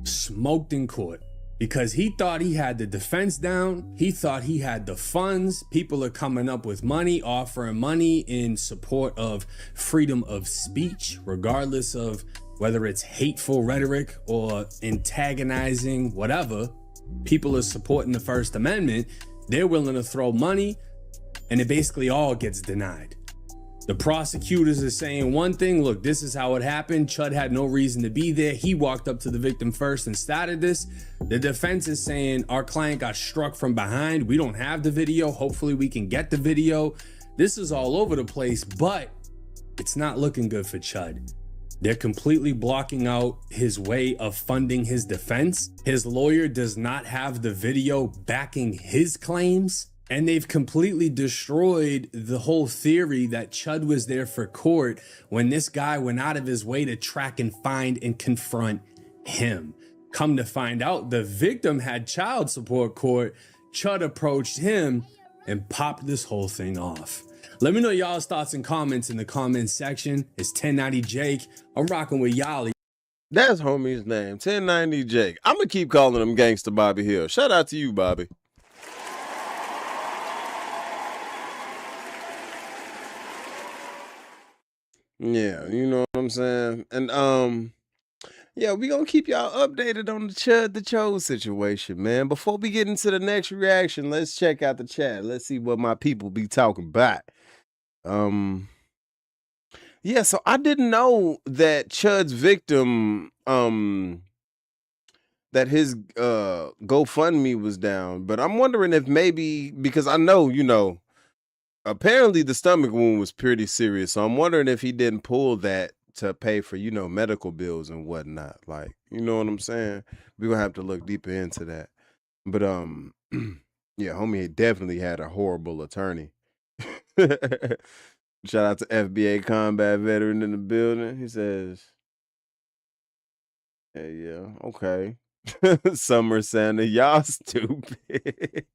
smoked in court because he thought he had the defense down. He thought he had the funds. People are coming up with money, offering money in support of freedom of speech, regardless of whether it's hateful rhetoric or antagonizing, whatever. People are supporting the First Amendment. They're willing to throw money, and it basically all gets denied. The prosecutors are saying one thing, look, this is how it happened. Chud had no reason to be there. He walked up to the victim first and started this. The defense is saying our client got struck from behind. We don't have the video. Hopefully we can get the video. This is all over the place, but it's not looking good for Chud. They're completely blocking out his way of funding his defense. His lawyer does not have the video backing his claims. And they've completely destroyed the whole theory that Chud was there for court when this guy went out of his way to track and find and confront him. Come to find out, the victim had child support court. Chud approached him and popped this whole thing off. Let me know y'all's thoughts and comments in the comments section. It's 1090 Jake. I'm rocking with Yali. That's homie's name, 1090 Jake. I'm going to keep calling him Gangsta Bobby Hill. Shout out to you, Bobby. Yeah, you know what I'm saying? And yeah, we gonna keep y'all updated on the Chud the Chode situation, man. Before we get into the next reaction, let's check out the chat. Let's see what my people be talking about. Yeah, so I didn't know that Chud's victim, that his GoFundMe was down, but I'm wondering if maybe, because I know, you know, apparently the stomach wound was pretty serious, so I'm wondering if he didn't pull that to pay for, you know, medical bills and whatnot. Like, you know what I'm saying? We're gonna have to look deeper into that. But yeah, homie definitely had a horrible attorney. Shout out to FBA combat veteran in the building. He says, hey, yeah, okay. Summer Santa, y'all stupid.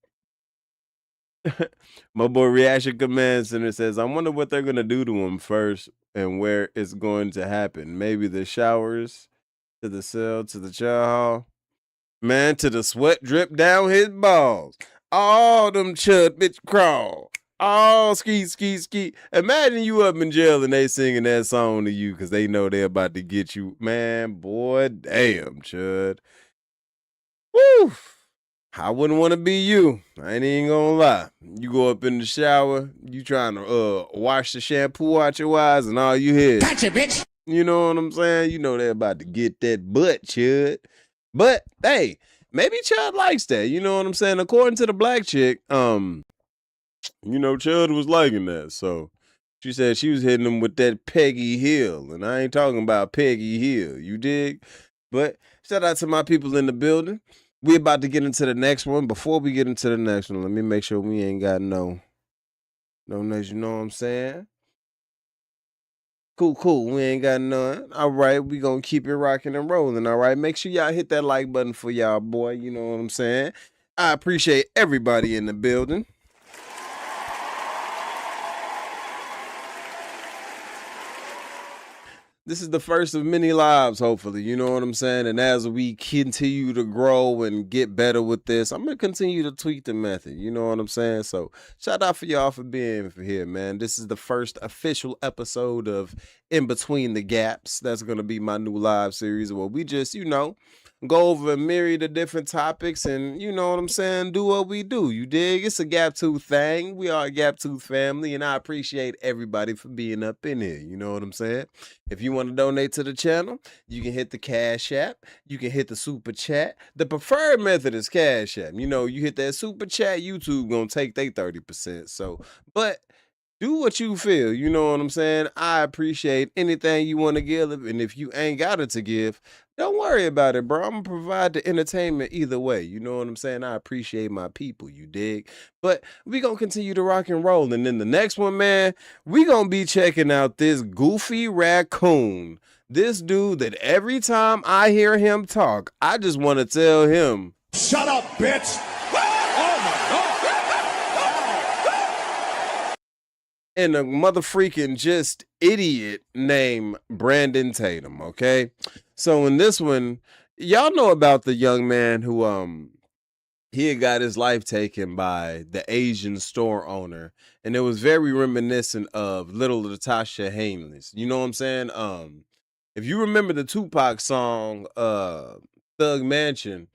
My boy Reaction Command Center says, I wonder what they're going to do to him first and where it's going to happen. Maybe the showers, to the cell, to the chow hall. Man, to the sweat drip down his balls. All them Chud bitch crawl. All ski, ski, ski. Imagine you up in jail and they singing that song to you because they know they're about to get you. Man, boy, damn, Chud. Woo! I wouldn't want to be you. I ain't even gonna lie. You go up in the shower, you trying to wash the shampoo out your eyes, and all you hear is, gotcha, bitch. You know what I'm saying? You know they're about to get that butt, Chud. But hey, maybe Chud likes that. You know what I'm saying? According to the black chick, you know, Chud was liking that. So she said she was hitting him with that Peggy Hill, and I ain't talking about Peggy Hill. You dig? But shout out to my people in the building. We about to get into the next one. Before we get into the next one, let me make sure we ain't got no names, you know what I'm saying? Cool. We ain't got none. All right, we gonna keep it rocking and rolling, all right? Make sure y'all hit that like button for y'all, boy, you know what I'm saying? I appreciate everybody in the building. This is the first of many lives, hopefully. You know what I'm saying? And as we continue to grow and get better with this, I'm going to continue to tweak the method. You know what I'm saying? So shout out for y'all for being here, man. This is the first official episode of In Between the Gaps. That's going to be my new live series where we just, you know, go over a myriad of different topics and, you know what I'm saying, do what we do. You dig? It's a Gaptooth thing. We are a Gaptooth family, and I appreciate everybody for being up in here. You know what I'm saying? If you want to donate to the channel, you can hit the Cash App. You can hit the Super Chat. The preferred method is Cash App. You know, you hit that Super Chat, YouTube gonna take their 30%. So, but do what you feel. You know what I'm saying? I appreciate anything you want to give. And if you ain't got it to give, don't worry about it, bro. I'm going to provide the entertainment either way. You know what I'm saying? I appreciate my people, you dig? But we going to continue to rock and roll. And then the next one, man, we going to be checking out this goofy raccoon. This dude that every time I hear him talk, I just want to tell him, shut up, bitch! and a mother freaking just idiot named Brandon Tatum, okay? So in this one, y'all know about the young man who he had got his life taken by the Asian store owner, and it was very reminiscent of Little Latasha Haynes. You know what I'm saying? If you remember the Tupac song Thug Mansion,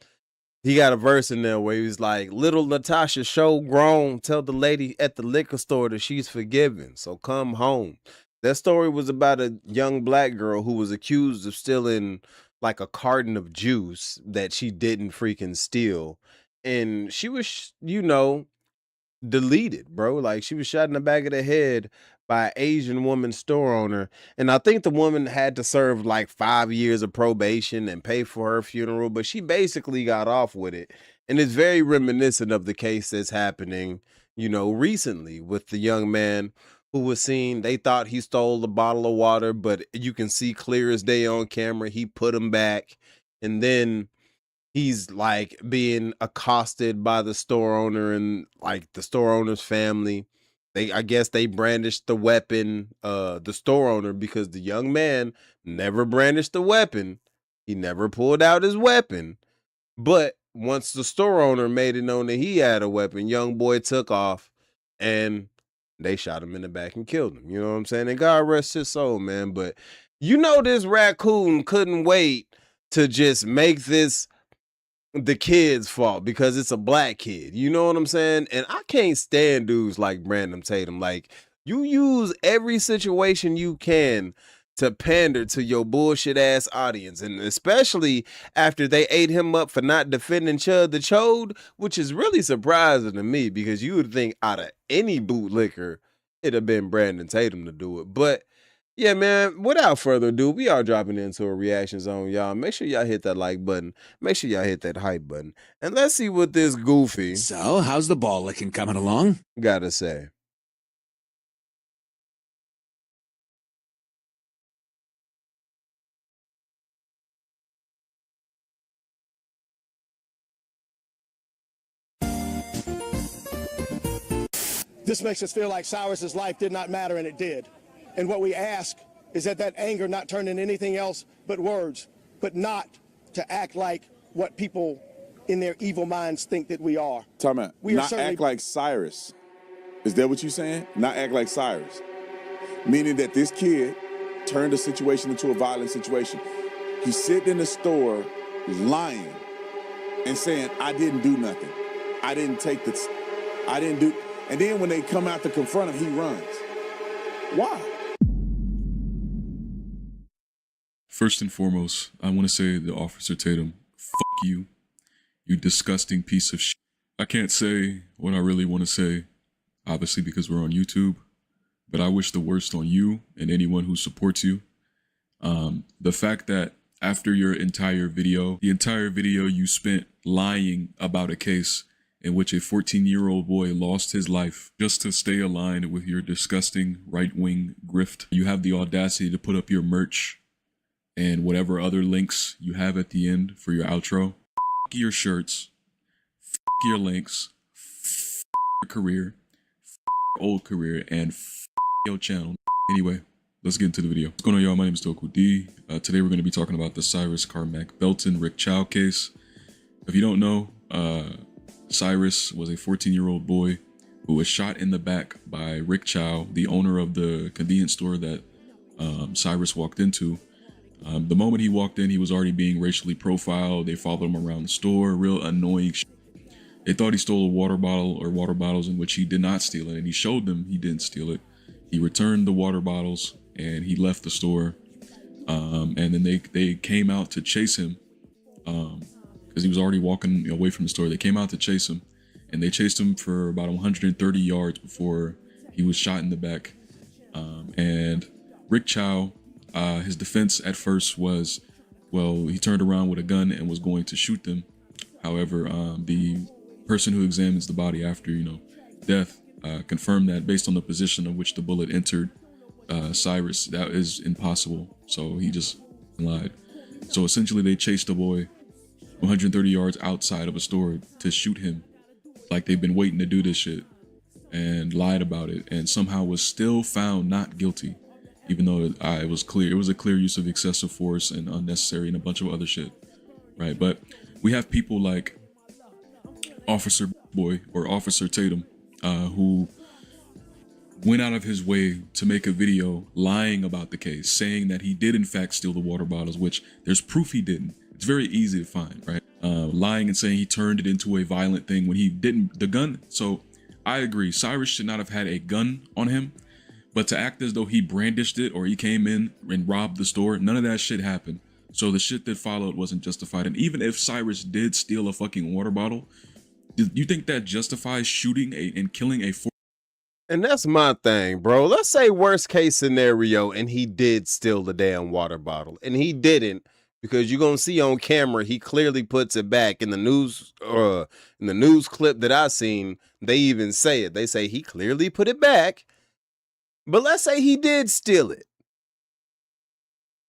he got a verse in there where he was like, little Natasha show grown, tell the lady at the liquor store that she's forgiven, so come home. That story was about a young black girl who was accused of stealing like a carton of juice that she didn't freaking steal. And she was, you know, deleted, bro. Like she was shot in the back of the head by an Asian woman store owner. And I think the woman had to serve like 5 years of probation and pay for her funeral, but she basically got off with it. And it's very reminiscent of the case that's happening, you know, recently with the young man who was seen. They thought he stole a bottle of water, but you can see clear as day on camera, he put him back. And then he's like being accosted by the store owner and like the store owner's family. I guess they brandished the weapon, the store owner, because the young man never brandished the weapon. He never pulled out his weapon. But once the store owner made it known that he had a weapon, young boy took off and they shot him in the back and killed him. You know what I'm saying? And God rest his soul, man. But you know, this raccoon couldn't wait to just make this the kid's fault because it's a black kid. You know what I'm saying? And I can't stand dudes like Brandon Tatum. Like, you use every situation you can to pander to your bullshit ass audience. And especially after they ate him up for not defending Chud the Chode, which is really surprising to me because you would think out of any bootlicker, it'd have been Brandon Tatum to do it. But yeah, man, without further ado, we are dropping into a reaction zone, y'all. Make sure y'all hit that like button. Make sure y'all hit that hype button. And let's see what this goofy... So, how's the ball licking coming along? ...gotta say. This makes us feel like Cyrus's life did not matter, and it did. And what we ask is that anger not turn into anything else but words, but not to act like what people in their evil minds think that we are. Talking about We are not certainly- act like Cyrus. Is that what you're saying? Not act like Cyrus. Meaning that this kid turned a situation into a violent situation. He's sitting in the store lying and saying, I didn't do nothing. I didn't take this. I didn't do. And then when they come out to confront him, he runs. Why? First and foremost, I want to say to Officer Tatum, fuck you, you disgusting piece of shit. I can't say what I really want to say, obviously because we're on YouTube, but I wish the worst on you and anyone who supports you. The fact that after your entire video, the entire video you spent lying about a case in which a 14-year-old boy lost his life just to stay aligned with your disgusting right-wing grift. You have the audacity to put up your merch and whatever other links you have at the end for your outro. F your shirts, f your links, f your career, f your old career, and f your channel. Anyway, let's get into the video. What's going on, y'all? My name is Toku D. Today we're going to be talking about the Cyrus Carmack Belton Rick Chud case. If you don't know, Cyrus was a 14-year-old boy who was shot in the back by Rick Chud, the owner of the convenience store that Cyrus walked into. The moment he walked in, he was already being racially profiled. They followed him around the store, real annoying shit. They thought he stole a water bottle or water bottles, in which he did not steal it, and he showed them he didn't steal it. He returned the water bottles and he left the store. And then they came out to chase him because he was already walking away from the store. They came out to chase him, and they chased him for about 130 yards before he was shot in the back. And Rick Chud, his defense at first was, well, he turned around with a gun and was going to shoot them. However, the person who examines the body after, death, confirmed that based on the position of which the bullet entered Cyrus, that is impossible. So he just lied. So essentially they chased the boy 130 yards outside of a store to shoot him, like they've been waiting to do this shit, and lied about it, and somehow was still found not guilty, even though it was a clear use of excessive force and unnecessary and a bunch of other shit, right? But we have people like Officer Boy or Officer Tatum, who went out of his way to make a video lying about the case, saying that he did in fact steal the water bottles, which there's proof he didn't. It's very easy to find, right? Lying and saying he turned it into a violent thing when he didn't. The gun, so I agree, Cyrus should not have had a gun on him, but to act as though he brandished it or he came in and robbed the store, none of that shit happened. So the shit that followed wasn't justified. And even if Cyrus did steal a fucking water bottle, do you think that justifies shooting and killing a And that's my thing, bro. Let's say worst case scenario, and he did steal the damn water bottle, and he didn't, because you're gonna see on camera he clearly puts it back in the news. In the news clip that I seen, they even say it. They say he clearly put it back. But let's say he did steal it.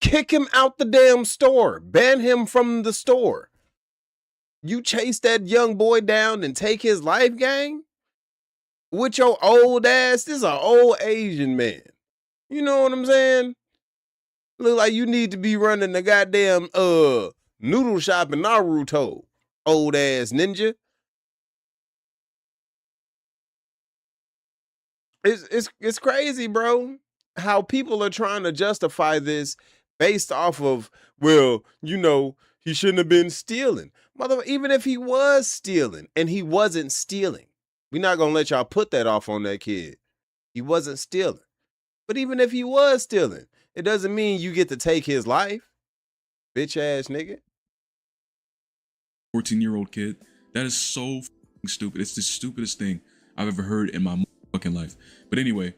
Kick him out the damn store. Ban him from the store. You chase that young boy down and take his life, gang? With your old ass? This is an old Asian man. You know what I'm saying? Look like you need to be running the goddamn noodle shop in Naruto. Old ass ninja. It's crazy, bro. How people are trying to justify this based off of, well, he shouldn't have been stealing. Even if he was stealing and he wasn't stealing, we're not going to let y'all put that off on that kid. He wasn't stealing. But even if he was stealing, it doesn't mean you get to take his life. Bitch ass nigga. 14-year-old kid. That is so stupid. It's the stupidest thing I've ever heard in my fucking life. But anyway,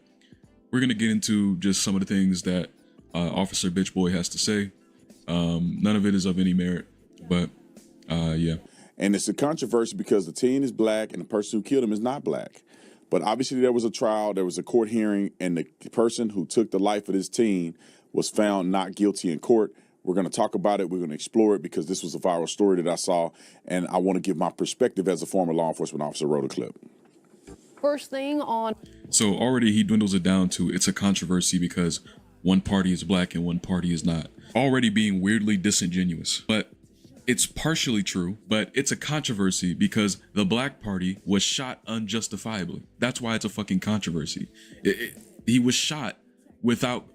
we're going to get into just some of the things that Officer Bitch Boy has to say. None of it is of any merit, but yeah. And it's a controversy because the teen is black and the person who killed him is not black. But obviously there was a trial, there was a court hearing, and the person who took the life of this teen was found not guilty in court. We're going to talk about it. We're going to explore it because this was a viral story that I saw, and I want to give my perspective as a former law enforcement officer. Wrote a clip. First thing on. So already he dwindles it down to it's a controversy because one party is black and one party is not. Already being weirdly disingenuous, but it's partially true, but it's a controversy because the black party was shot unjustifiably. That's why it's a fucking controversy. He was shot without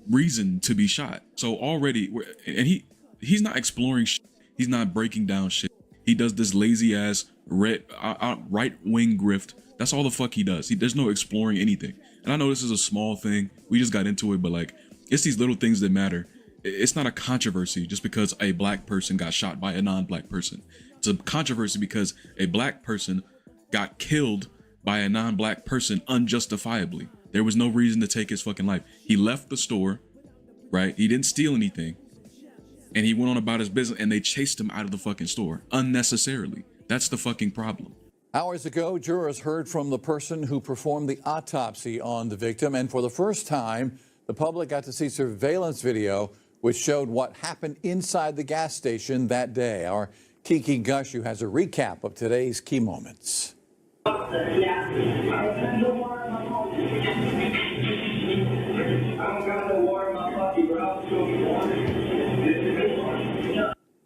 reason to be shot. So already, and he's not exploring shit. He's not breaking down shit. He does this lazy ass right-wing grift. That's all the fuck he does. There's no exploring anything. And I know this is a small thing. We just got into it, but like, it's these little things that matter. It's not a controversy just because a black person got shot by a non-black person. It's a controversy because a black person got killed by a non-black person unjustifiably. There was no reason to take his fucking life. He left the store, right? He didn't steal anything. And he went on about his business and they chased him out of the fucking store unnecessarily. That's the fucking problem. Hours ago, jurors heard from the person who performed the autopsy on the victim. And for the first time, the public got to see surveillance video which showed what happened inside the gas station that day. Our Kiki Gushu has a recap of today's key moments.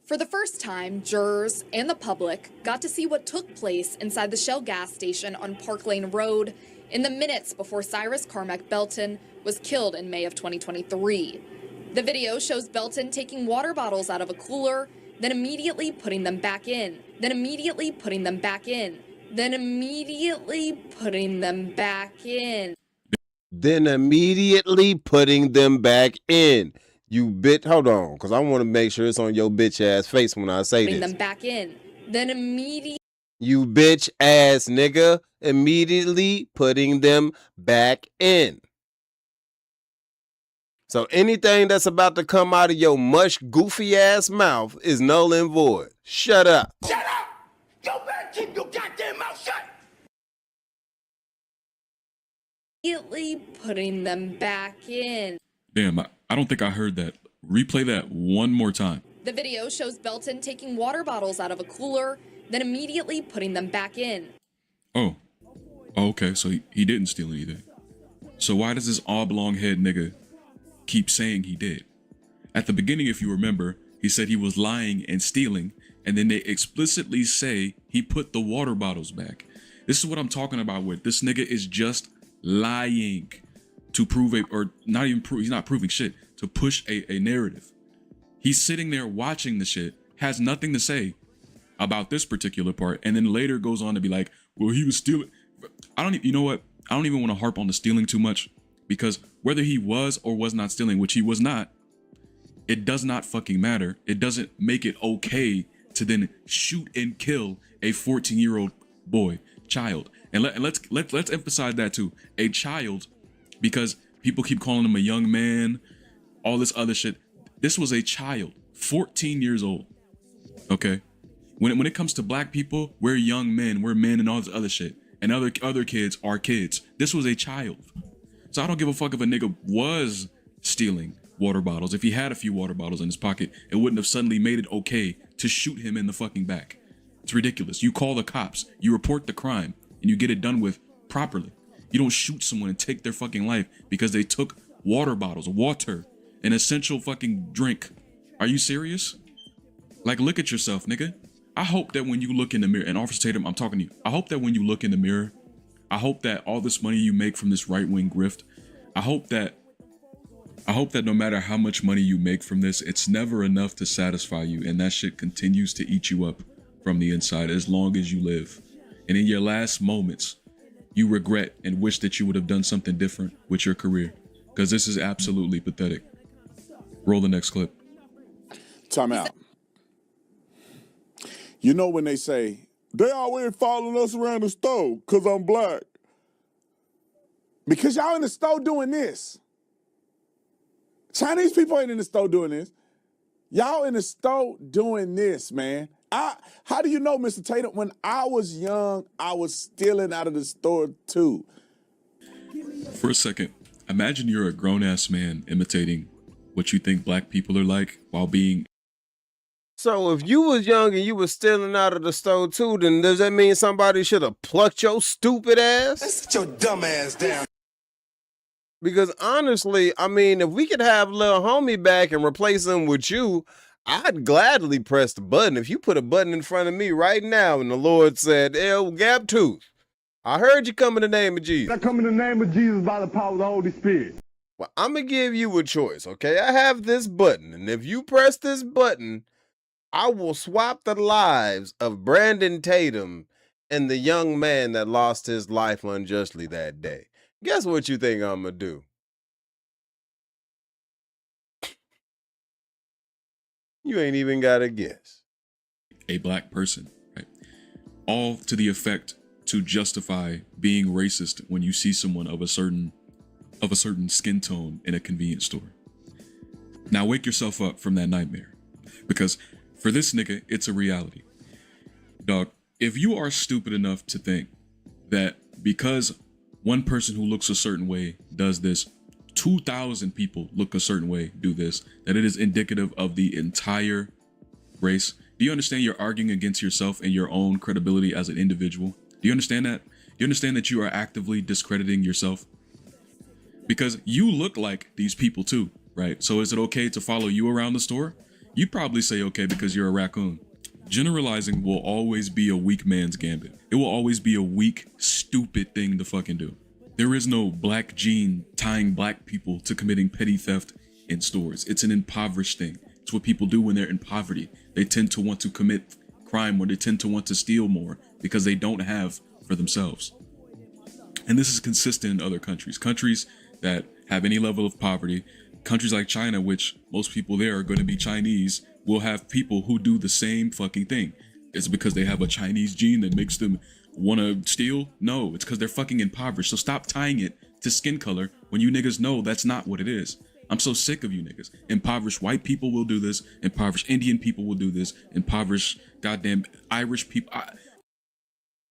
For the first time, jurors and the public got to see what took place inside the Shell gas station on Park Lane Road in the minutes before Cyrus Carmack Belton was killed in May of 2023. The video shows Belton taking water bottles out of a cooler, then immediately putting them back in, then immediately putting them back in, then immediately putting them back in. Then immediately putting them back in. You bitch, hold on, because I want to make sure it's on your bitch ass face when I say Putting this. them back in, then immediately. You bitch ass nigga, immediately putting them back in. So anything that's about to come out of your mush goofy ass mouth is null and void. Shut up. Shut up! You better keep your goddamn mouth shut! Immediately putting them back in. Damn, I don't think I heard that. Replay that one more time. The video shows Belton taking water bottles out of a cooler, then immediately putting them back in. Oh, okay, so he didn't steal anything. So why does this oblong head nigga keep saying he did? At the beginning, if you remember, he said he was lying and stealing, and then they explicitly say he put the water bottles back. This is what I'm talking about with this nigga is just lying to prove a, or not even prove, he's not proving shit, to push a narrative. He's sitting there watching the shit, has nothing to say about this particular part, and then later goes on to be like, well, he was stealing. You know what? I don't even want to harp on the stealing too much, because whether he was or was not stealing, which he was not, it does not fucking matter. It doesn't make it okay to then shoot and kill a 14-year-old child. And let's emphasize that too. A child, because people keep calling him a young man, all this other shit. This was a child, 14 years old. Okay? When it comes to black people, we're young men, we're men and all this other shit. And other kids are kids. This was a child. So I don't give a fuck if a nigga was stealing water bottles. If he had a few water bottles in his pocket, it wouldn't have suddenly made it okay to shoot him in the fucking back. It's ridiculous. You call the cops, you report the crime, and you get it done with properly. You don't shoot someone and take their fucking life because they took water bottles, water, an essential fucking drink. Are you serious? Like, look at yourself, nigga. I hope that when you look in the mirror, and Officer Tatum, I'm talking to you. I hope that when you look in the mirror, I hope that all this money you make from this right-wing grift, I hope that no matter how much money you make from this, it's never enough to satisfy you, and that shit continues to eat you up from the inside as long as you live. And in your last moments, you regret and wish that you would have done something different with your career, because this is absolutely pathetic. Roll the next clip. Time out. You know when they say, they always following us around the store because I'm black. Because y'all in the store doing this. Chinese people ain't in the store doing this. Y'all in the store doing this, man. How do you know, Mr. Tatum? When I was young, I was stealing out of the store too. For a second, imagine you're a grown-ass man imitating what you think black people are like while being... So if you was young and you was stealing out of the store too, then does that mean somebody should have plucked your stupid ass? Sit your dumb ass down. Because honestly, I mean, if we could have little homie back and replace him with you, I'd gladly press the button. If you put a button in front of me right now and the Lord said, Gaptooth, I heard you come in the name of Jesus. I come in the name of Jesus by the power of the Holy Spirit. Well, I'm going to give you a choice, okay? I have this button, and if you press this button, I will swap the lives of Brandon Tatum and the young man that lost his life unjustly that day. Guess what you think I'm going to do? You ain't even got a guess. A black person, right? All to the effect to justify being racist when you see someone of a certain skin tone in a convenience store. Now wake yourself up from that nightmare, because for this nigga, it's a reality. Dog, if you are stupid enough to think that because one person who looks a certain way does this, 2,000 people look a certain way, do this, that it is indicative of the entire race, do you understand you're arguing against yourself and your own credibility as an individual? Do you understand that? Do you understand that you are actively discrediting yourself? Because you look like these people too, right? So is it okay to follow you around the store? You probably say okay because you're a raccoon. Generalizing will always be a weak man's gambit. It will always be a weak, stupid thing to fucking do. There is no black gene tying black people to committing petty theft in stores. It's an impoverished thing. It's what people do when they're in poverty. They tend to want to commit crime, or they tend to want to steal more because they don't have for themselves. And this is consistent in other countries. Countries that have any level of poverty, countries like China, which most people there are going to be Chinese, will have people who do the same fucking thing. It's because they have a Chinese gene that makes them want to steal? No, it's because they're fucking impoverished. So stop tying it to skin color when you niggas know that's not what it is. I'm so sick of you niggas. Impoverished white people will do this. Impoverished Indian people will do this. Impoverished goddamn Irish people.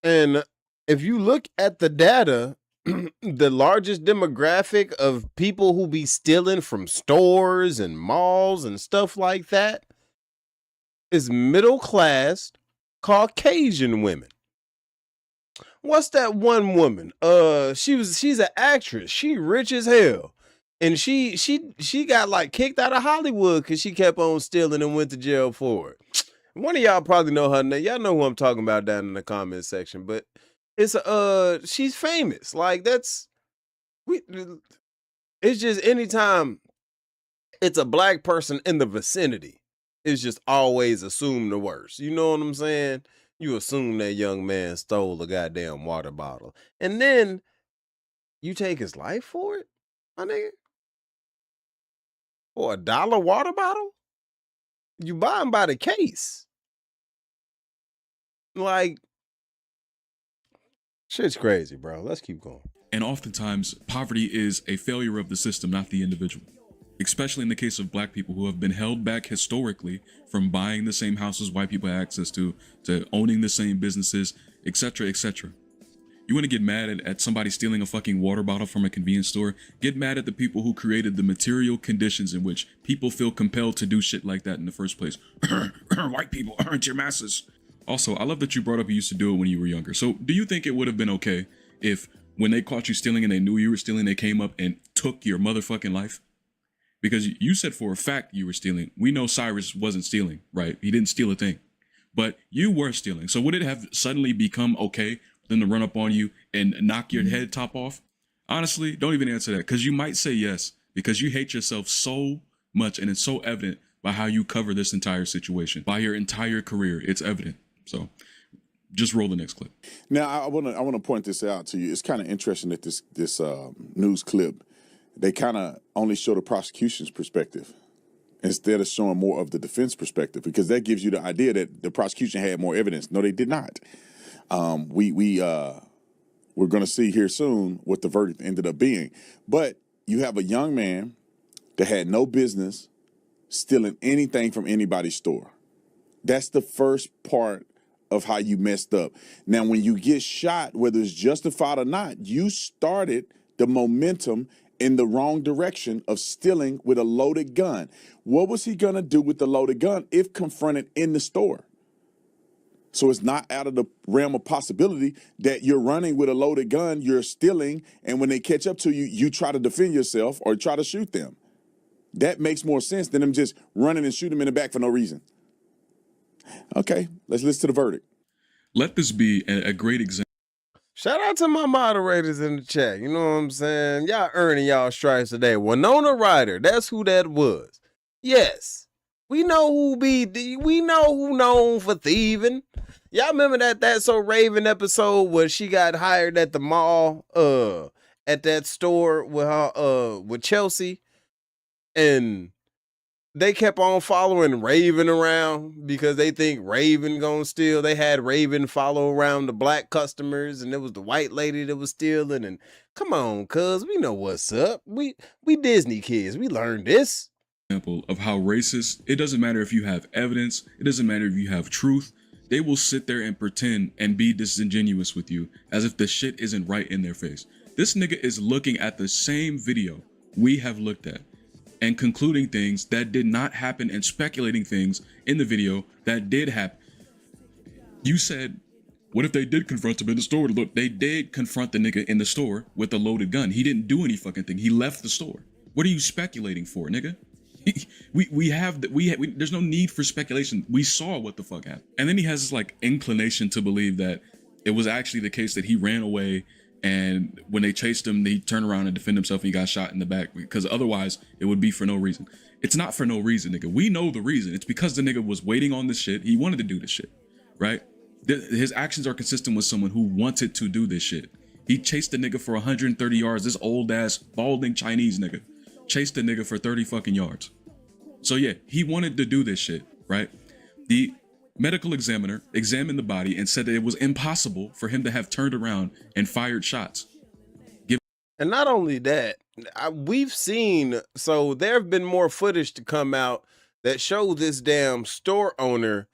And if you look at the data, the largest demographic of people who be stealing from stores and malls and stuff like that is middle-class Caucasian women. What's that one woman? She's an actress. She rich as hell. And she got like kicked out of Hollywood because she kept on stealing and went to jail for it. One of y'all probably know her name. Y'all know who I'm talking about down in the comment section, but it's she's famous. Like it's just anytime it's a black person in the vicinity, it's just always assume the worst. You know what I'm saying? You assume that young man stole a goddamn water bottle. And then you take his life for it, my nigga? For a $1 water bottle? You buy them by the case. Like, shit's crazy, bro. Let's keep going. And oftentimes, poverty is a failure of the system, not the individual. Especially in the case of black people who have been held back historically from buying the same houses white people have access to owning the same businesses, etc., etc. You want to get mad at somebody stealing a fucking water bottle from a convenience store? Get mad at the people who created the material conditions in which people feel compelled to do shit like that in the first place. White people aren't your masses. Also, I love that you brought up you used to do it when you were younger. So do you think it would have been okay if when they caught you stealing and they knew you were stealing, they came up and took your motherfucking life? Because you said for a fact you were stealing. We know Cyrus wasn't stealing, right? He didn't steal a thing. But you were stealing. So would it have suddenly become okay for them to run up on you and knock your head top off? Honestly, don't even answer that. Because you might say yes. Because you hate yourself so much. And it's so evident by how you cover this entire situation. By your entire career, it's evident. So just roll the next clip. Now, I want to point this out to you. It's kind of interesting that this news clip, they kind of only show the prosecution's perspective instead of showing more of the defense perspective, because that gives you the idea that the prosecution had more evidence. No, they did not. We're going to see here soon what the verdict ended up being. But you have a young man that had no business stealing anything from anybody's store. That's the first part of how you messed up. Now, when you get shot, whether it's justified or not, you started the momentum in the wrong direction of stealing with a loaded gun. What was he going to do with the loaded gun if confronted in the store? So it's not out of the realm of possibility that you're running with a loaded gun, you're stealing, and when they catch up to you, you try to defend yourself or try to shoot them. That makes more sense than them just running and shooting them in the back for no reason. Okay, let's listen to the verdict. Let this be a great example. Shout out to my moderators in the chat. You know what I'm saying? Y'all earning y'all stripes today. Winona Ryder, that's who that was. Yes, we know we know who known for thieving. Y'all remember that That's So Raven episode where she got hired at the mall, at that store with her, with Chelsea, and they kept on following Raven around because they think Raven gonna steal. They had Raven follow around the black customers, and it was the white lady that was stealing. And come on, cuz we know what's up. We Disney kids. We learned this. Example of how racist, it doesn't matter if you have evidence, it doesn't matter if you have truth, they will sit there and pretend and be disingenuous with you as if the shit isn't right in their face. This nigga is looking at the same video we have looked at and concluding things that did not happen and speculating things in the video that did happen. You said, what if they did confront him in the store? Look, they did confront the nigga in the store with a loaded gun. He didn't do any fucking thing. He left the store. What are you speculating for, nigga? There's no need for speculation. We saw what the fuck happened. And then he has this like inclination to believe that it was actually the case that he ran away, and when they chased him, he turned around and defended himself and he got shot in the back, because otherwise it would be for no reason. It's not for no reason, nigga. We know the reason. It's because the nigga was waiting on this shit. He wanted to do this shit, right? His actions are consistent with someone who wanted to do this shit. He chased the nigga for 130 yards. This old ass balding Chinese nigga chased the nigga for 30 fucking yards. So yeah, he wanted to do this shit, right? The medical examiner examined the body and said that it was impossible for him to have turned around and fired shots. And not only that, we've seen, so there have been more footage to come out that show this damn store owner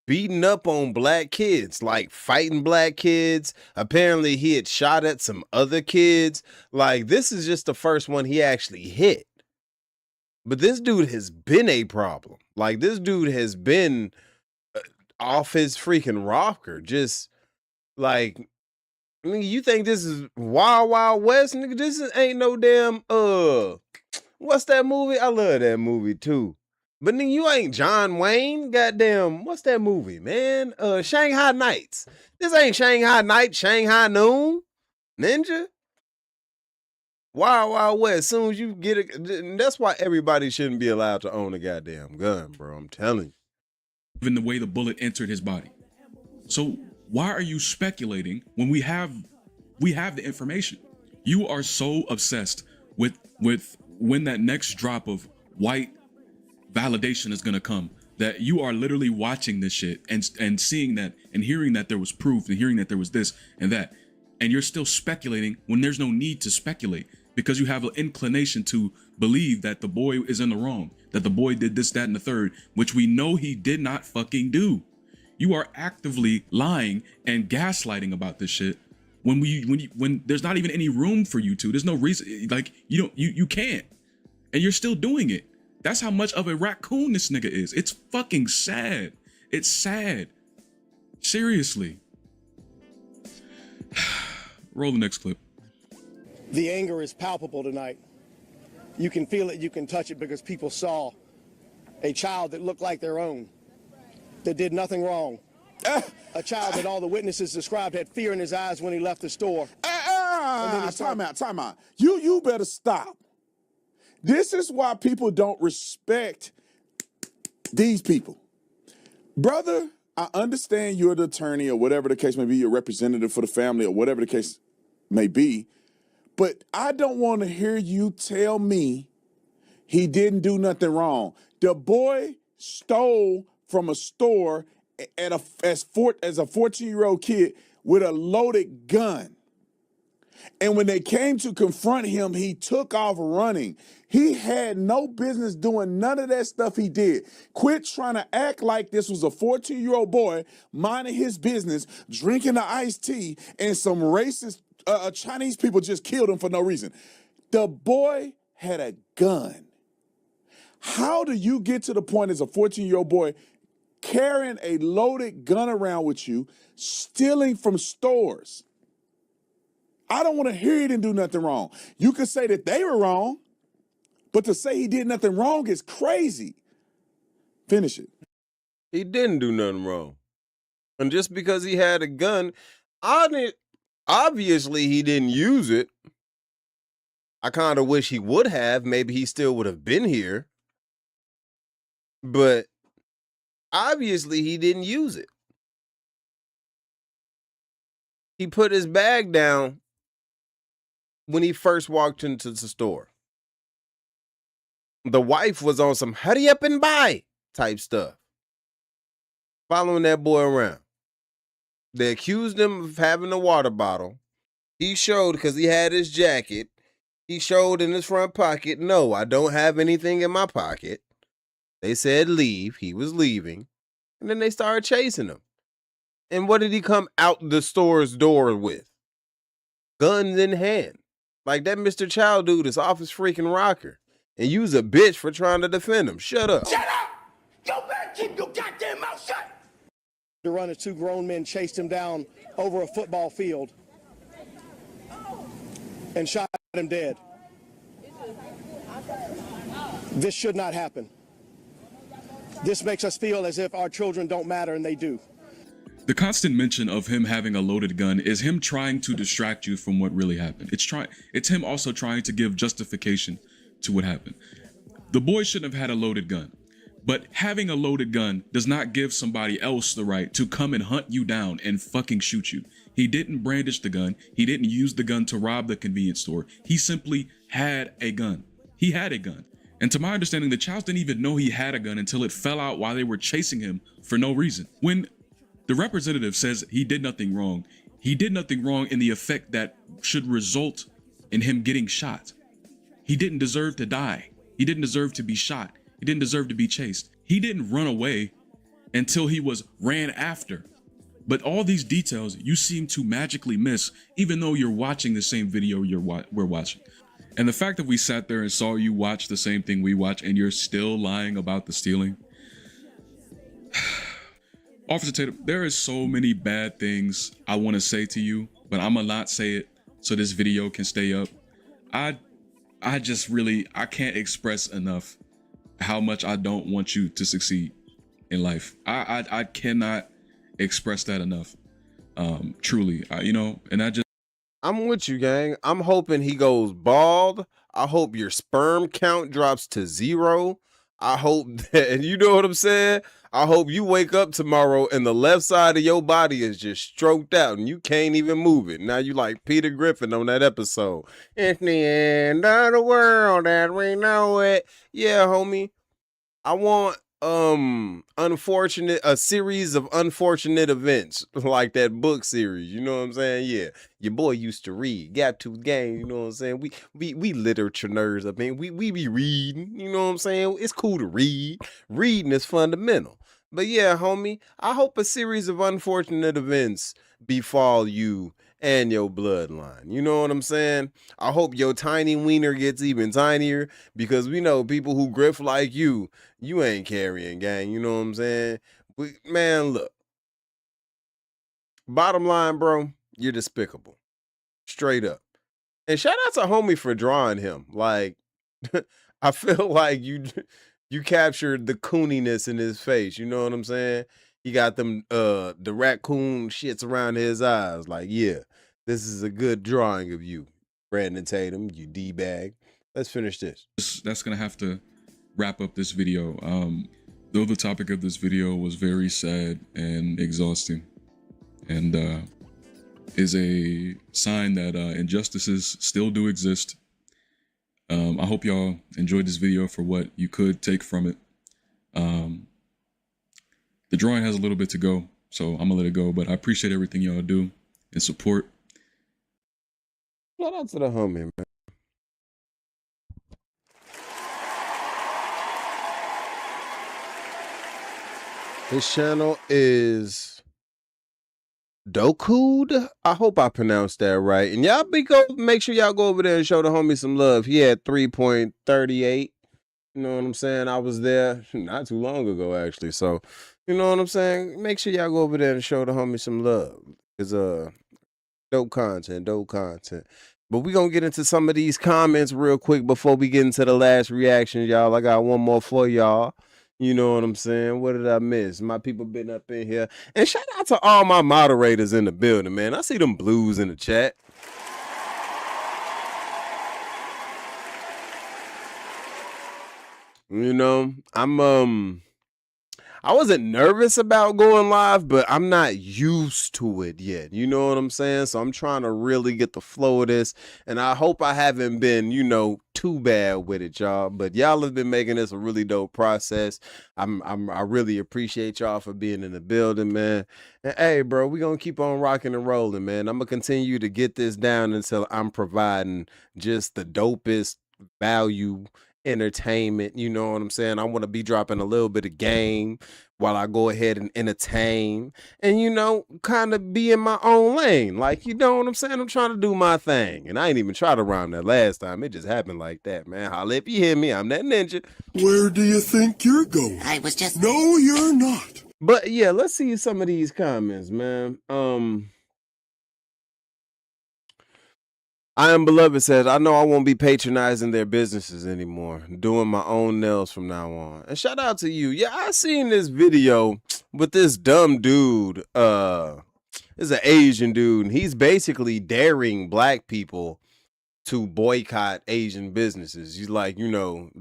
beating up on black kids, like fighting black kids. Apparently he had shot at some other kids. Like, this is just the first one he actually hit. But this dude has been a problem. Like, this dude has been off his freaking rocker. Just like, I mean, you think this is Wild Wild West, nigga? This ain't no damn, what's that movie? I love that movie too. But nigga, you ain't John Wayne. Goddamn, what's that movie, man? Shanghai Nights. This ain't Shanghai Night, Shanghai Noon, Ninja. Wild Wild West. As soon as you get it, that's why everybody shouldn't be allowed to own a goddamn gun, bro. I'm telling you. Even the way the bullet entered his body. So why are you speculating when we have the information? You are so obsessed with when that next drop of white validation is gonna come that you are literally watching this shit and seeing that and hearing that there was proof and hearing that there was this and that, and you're still speculating when there's no need to speculate, because you have an inclination to believe that the boy is in the wrong, that the boy did this, that, and the third, which we know he did not fucking do. You are actively lying and gaslighting about this shit when there's not even any room for you to. There's no reason, like, you can't, and you're still doing it. That's how much of a raccoon this nigga is. It's fucking sad. It's sad. Seriously. Roll the next clip. The anger is palpable tonight. You can feel it, you can touch it, because people saw a child that looked like their own, that did nothing wrong. A child that all the witnesses described had fear in his eyes when he left the store. Time out. You better stop. This is why people don't respect these people. Brother, I understand you're the attorney or whatever the case may be, your representative for the family or whatever the case may be, but I don't want to hear you tell me he didn't do nothing wrong. The boy stole from a store as a 14-year-old kid with a loaded gun. And when they came to confront him, he took off running. He had no business doing none of that stuff he did. Quit trying to act like this was a 14-year-old boy minding his business, drinking the iced tea, and some racist Chinese people just killed him for no reason. The boy had a gun. How do you get to the point as a 14-year-old boy carrying a loaded gun around with you, stealing from stores? I don't want to hear he didn't do nothing wrong. You could say that they were wrong, but to say he did nothing wrong is crazy. Finish it. He didn't do nothing wrong. And just because he had a gun, obviously he didn't use it. I kind of wish he would have. Maybe he still would have been here. But obviously he didn't use it. He put his bag down when he first walked into the store. The wife was on some hurry up and buy type stuff, following that boy around. They accused him of having a water bottle. He showed, because he had his jacket, he showed in his front pocket, no, I don't have anything in my pocket. They said leave. He was leaving. And then they started chasing him. And what did he come out the store's door with? Guns in hand. Like that Mr. Child dude is off his freaking rocker. And you's a bitch for trying to defend him. Shut up. Shut up! You better keep your goddamn mouth shut! The runner, two grown men chased him down over a football field and shot him dead. This should not happen. This makes us feel as if our children don't matter, and they do. The constant mention of him having a loaded gun is him trying to distract you from what really happened. It's him also trying to give justification to what happened. The boy shouldn't have had a loaded gun, but having a loaded gun does not give somebody else the right to come and hunt you down and fucking shoot you. He didn't brandish the gun. He didn't use the gun to rob the convenience store. He simply had a gun. He had a gun. And to my understanding, the Childs didn't even know he had a gun until it fell out while they were chasing him for no reason. When the representative says he did nothing wrong, he did nothing wrong in the effect that should result in him getting shot. He didn't deserve to die. He didn't deserve to be shot. He didn't deserve to be chased. He didn't run away until he was ran after. But all these details you seem to magically miss, even though you're watching the same video we're watching. And the fact that we sat there and saw you watch the same thing we watch and you're still lying about the stealing. Officer Tatum, there is so many bad things I want to say to you, but I'm gonna not say it so this video can stay up. I just really, I can't express enough how much I don't want you to succeed in life. I cannot express that enough. Truly, you know, and I'm with you, gang. I'm hoping he goes bald. I hope your sperm count drops to 0. I hope that, and you know what I'm saying? I hope you wake up tomorrow and the left side of your body is just stroked out and you can't even move it. Now you like Peter Griffin on that episode. It's the end of the world as we know it. Yeah, homie. I want a series of unfortunate events like that book series, you know what I'm saying? Yeah, your boy used to read Gaptoothgainz, you know what I'm saying? We literature nerds. I mean, we be reading, you know what I'm saying? It's cool to read. Reading is fundamental. But yeah, homie, I hope a series of unfortunate events befall you and your bloodline. You know what I'm saying? I hope your tiny wiener gets even tinier, because we know people who grift like you ain't carrying, gang. You know what I'm saying? Man, look. Bottom line, bro, you're despicable. Straight up. And shout out to homie for drawing him. Like, I feel like you captured the cooniness in his face. You know what I'm saying? He got them the raccoon shits around his eyes. Like, yeah, this is a good drawing of you, Brandon Tatum, you D-bag. Let's finish this. That's gonna have to wrap up this video. Though the topic of this video was very sad and exhausting, and is a sign that injustices still do exist. I hope y'all enjoyed this video for what you could take from it. The drawing has a little bit to go, so I'm gonna let it go, but I appreciate everything y'all do and support. Shout out to the homie, man. His channel is Dokud. I hope I pronounced that right. And y'all make sure y'all go over there and show the homie some love. He had 3.38. You know what I'm saying? I was there not too long ago, actually. So, you know what I'm saying? Make sure y'all go over there and show the homie some love. It's dope content. But we're going to get into some of these comments real quick before we get into the last reaction, y'all. I got one more for y'all. You know what I'm saying? What did I miss? My people been up in here. And shout out to all my moderators in the building, man. I see them blues in the chat. You know, I wasn't nervous about going live, but I'm not used to it yet. You know what I'm saying? So I'm trying to really get the flow of this. And I hope I haven't been, you know, too bad with it, y'all. But y'all have been making this a really dope process. I really appreciate y'all for being in the building, man. And hey, bro, we gonna keep on rocking and rolling, man. I'm gonna continue to get this down until I'm providing just the dopest value entertainment. You know what I'm saying? I want to be dropping a little bit of game while I go ahead and entertain and, you know, kind of be in my own lane. Like, you know what I'm saying? I'm trying to do my thing. And I ain't even try to rhyme that last time. It just happened like that, man. Holla if you hear me. I'm that ninja. Where do you think you're going? I was just... No, you're not. But yeah, let's see some of these comments, man. I Am Beloved says, I know I won't be patronizing their businesses anymore. Doing my own nails from now on. And shout out to you. Yeah, I seen this video with this dumb dude. It's an Asian dude, and he's basically daring black people to boycott Asian businesses. He's like,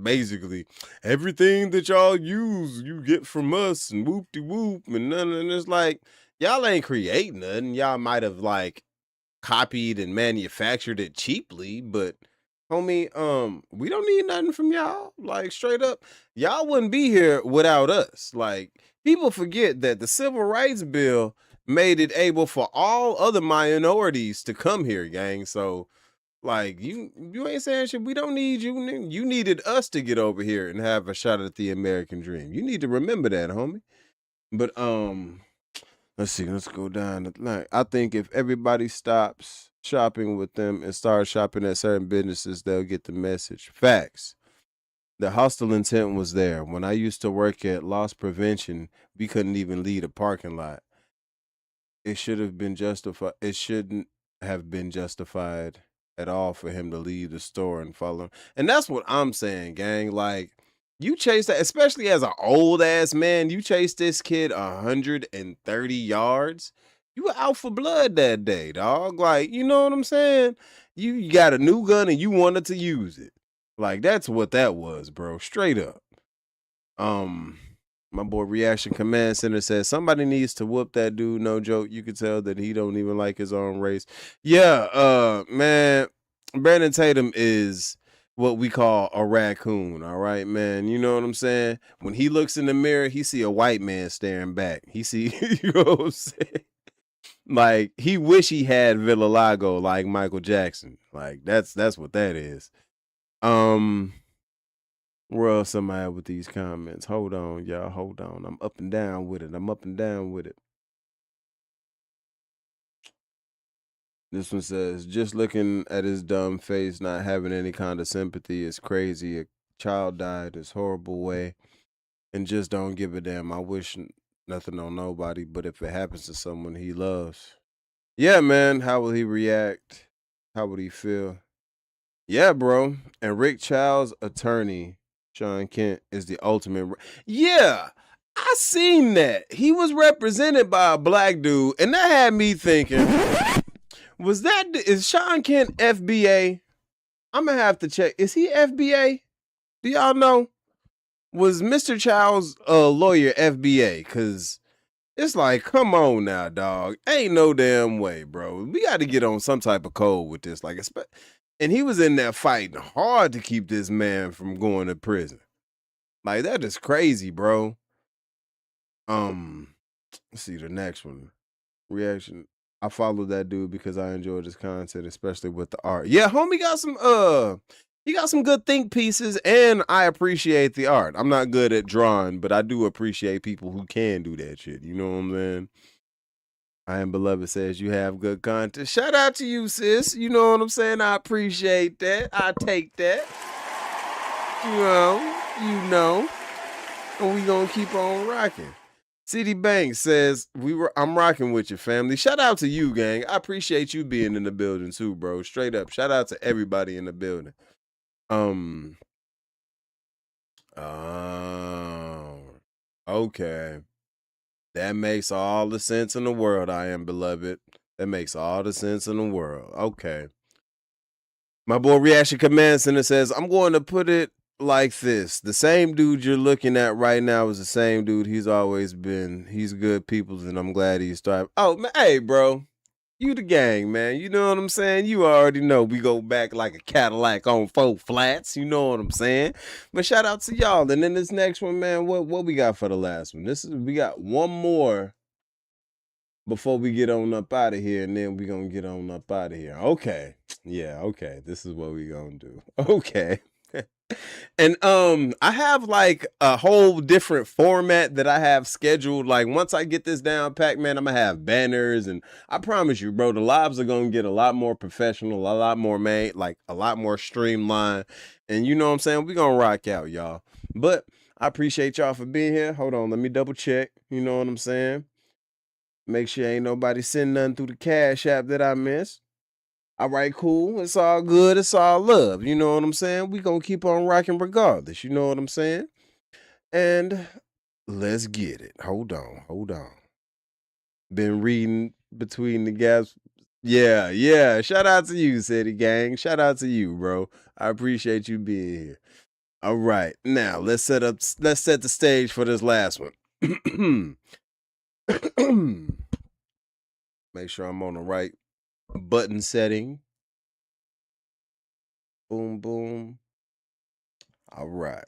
basically everything that y'all use, you get from us, and whoop de whoop, and none. And it's like, y'all ain't create nothing. Y'all might have like copied and manufactured it cheaply, but homie, we don't need nothing from y'all. Like straight up, y'all wouldn't be here without us. Like people forget that the Civil Rights Bill made it able for all other minorities to come here, gang. So like you ain't saying shit. We don't need you. You needed us to get over here and have a shot at the American dream. You need to remember that, homie. But let's see. Let's go down. Like, I think if everybody stops shopping with them and starts shopping at certain businesses, they'll get the message. Facts. The hostile intent was there. When I used to work at loss prevention, we couldn't even leave a parking lot. It should have been justified. It shouldn't have been justified at all for him to leave the store and follow him. And that's what I'm saying, gang. Like, you chase that, especially as an old ass man, you chased this kid 130 yards. You were out for blood that day, dog. Like, you know what I'm saying? You got a new gun and you wanted to use it. Like, that's what that was, bro. Straight up. My boy Reaction Command Center says somebody needs to whoop that dude. No joke. You could tell that he don't even like his own race. Yeah, man, Brandon Tatum is what we call a raccoon. All right, man. You know what I'm saying? When he looks in the mirror, he see a white man staring back. He see, you know what I'm saying? Like he wish he had Villalago like Michael Jackson. Like that's what that is. Where else am I at with these comments? Hold on, y'all. Hold on. I'm up and down with it. I'm up and down with it. This one says, just looking at his dumb face, not having any kind of sympathy is crazy. A child died this horrible way and just don't give a damn. I wish nothing on nobody, but if it happens to someone he loves. Yeah, man. How will he react? How would he feel? Yeah, bro. And Rick Child's attorney, Sean Kent, is the ultimate. Yeah, I seen that. He was represented by a black dude, and that had me thinking, is Sean Kent FBA? I'm gonna have to check. Is he FBA? Do y'all know? Was Mr. Child's lawyer FBA? Cause it's like, come on now, dog. Ain't no damn way, bro. We got to get on some type of code with this. Like, and he was in there fighting hard to keep this man from going to prison. Like, that is crazy, bro. Let's see the next one. Reaction. I followed that dude because I enjoyed his content, especially with the art. Yeah, homie got some he got some good think pieces, and I appreciate the art. I'm not good at drawing, but I do appreciate people who can do that shit. You know what I'm saying? I Am Beloved says you have good content. Shout out to you, sis. You know what I'm saying? I appreciate that. I take that. You know. And we gonna keep on rocking. CD Banks says I'm rocking with you, family. Shout out to you, gang. I appreciate you being in the building too, bro. Straight up. Shout out to everybody in the building. Okay. That makes all the sense in the world, I Am Beloved. That makes all the sense in the world. Okay. My boy Reaction Command Center says, I'm going to put it like this. The same dude you're looking at right now is the same dude he's always been. He's good people, and I'm glad he's thriving. Oh, man, hey, bro. You the gang, man. You know what I'm saying? You already know we go back like a Cadillac on 4 flats. You know what I'm saying? But shout out to y'all. And then this next one, man, what we got for the last one? We got one more before we get on up out of here, and then we gonna get on up out of here. Okay. Yeah, okay. This is what we gonna do. Okay. And I have like a whole different format that I have scheduled. Like once I get this down packed, man, I'm gonna have banners, and I promise you, bro, the lives are gonna get a lot more professional, a lot more made, like a lot more streamlined. And you know what I'm saying? We gonna rock out, y'all. But I appreciate y'all for being here. Hold on, let me double check. You know what I'm saying? Make sure ain't nobody send nothing through the Cash App that I missed. All right, cool. It's all good. It's all love. You know what I'm saying? We gonna keep on rocking regardless. You know what I'm saying? And let's get it. Hold on. Been reading between the gaps. Yeah. Shout out to you, City Gang. Shout out to you, bro. I appreciate you being here. All right. Now let's set the stage for this last one. Make sure I'm on the right button setting. Boom, boom. All right.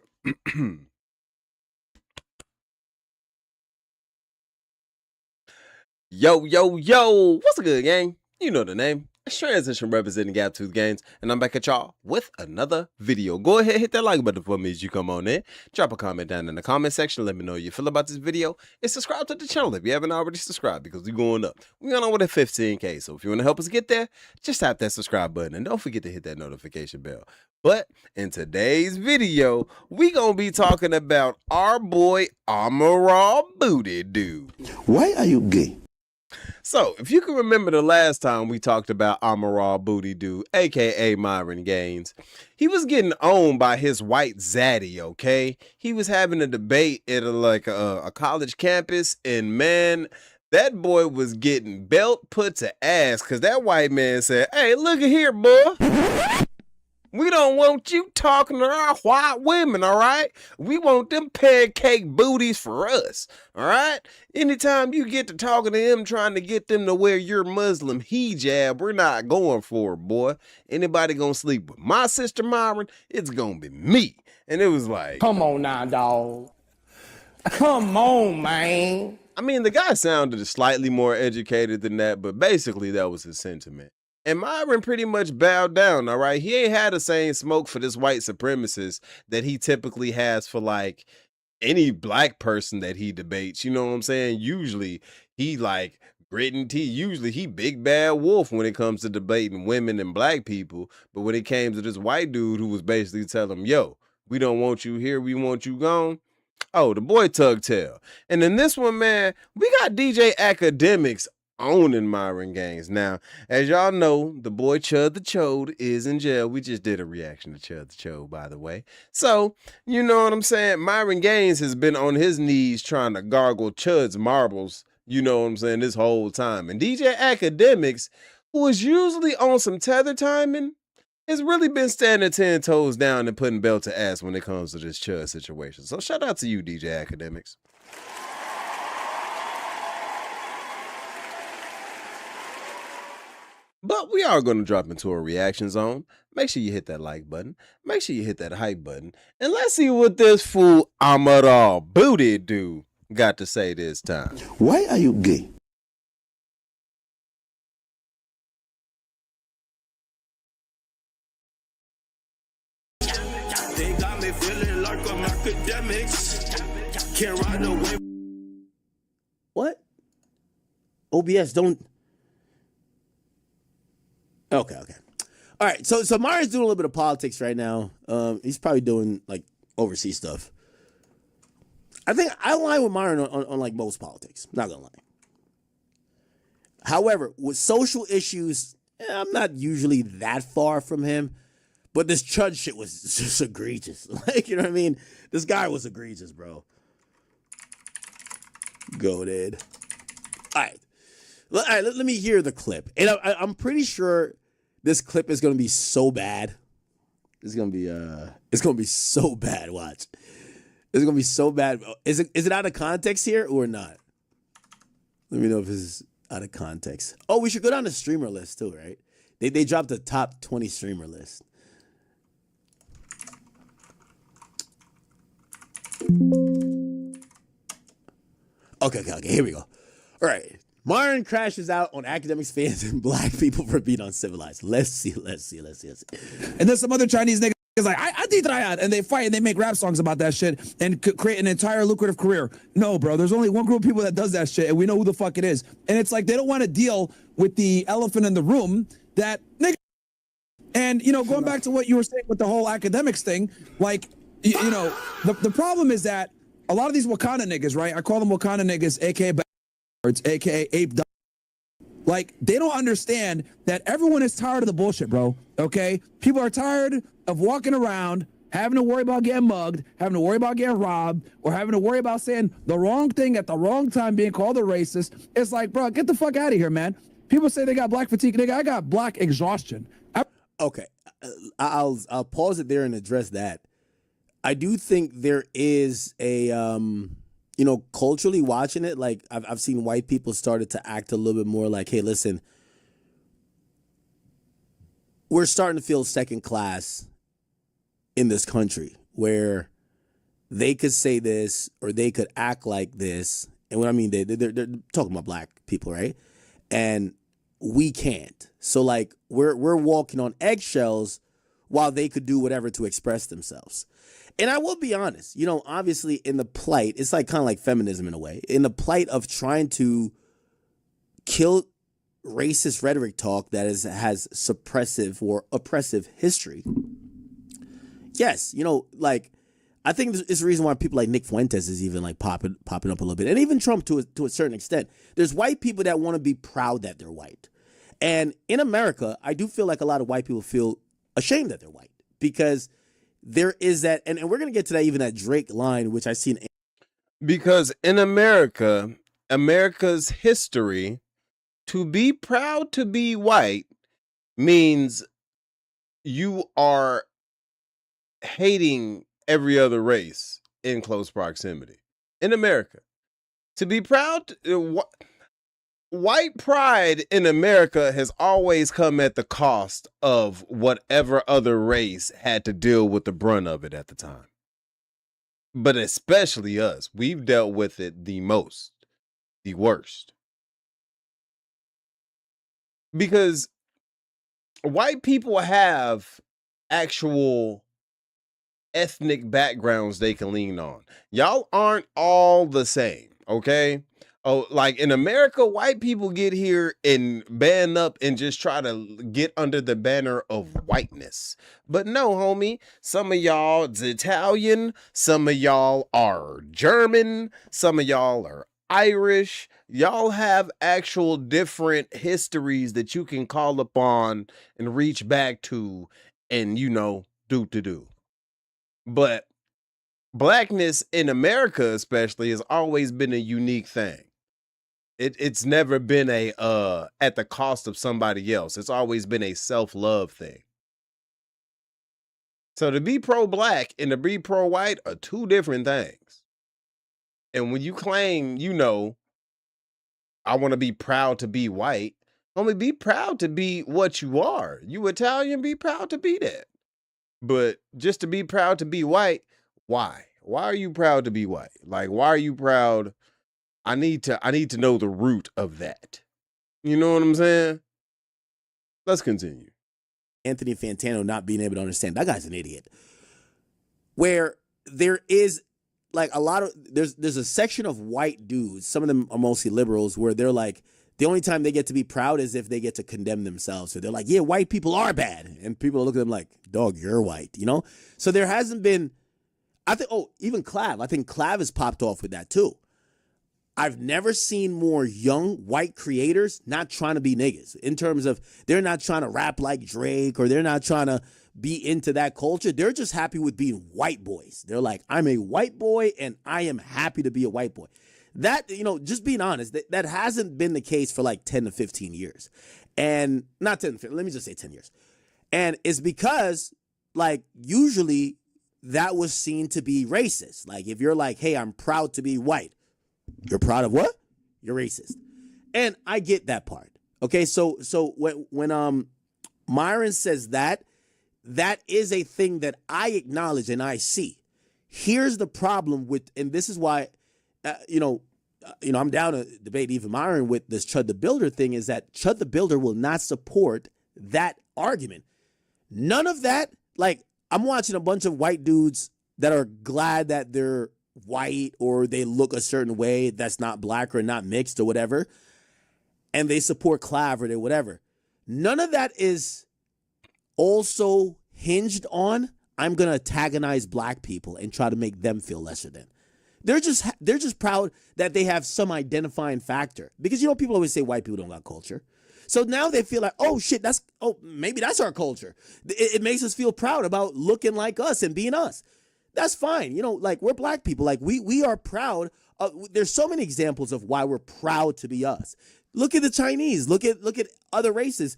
Yo. What's good, gang? You know the name. It's Transition representing Gaptoothgainz, and I'm back at y'all with another video. Go ahead, hit that like button for me as you come on in. Drop a comment down in the comment section. Let me know how you feel about this video. And subscribe to the channel if you haven't already subscribed, because we're going up. We're going on with a 15K. So if you want to help us get there, just tap that subscribe button. And don't forget to hit that notification bell. But in today's video, we going to be talking about our boy Amaral Booty Dude. Why are you gay? So, if you can remember the last time we talked about Amaral Booty Dude, aka Myron Gaines, he was getting owned by his white zaddy, okay? He was having a debate at a college campus, and man, that boy was getting belt put to ass, because that white man said, hey, look at here, boy. We don't want you talking to our white women, all right? We want them pancake booties for us, all right? Anytime you get to talking to them, trying to get them to wear your Muslim hijab, we're not going for it, boy. Anybody gonna sleep with my sister Myron, it's gonna be me. And it was like, Come on now, dog. Come on, man. I mean, the guy sounded slightly more educated than that, but basically that was his sentiment. And Myron pretty much bowed down, all right? He ain't had the same smoke for this white supremacist that he typically has for, like, any black person that he debates. You know what I'm saying? Usually, he, like, grit and teeth. Usually, he big bad wolf when it comes to debating women and black people. But when it came to this white dude who was basically telling him, yo, we don't want you here, we want you gone. Oh, the boy tugged tail. And in this one, man, we got DJ Academics owning Myron Gaines. Now, as y'all know, the boy Chud the Chode is in jail. We just did a reaction to Chud the Chode, by the way. So, you know what I'm saying? Myron Gaines has been on his knees trying to gargle Chud's marbles, you know what I'm saying, this whole time. And DJ Academics, who is usually on some tether timing, has really been standing 10 toes down and putting belt to ass when it comes to this Chud situation. So shout out to you, DJ Academics. But we are going to drop into a reaction zone. Make sure you hit that like button. Make sure you hit that hype button. And let's see what this fool Amaral Booty Dude got to say this time. Why are you gay? They got me feeling like I'm academics. Can't ride away. What? OBS don't. Okay. All right. So Myron's doing a little bit of politics right now. He's probably doing like overseas stuff. I think I align with Myron on like most politics. Not gonna lie. However, with social issues, I'm not usually that far from him. But this Chud shit was just egregious. Like, you know what I mean? This guy was egregious, bro. Goated. All right. Let me hear the clip. And I'm pretty sure this clip is going to be so bad. It's going to be so bad. Watch. It's going to be so bad. Is it out of context here or not? Let me know if this is out of context. Oh, we should go down the streamer list too, right? They dropped the top 20 streamer list. Okay, here we go. All right. Myron crashes out on academics, fans, and black people for being uncivilized. Let's see. And then some other Chinese niggas like, I did triad, and they fight and they make rap songs about that shit and create an entire lucrative career. No, bro, there's only one group of people that does that shit, and we know who the fuck it is. And it's like they don't want to deal with the elephant in the room that nigga. And, you know, going back to what you were saying with the whole academics thing, like, you know, the problem is that a lot of these Wakanda niggas, right? I call them Wakanda niggas, aka Backwards, aka Ape. Like, they don't understand that everyone is tired of the bullshit, bro, okay? People are tired of walking around, having to worry about getting mugged, having to worry about getting robbed, or having to worry about saying the wrong thing at the wrong time, being called a racist. It's like, bro, get the fuck out of here, man. People say they got black fatigue. Nigga, I got black exhaustion. Okay, I'll pause it there and address that. I do think there is a, culturally watching it, like I've seen white people started to act a little bit more like, hey, listen, we're starting to feel second class in this country where they could say this or they could act like this. And what I mean, they're talking about black people, right? And we can't. So like we're walking on eggshells while they could do whatever to express themselves. And I will be honest, obviously in the plight, it's like kind of like feminism in a way, in the plight of trying to kill racist rhetoric talk that has suppressive or oppressive history. Yes, I think it's the reason why people like Nick Fuentes is even like popping up a little bit. And even Trump to a certain extent. There's white people that want to be proud that they're white. And in America, I do feel like a lot of white people feel ashamed that they're white because there is that, and we're going to get to that, even that Drake line, which I've seen. Because in America, America's history, to be proud to be white means you are hating every other race in close proximity. In America, to be proud, white pride in America has always come at the cost of whatever other race had to deal with the brunt of it at the time. But especially us, we've dealt with it the most, the worst. Because white people have actual ethnic backgrounds they can lean on. Y'all aren't all the same, okay? Oh, like in America, white people get here and band up and just try to get under the banner of whiteness. But no, homie, some of y'all is Italian, some of y'all are German, some of y'all are Irish. Y'all have actual different histories that you can call upon and reach back to and, do. But blackness in America especially has always been a unique thing. It's never been a at the cost of somebody else. It's always been a self-love thing. So to be pro-black and to be pro-white are two different things. And when you claim, I want to be proud to be white, only be proud to be what you are. You Italian, be proud to be that. But just to be proud to be white, why? Why are you proud to be white? Like, why are you proud? I need to know the root of that. You know what I'm saying? Let's continue. Anthony Fantano not being able to understand that guy's an idiot. Where there is like a lot of there's a section of white dudes, some of them are mostly liberals, where they're like, the only time they get to be proud is if they get to condemn themselves. So they're like, yeah, white people are bad. And people look at them like, dog, you're white, So there hasn't been, even Clav. I think Clav has popped off with that too. I've never seen more young white creators not trying to be niggas in terms of they're not trying to rap like Drake or they're not trying to be into that culture. They're just happy with being white boys. They're like, I'm a white boy and I am happy to be a white boy. That, just being honest, that hasn't been the case for like 10 to 15 years. And not 10, let me just say 10 years. And it's because, like, usually that was seen to be racist. Like, if you're like, hey, I'm proud to be white. You're proud of what? You're racist. And I get that part. Okay, so when Myron says that is a thing that I acknowledge and I see. Here's the problem with, and this is why, I'm down to debate even Myron with this Chud the Builder thing, is that Chud the Builder will not support that argument. None of that, like, I'm watching a bunch of white dudes that are glad that they're white or they look a certain way that's not black or not mixed or whatever, and they support Clav or whatever. None of that is also hinged on, I'm going to antagonize black people and try to make them feel lesser than. They're just proud that they have some identifying factor. Because, people always say white people don't got culture. So now they feel like, oh shit, maybe that's our culture. It makes us feel proud about looking like us and being us. That's fine. You know, like we're black people. Like we are proud. There's so many examples of why we're proud to be us. Look at the Chinese. Look at other races.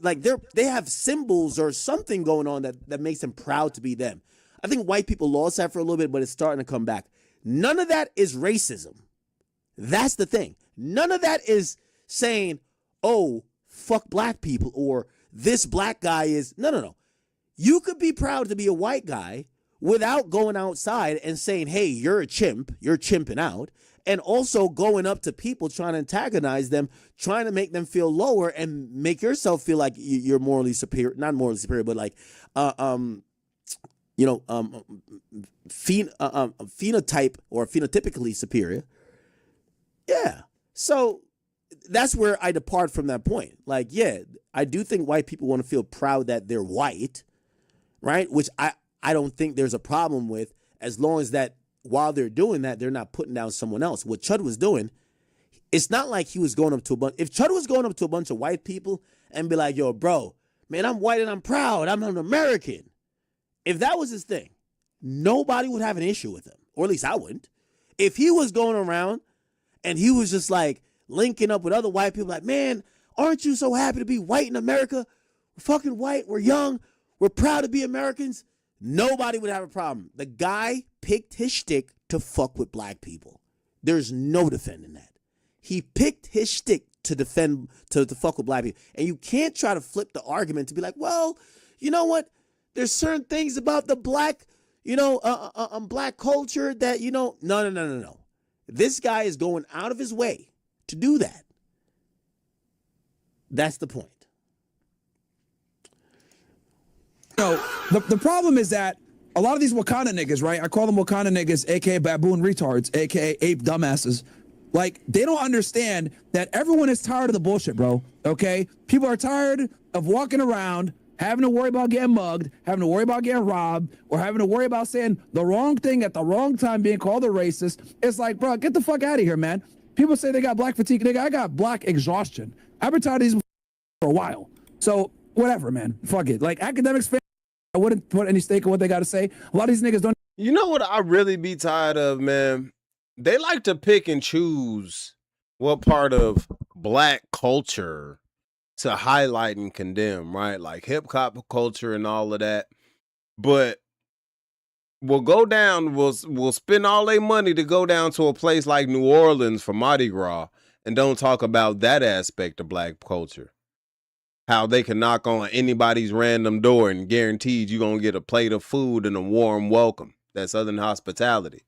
Like they have symbols or something going on that makes them proud to be them. I think white people lost that for a little bit, but it's starting to come back. None of that is racism. That's the thing. None of that is saying, oh, fuck black people or this black guy is. No. You could be proud to be a white guy without going outside and saying, hey, you're a chimp. You're chimping out. And also going up to people trying to antagonize them, trying to make them feel lower and make yourself feel like you're morally superior. Not morally superior, but like, phenotype or phenotypically superior. Yeah. So that's where I depart from that point. Like, yeah, I do think white people want to feel proud that they're white, right? Which I don't think there's a problem with, as long as that while they're doing that, they're not putting down someone else. What Chud was doing, it's not like he was going up to a bunch. If Chud was going up to a bunch of white people and be like, yo, bro, man, I'm white and I'm proud. I'm an American. If that was his thing, nobody would have an issue with him, or at least I wouldn't. If he was going around and he was just like linking up with other white people like, man, aren't you so happy to be white in America? We're fucking white. We're young. We're proud to be Americans. Nobody would have a problem. The guy picked his shtick to fuck with black people. There's no defending that. He picked his shtick to defend, to fuck with black people. And you can't try to flip the argument to be like, well, you know what? There's certain things about the black, black culture that, no. This guy is going out of his way to do that. That's the point. The problem is that a lot of these Wakanda niggas, right? I call them Wakanda niggas, aka baboon retards, aka ape dumbasses. Like, they don't understand that everyone is tired of the bullshit, bro. Okay? People are tired of walking around, having to worry about getting mugged, having to worry about getting robbed, or having to worry about saying the wrong thing at the wrong time, being called a racist. It's like, bro, get the fuck out of here, man. People say they got black fatigue. Nigga, I got black exhaustion. I've been tired of these for a while. So, whatever, man. Fuck it. Like, academics, I wouldn't put any stake in what they got to say. A lot of these niggas don't. You know what I really be tired of, man? They like to pick and choose what part of black culture to highlight and condemn, right? Like hip hop culture and all of that. But we'll go down, we'll spend all their money to go down to a place like New Orleans for Mardi Gras and don't talk about that aspect of black culture. How they can knock on anybody's random door and guaranteed you're going to get a plate of food and a warm welcome. That's Southern hospitality.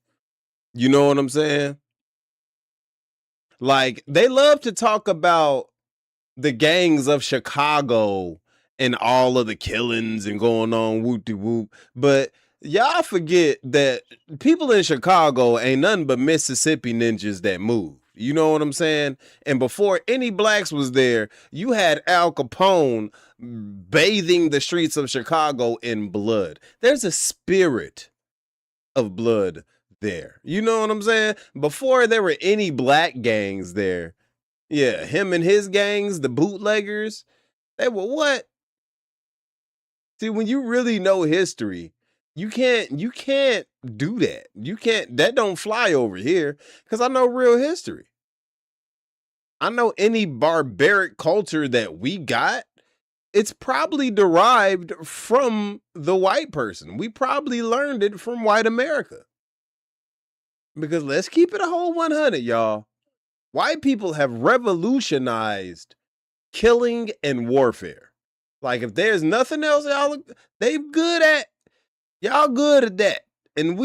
You know what I'm saying? Like, they love to talk about the gangs of Chicago and all of the killings and going on whoop-de-whoop. But y'all forget that people in Chicago ain't nothing but Mississippi ninjas that move. You know what I'm saying? And before any blacks was there, you had Al Capone bathing the streets of Chicago in blood. There's a spirit of blood there. You know what I'm saying? Before there were any black gangs there, yeah, him and his gangs, the bootleggers, they were what? See, when you really know history, you can't do that. That don't fly over here because I know real history. I know any barbaric culture that we got, it's probably derived from the white person. We probably learned it from white America. Because let's keep it a whole 100, y'all. White people have revolutionized killing and warfare. Like, if there's nothing else they good at, y'all good at that. And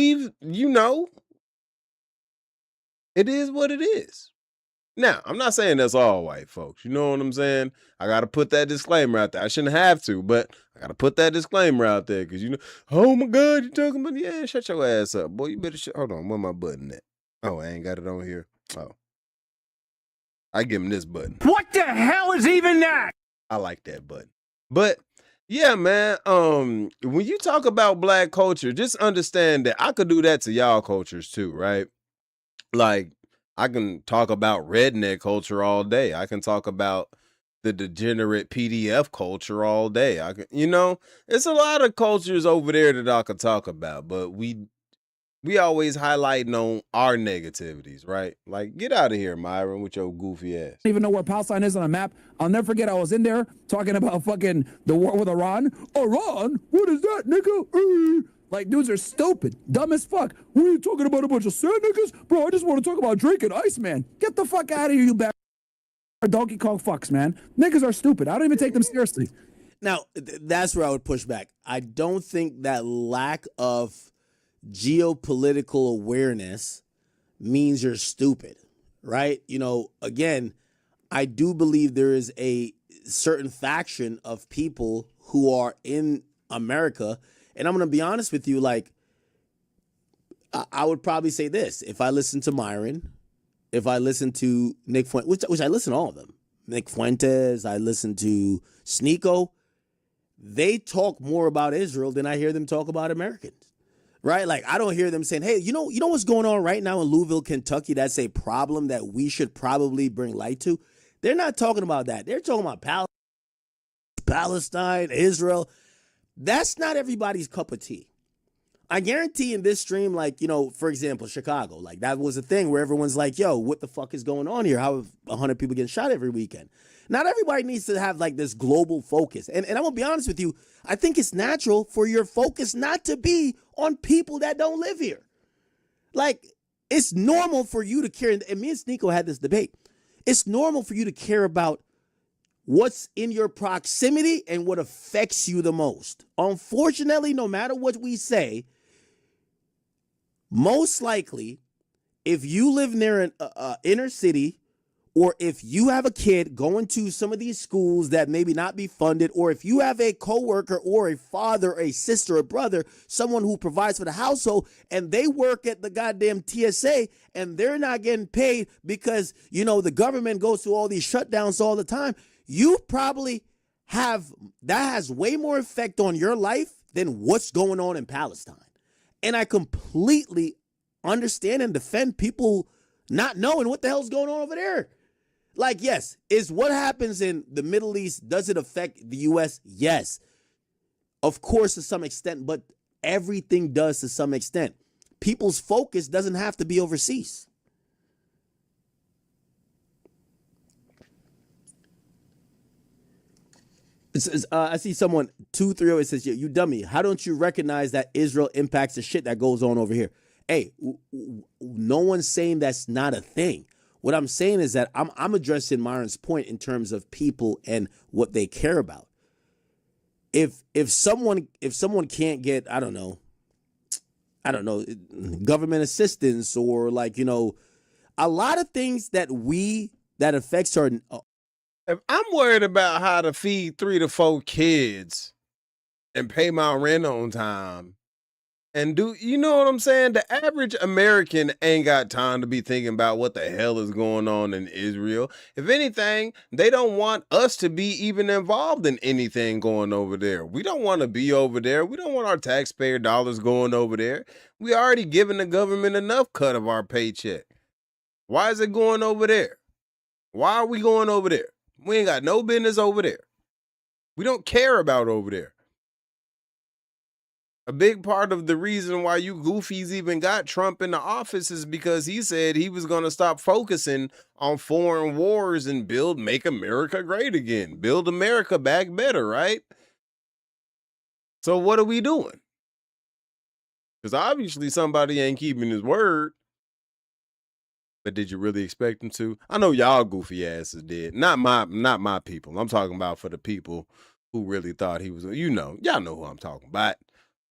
it is what it is. Now, I'm not saying that's all white folks. You know what I'm saying? I got to put that disclaimer out there. I shouldn't have to, but I got to put that disclaimer out there because, oh my God, you talking about, yeah, shut your ass up, boy. You better hold on, where my button at? Oh, I ain't got it on here. Oh. I give him this button. What the hell is even that? I like that button. But yeah, man, when you talk about black culture, just understand that I could do that to y'all cultures too, right? Like, I can talk about redneck culture all day. I can talk about, the degenerate PDF culture all day. It's a lot of cultures over there that I could talk about, but we always highlighting on our negativities, right? Like, get out of here, Myron, with your goofy ass. I don't even know where Palestine is on a map. I'll never forget I was in there talking about fucking the war with Iran. Iran? What is that, nigga? Like, dudes are stupid, dumb as fuck. What are you talking about, a bunch of sad niggas? Bro, I just want to talk about Drake and Iceman. Get the fuck out of here, you bad Donkey Kong fucks, man. Niggas are stupid. I don't even take them seriously. Now, that's where I would push back. I don't think that lack of geopolitical awareness means you're stupid, right? Again, I do believe there is a certain faction of people who are in America, and I'm going to be honest with you, like, I would probably say this. If I listen to Myron, if I listen to Nick Fuentes, which I listen to all of them, Nick Fuentes, I listen to Sneeko, they talk more about Israel than I hear them talk about Americans. Right? Like, I don't hear them saying, hey, you know what's going on right now in Louisville, Kentucky? That's a problem that we should probably bring light to. They're not talking about that. They're talking about Palestine, Israel. That's not everybody's cup of tea. I guarantee in this stream, like, for example, Chicago, like, that was a thing where everyone's like, yo, what the fuck is going on here? How have 100 people getting shot every weekend? Not everybody needs to have like this global focus. And I'm gonna be honest with you, I think it's natural for your focus not to be on people that don't live here. Like, it's normal for you to care, and me and Sneeko had this debate. It's normal for you to care about what's in your proximity and what affects you the most. Unfortunately, no matter what we say, most likely, if you live near an inner city, or if you have a kid going to some of these schools that maybe not be funded, or if you have a coworker or a father, a sister, a brother, someone who provides for the household, and they work at the goddamn TSA and they're not getting paid because, the government goes through all these shutdowns all the time, you probably that has way more effect on your life than what's going on in Palestine. And I completely understand and defend people not knowing what the hell's going on over there. Like, yes, is what happens in the Middle East, does it affect the U.S.? Yes. Of course, to some extent, but everything does to some extent. People's focus doesn't have to be overseas. I see someone, 230, says, you dummy, how don't you recognize that Israel impacts the shit that goes on over here? Hey, no one's saying that's not a thing. What I'm saying is that I'm addressing Myron's point in terms of people and what they care about. If someone can't get, I don't know, government assistance or like, a lot of things that affects our. If I'm worried about how to feed 3 to 4 kids and pay my rent on time, and you know what I'm saying? The average American ain't got time to be thinking about what the hell is going on in Israel. If anything, they don't want us to be even involved in anything going over there. We don't want to be over there. We don't want our taxpayer dollars going over there. We already given the government enough cut of our paycheck. Why is it going over there? Why are we going over there? We ain't got no business over there. We don't care about over there. A big part of the reason why you goofies even got Trump in the office is because he said he was going to stop focusing on foreign wars and make America great again. Build America back better, right? So what are we doing? Because obviously somebody ain't keeping his word. But did you really expect him to? I know y'all goofy asses did. Not my people. I'm talking about for the people who really thought he was, y'all know who I'm talking about.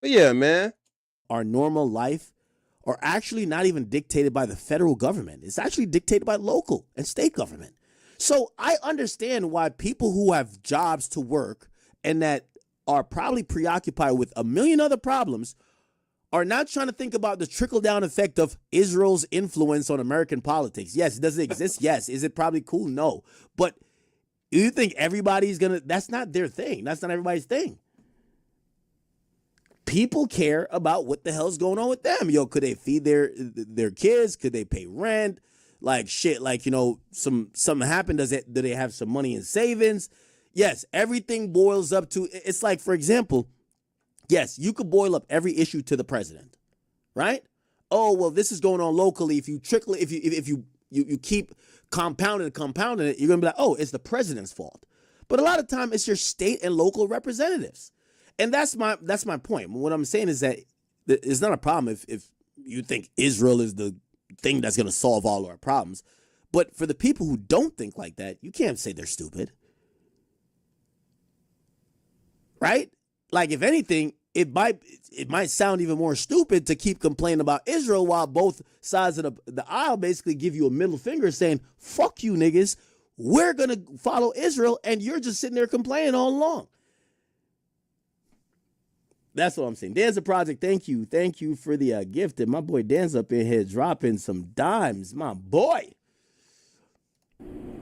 But yeah, man. Our normal life are actually not even dictated by the federal government. It's actually dictated by local and state government. So I understand why people who have jobs to work and that are probably preoccupied with a million other problems are not trying to think about the trickle-down effect of Israel's influence on American politics. Yes, does it exist? Yes. Is it probably cool? No. But you think everybody's that's not their thing. That's not everybody's thing. People care about what the hell's going on with them. Could they feed their kids? Could they pay rent? like shit, like, you know, something happened. Do they have some money in savings? Yes, everything boils up to, it's like, for example, yes, you could boil up every issue to the president, right? Oh, well, this is going on locally. If you trickle, if you keep compounding it, you're gonna be like, oh, it's the president's fault. But a lot of time, it's your state and local representatives, and that's my point. What I'm saying is that it's not a problem if you think Israel is the thing that's gonna solve all our problems. But for the people who don't think like that, you can't say they're stupid, right? Like, if anything, it might sound even more stupid to keep complaining about Israel while both sides of the aisle basically give you a middle finger saying, fuck you niggas, we're going to follow Israel, and you're just sitting there complaining all along. That's what I'm saying. Danza Project, thank you. Thank you for the gift. And my boy Dan's up in here dropping some dimes, my boy.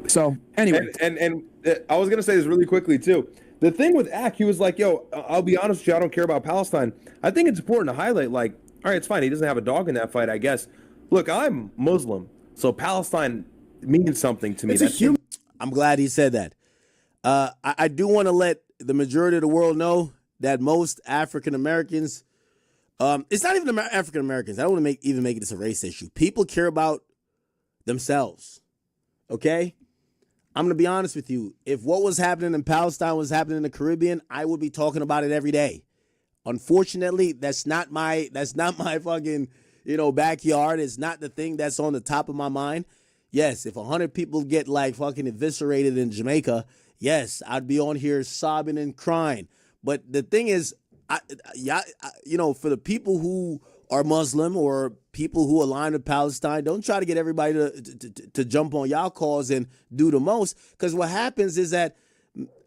So, anyway. And I was going to say this really quickly, too. The thing with Ak, he was like, yo, I'll be honest with you, I don't care about Palestine. I think it's important to highlight, like, all right, it's fine. He doesn't have a dog in that fight, I guess. Look, I'm Muslim, so Palestine means something to me. I'm glad he said that. I do want to let the majority of the world know that most African Americans, it's not even African Americans. I don't want to even make this a race issue. People care about themselves, okay? I'm going to be honest with you. If what was happening in Palestine was happening in the Caribbean, I would be talking about it every day. Unfortunately, that's not my fucking, backyard. It's not the thing that's on the top of my mind. Yes, if 100 people get like fucking eviscerated in Jamaica, yes, I'd be on here sobbing and crying. But the thing is, for the people who are Muslim or people who align with Palestine, don't try to get everybody to jump on y'all calls and do the most. Because what happens is that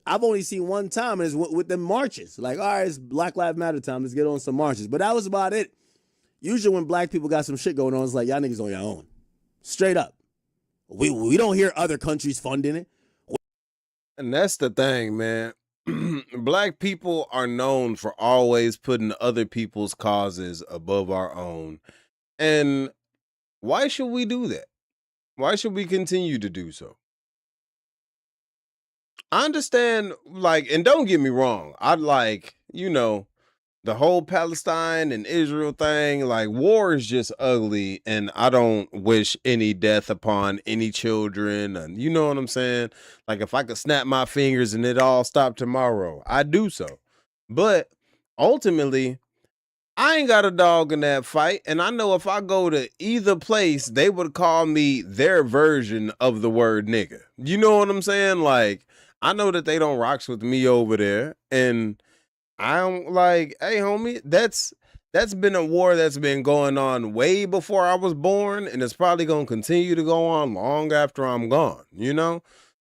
I've only seen one time, and it's with them marches. Like, all right, it's Black Lives Matter time. Let's get on some marches. But that was about it. Usually when black people got some shit going on, it's like, y'all niggas on your own. Straight up. We don't hear other countries funding it. And that's the thing, man. Black people are known for always putting other people's causes above our own. And why should we do that? Why should we continue to do so? I understand, and don't get me wrong, the whole Palestine and Israel thing, war is just ugly, and I don't wish any death upon any children, and you know what I'm saying? Like, if I could snap my fingers and it all stopped tomorrow, I'd do so. But ultimately, I ain't got a dog in that fight, and I know if I go to either place, they would call me their version of the word nigga. You know what I'm saying? Like, I know that they don't rocks with me over there, and I'm like, hey, homie, that's been a war that's been going on way before I was born, and it's probably going to continue to go on long after I'm gone,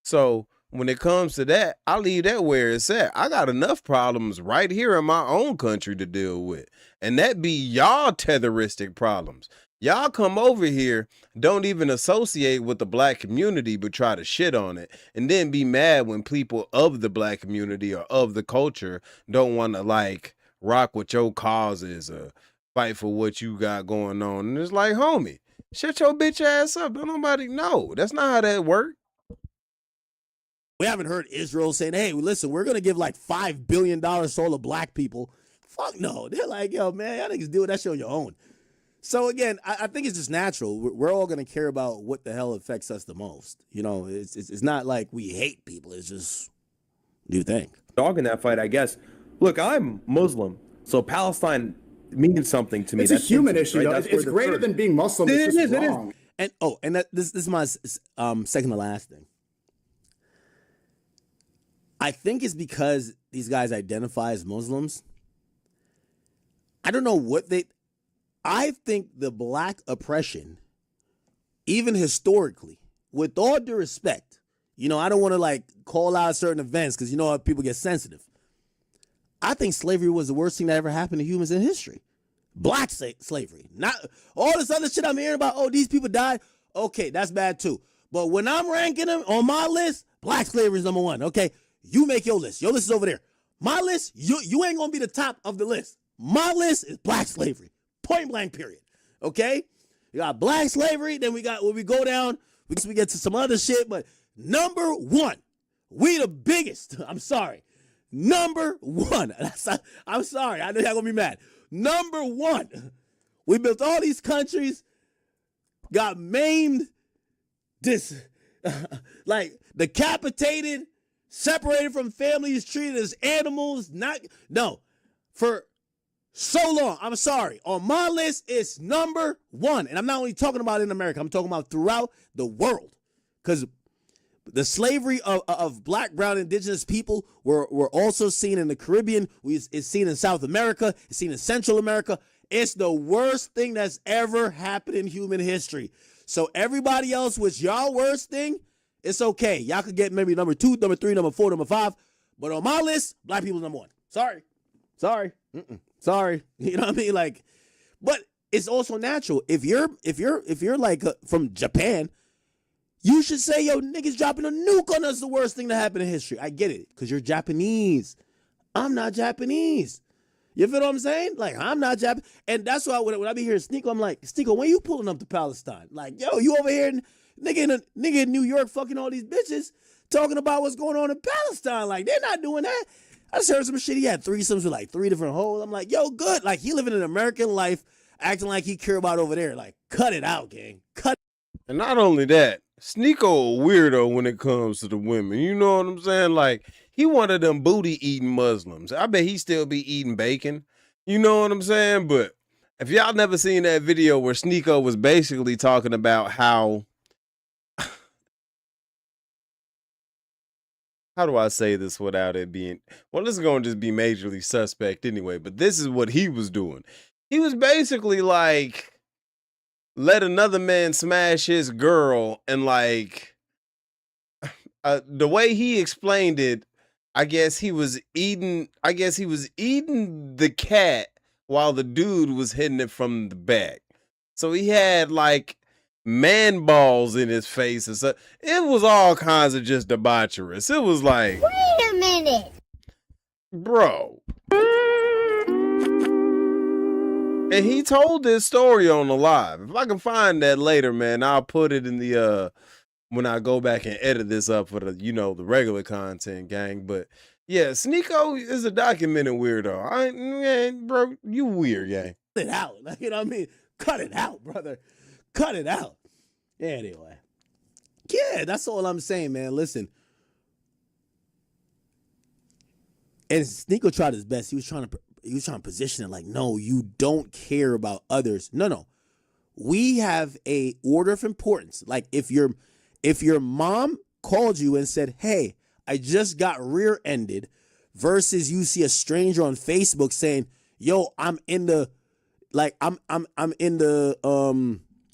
So when it comes to that, I leave that where it's at. I got enough problems right here in my own country to deal with, and that be y'all terroristic problems. Y'all come over here, don't even associate with the black community, but try to shit on it, and then be mad when people of the black community or of the culture don't want to rock with your causes or fight for what you got going on. And it's like, homie, shut your bitch ass up. Don't nobody know. That's not how that works. We haven't heard Israel saying, hey, listen, we're going to give $5 billion to all the black people. Fuck no. They're like, yo, man, y'all niggas do that shit on your own. So again, I think it's just natural. We're all going to care about what the hell affects us the most. It's not like we hate people. It's just, do you think? Dog in that fight, I guess. Look, I'm Muslim, so Palestine means something to me. It's a human issue, though. It's greater than being Muslim. It's just wrong. And this is my second to last thing. I think it's because these guys identify as Muslims. I don't know what I think the black oppression, even historically, with all due respect, I don't want to call out certain events because how people get sensitive. I think slavery was the worst thing that ever happened to humans in history. Black slavery. Not all this other shit I'm hearing about, oh, these people died. Okay, that's bad too. But when I'm ranking them on my list, black slavery is number one. Okay, you make your list. Your list is over there. My list, you ain't going to be the top of the list. My list is black slavery. Point blank period. Okay? We got black slavery. Then we got when we go down, we get to some other shit. But number one, we the biggest. I'm sorry. Number one. I'm sorry. I know y'all gonna be mad. Number one. We built all these countries, got maimed, like decapitated, separated from families, treated as animals. For so long. I'm sorry. On my list, it's number one. And I'm not only talking about in America, I'm talking about throughout the world. Because the slavery of black, brown, indigenous people were also seen in the Caribbean. It's seen in South America. It's seen in Central America. It's the worst thing that's ever happened in human history. So everybody else, which y'all worst thing, it's okay. Y'all could get maybe number 2, number 3, number 4, number 5. But on my list, black people's number 1. Sorry. Sorry. You know what I mean? Like, but it's also natural. If you're like from Japan, you should say, yo, niggas dropping a nuke on us, the worst thing that happened in history. I get it, because you're Japanese. I'm not Japanese. You feel what I'm saying? Like, I'm not Japanese. And that's why when I be hearing Sneeko, I'm like, Sneeko, when you pulling up to Palestine? Like, yo, you over here, nigga in New York fucking all these bitches talking about what's going on in Palestine. Like, they're not doing that. I just heard some shit. He had threesomes with like 3 different hoes. I'm like, yo, good. Like, he living an American life, acting like he care about over there. Like, cut it out, gang. Cut it. And not only that, Sneeko a weirdo when it comes to the women. You know what I'm saying? Like, he one of them booty eating Muslims. I bet he still be eating bacon. You know what I'm saying? But if y'all never seen that video where Sneeko was basically talking about how do I say this without it being, well, this is going to just be majorly suspect anyway, but this is what he was doing. He was basically like, let another man smash his girl, and like, the way he explained it, I guess he was eating the cat while the dude was hitting it from the back. So he had like man balls in his face and stuff. It was all kinds of just debaucherous. It was like, Wait a minute, bro. And he told this story on the live. If I can find that later, man, I'll put it in the when I go back and edit this up for the, the regular content, gang. But yeah, Sneeko is a documented weirdo. Man, bro, you weird, gang. Cut it out. You know what I mean? Cut it out, brother. Cut it out. Anyway. Yeah, that's all I'm saying, man. Listen. And Sneeko tried his best. He was trying to position it like, no, you don't care about others. No. We have a order of importance. Like, if your mom called you and said, hey, I just got rear-ended, versus you see a stranger on Facebook saying, yo, I'm in the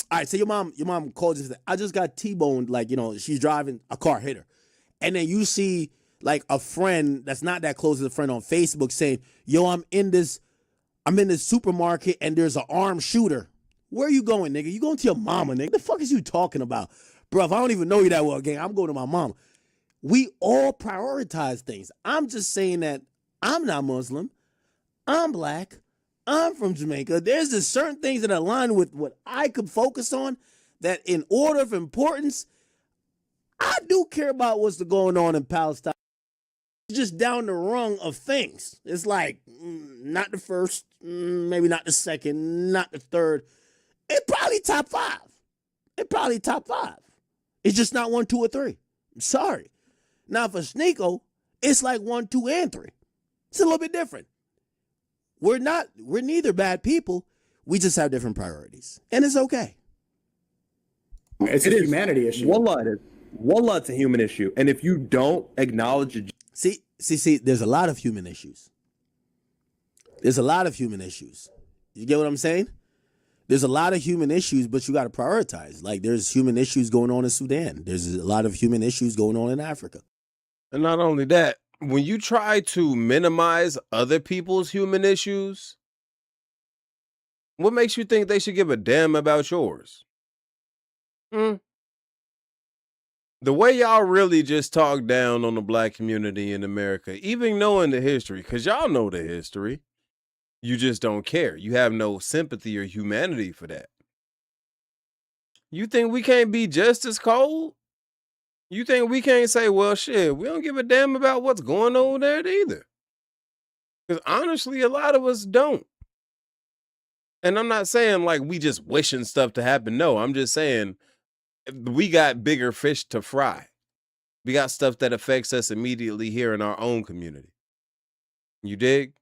all right, so your mom called you and said, I just got T-boned, like, she's driving, a car hit her. And then you see like a friend that's not that close as a friend on Facebook saying, yo, I'm in this supermarket and there's an armed shooter. Where are you going, nigga? You going to your mama, nigga. The fuck is you talking about? Bro, if I don't even know you that well, gang, I'm going to my mama. We all prioritize things. I'm just saying that I'm not Muslim. I'm black. I'm from Jamaica. There's just certain things that align with what I could focus on, that in order of importance, I do care about what's going on in Palestine. It's just down the rung of things. It's like, not the first, maybe not the second, not the third. It probably top 5. It's just not 1, 2, or 3. I'm sorry. Now for Sneeko, it's like 1, 2, and 3. It's a little bit different. We're neither bad people. We just have different priorities. And it's okay. It's a humanity issue. Wallah, it's a human issue. And if you don't acknowledge it. See, there's a lot of human issues. You get what I'm saying? There's a lot of human issues, but you got to prioritize. Like, there's human issues going on in Sudan. There's a lot of human issues going on in Africa. And not only that, when you try to minimize other people's human issues, what makes you think they should give a damn about yours? The way y'all really just talk down on the black community in America, even knowing the history, because y'all know the history, you just don't care. You have no sympathy or humanity for that. You think we can't be just as cold? You think we can't say, well, shit, we don't give a damn about what's going on there either? Because honestly, a lot of us don't. And I'm not saying like we just wishing stuff to happen. No, I'm just saying we got bigger fish to fry. We got stuff that affects us immediately here in our own community. You dig?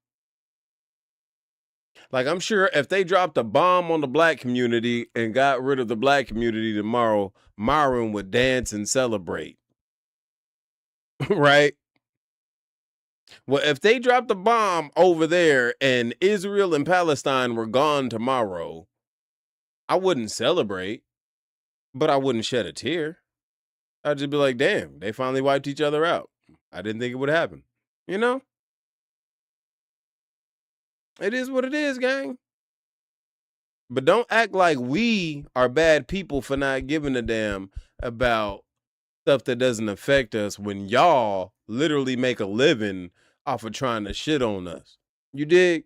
Like, I'm sure if they dropped a bomb on the black community and got rid of the black community tomorrow, Myron would dance and celebrate. Right? Well, if they dropped a bomb over there and Israel and Palestine were gone tomorrow, I wouldn't celebrate, but I wouldn't shed a tear. I'd just be like, damn, they finally wiped each other out. I didn't think it would happen. You know? It is what it is, gang. But don't act like we are bad people for not giving a damn about stuff that doesn't affect us when y'all literally make a living off of trying to shit on us. You dig?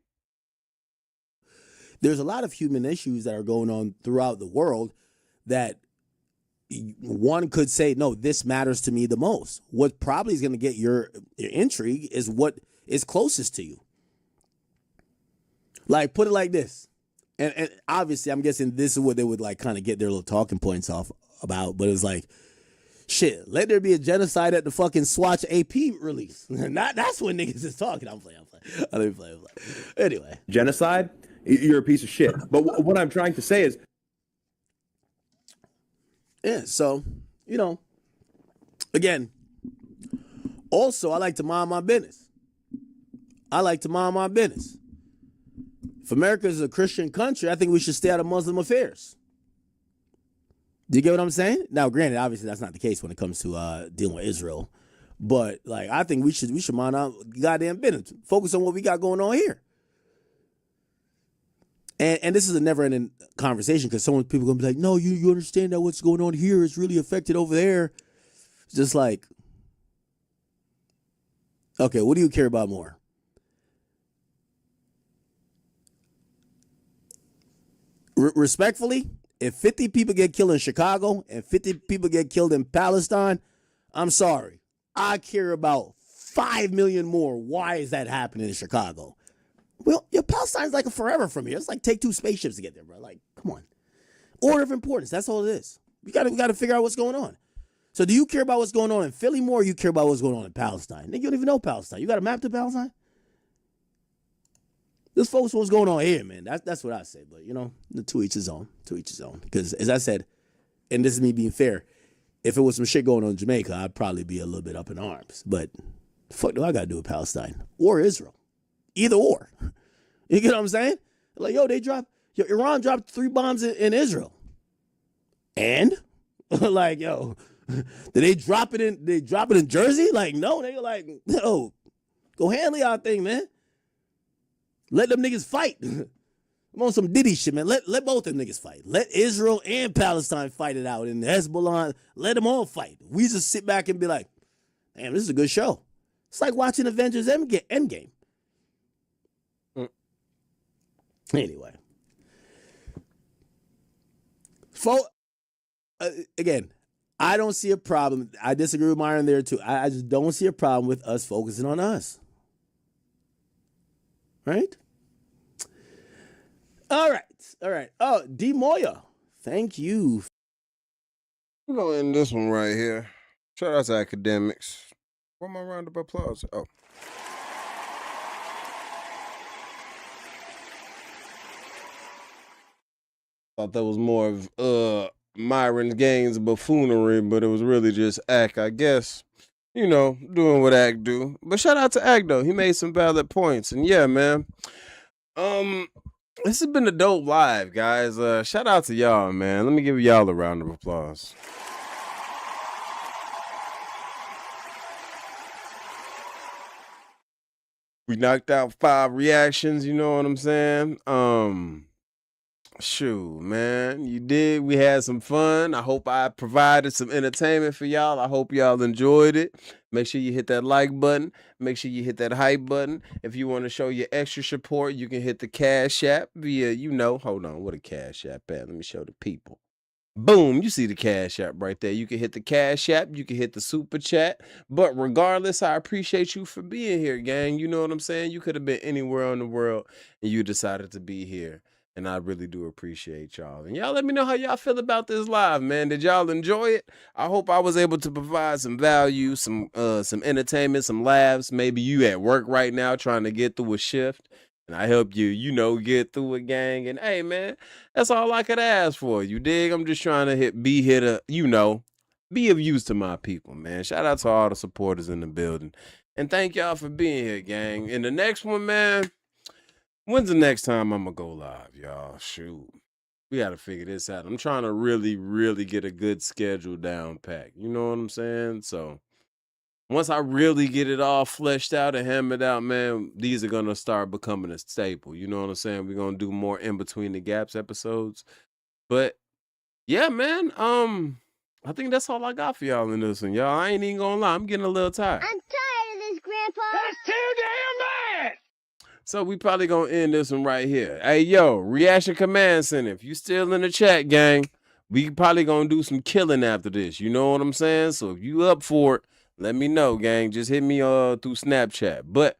There's a lot of human issues that are going on throughout the world that one could say, no, this matters to me the most. What probably is going to get your intrigue is what is closest to you. Like, put it like this. And obviously, I'm guessing this is what they would like kind of get their little talking points off about. But it's like, shit, let there be a genocide at the fucking Swatch AP release. That's when niggas is talking. I'm playing. Anyway. Genocide? You're a piece of shit. But what I'm trying to say is, yeah, so, you know, again, also, I like to mind my business. If America is a Christian country, I think we should stay out of Muslim affairs. Do you get what I'm saying? Now, granted, obviously that's not the case when it comes to dealing with Israel. But, like, I think we should mind our goddamn business. Focus on what we got going on here. And this is a never-ending conversation because people are going to be like, no, you understand that what's going on here is really affected over there. It's just like, okay, what do you care about more? Respectfully, if 50 people get killed in Chicago and 50 people get killed in Palestine, I'm sorry. I care about 5 million more. Why is that happening in Chicago? Well, Palestine's like a forever from here. It's like take 2 spaceships to get there, bro. Like, come on. Order of importance. That's all it is. We got to figure out what's going on. So do you care about what's going on in Philly more or you care about what's going on in Palestine? Nigga, you don't even know Palestine. You got a map to Palestine? Let's focus on what's going on here, man. That's what I say. But, you know, to each his own. To each his own. Because, as I said, and this is me being fair, if it was some shit going on in Jamaica, I'd probably be a little bit up in arms. But the fuck do I got to do with Palestine? Or Israel? Either or. You get what I'm saying? Like, Iran dropped 3 bombs in Israel. And? Like, yo, did they drop it in Jersey? Like, no, they like, yo, go handle y'all thing, man. Let them niggas fight. I'm on some Diddy shit, man. Let both them niggas fight. Let Israel and Palestine fight it out. And Hezbollah, let them all fight. We just sit back and be like, damn, this is a good show. It's like watching Avengers Endgame. Anyway. Again, I don't see a problem. I disagree with Myron there too. I just don't see a problem with us focusing on us. Right? All right. Oh, D. Moya, thank you. We're going to end this one right here. Shout out to academics. Where my round of applause? Oh. Thought that was more of Myron's Gaines buffoonery, but it was really just Ack, I guess. You know, doing what Ack do. But shout out to Ack though. He made some valid points. And yeah, man. This has been a dope live, guys. Shout out to y'all, man. Let me give y'all a round of applause. We knocked out 5 reactions, you know what I'm saying? Shoot, man, you did. We had some fun. I hope I provided some entertainment for y'all. I hope y'all enjoyed it. Make sure you hit that like button. Make sure you hit that hype button. If you want to show your extra support, you can hit the Cash App via, hold on, what a Cash App at? Let me show the people. Boom, you see the Cash App right there. You can hit the Cash App, you can hit the Super Chat. But regardless, I appreciate you for being here, gang. You know what I'm saying? You could have been anywhere in the world and you decided to be here. And I really do appreciate y'all. And y'all let me know how y'all feel about this live, man. Did y'all enjoy it? I hope I was able to provide some value, some entertainment, some laughs. Maybe you at work right now trying to get through a shift. And I help you, get through it, gang. And hey, man, that's all I could ask for. You dig? I'm just trying to be here to, be of use to my people, man. Shout out to all the supporters in the building. And thank y'all for being here, gang. And the next one, man, when's the next time I'm going to go live, y'all? Shoot. We got to figure this out. I'm trying to really, really get a good schedule down packed. You know what I'm saying? So once I really get it all fleshed out and hammered out, man, these are going to start becoming a staple. You know what I'm saying? We're going to do more in between the gaps episodes. But yeah, man, I think that's all I got for y'all in this one. Y'all, I ain't even going to lie. I'm getting a little tired. I'm tired of this, Grandpa. That's too damn bad. So we probably going to end this one right here. Hey, yo, Reaction Command Center. If you still in the chat, gang, we probably going to do some killing after this. You know what I'm saying? So if you up for it, let me know, gang. Just hit me through Snapchat. But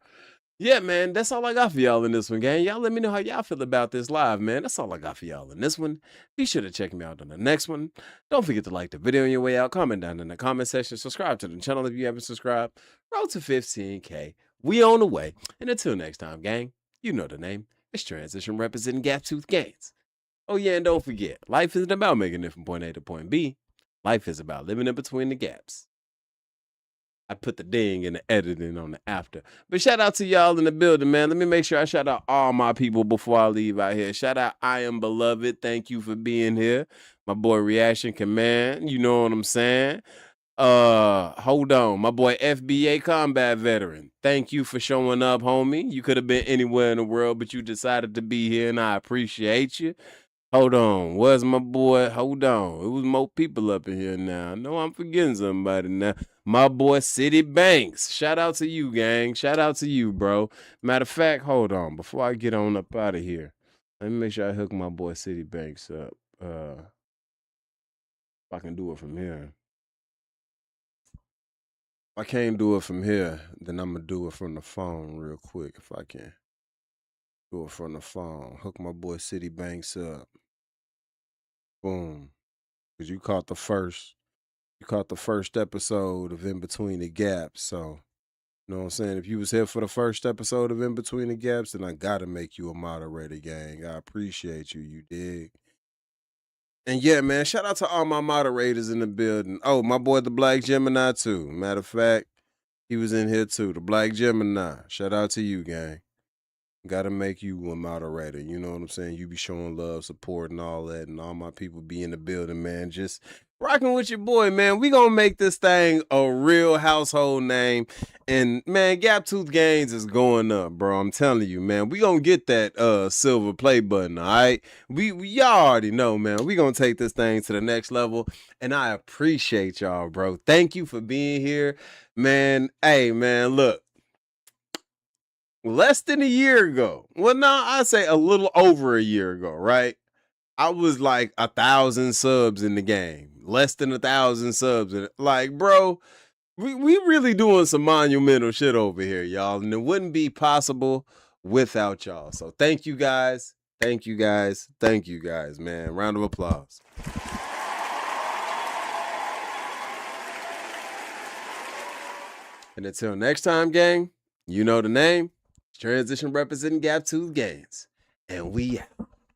yeah, man, that's all I got for y'all in this one, gang. Y'all let me know how y'all feel about this live, man. That's all I got for y'all in this one. Be sure to check me out on the next one. Don't forget to like the video on your way out. Comment down in the comment section. Subscribe to the channel if you haven't subscribed. Road to 15K. We on the way. And until next time, gang, you know the name. It's Transition representing Gaptoothgainz. Oh, yeah, and don't forget, life isn't about making it from point A to point B. Life is about living in between the gaps. I put the ding in the editing on the after. But shout out to y'all in the building, man. Let me make sure I shout out all my people before I leave out here. Shout out I Am Beloved. Thank you for being here. My boy Reaction Command. You know what I'm saying? Hold on. My boy FBA Combat Veteran. Thank you for showing up, homie. You could have been anywhere in the world, but you decided to be here, and I appreciate you. Hold on. Where's my boy? Hold on. It was more people up in here now. I know I'm forgetting somebody now. My boy City Banks. Shout out to you, gang. Shout out to you, bro. Matter of fact, hold on. Before I get on up out of here, let me make sure I hook my boy City Banks up. If I can do it from here. If I can't do it from here, then I'm going to do it from the phone real quick if I can. Do it from the phone. Hook my boy City Banks up. Boom. Because you caught the first episode of In Between the Gaps. So, you know what I'm saying? If you was here for the first episode of In Between the Gaps, then I gotta make you a moderator, gang. I appreciate you, you dig? And yeah, man, shout out to all my moderators in the building. Oh, my boy the Black Gemini too. Matter of fact, he was in here too. The Black Gemini. Shout out to you, gang. Gotta make you a moderator. You know what I'm saying? You be showing love, support, and all that, and all my people be in the building, man. Just rocking with your boy, man. We gonna make this thing a real household name. And man, Gaptoothgainz is going up, bro. I'm telling you, man. We gonna get that silver play button, all right? Y'all already know, man. We gonna take this thing to the next level. And I appreciate y'all, bro. Thank you for being here. Man, hey, man, look. Less than a year ago. Well, no, I'd say a little over a year ago, right? I was like 1,000 subs in the game. Less than 1,000 subs. Like, bro, we really doing some monumental shit over here, y'all. And it wouldn't be possible without y'all. So thank you guys. Thank you guys. Thank you guys, man. Round of applause. And until next time, gang, you know the name. Transition representing Gaptoothgainz. And we out.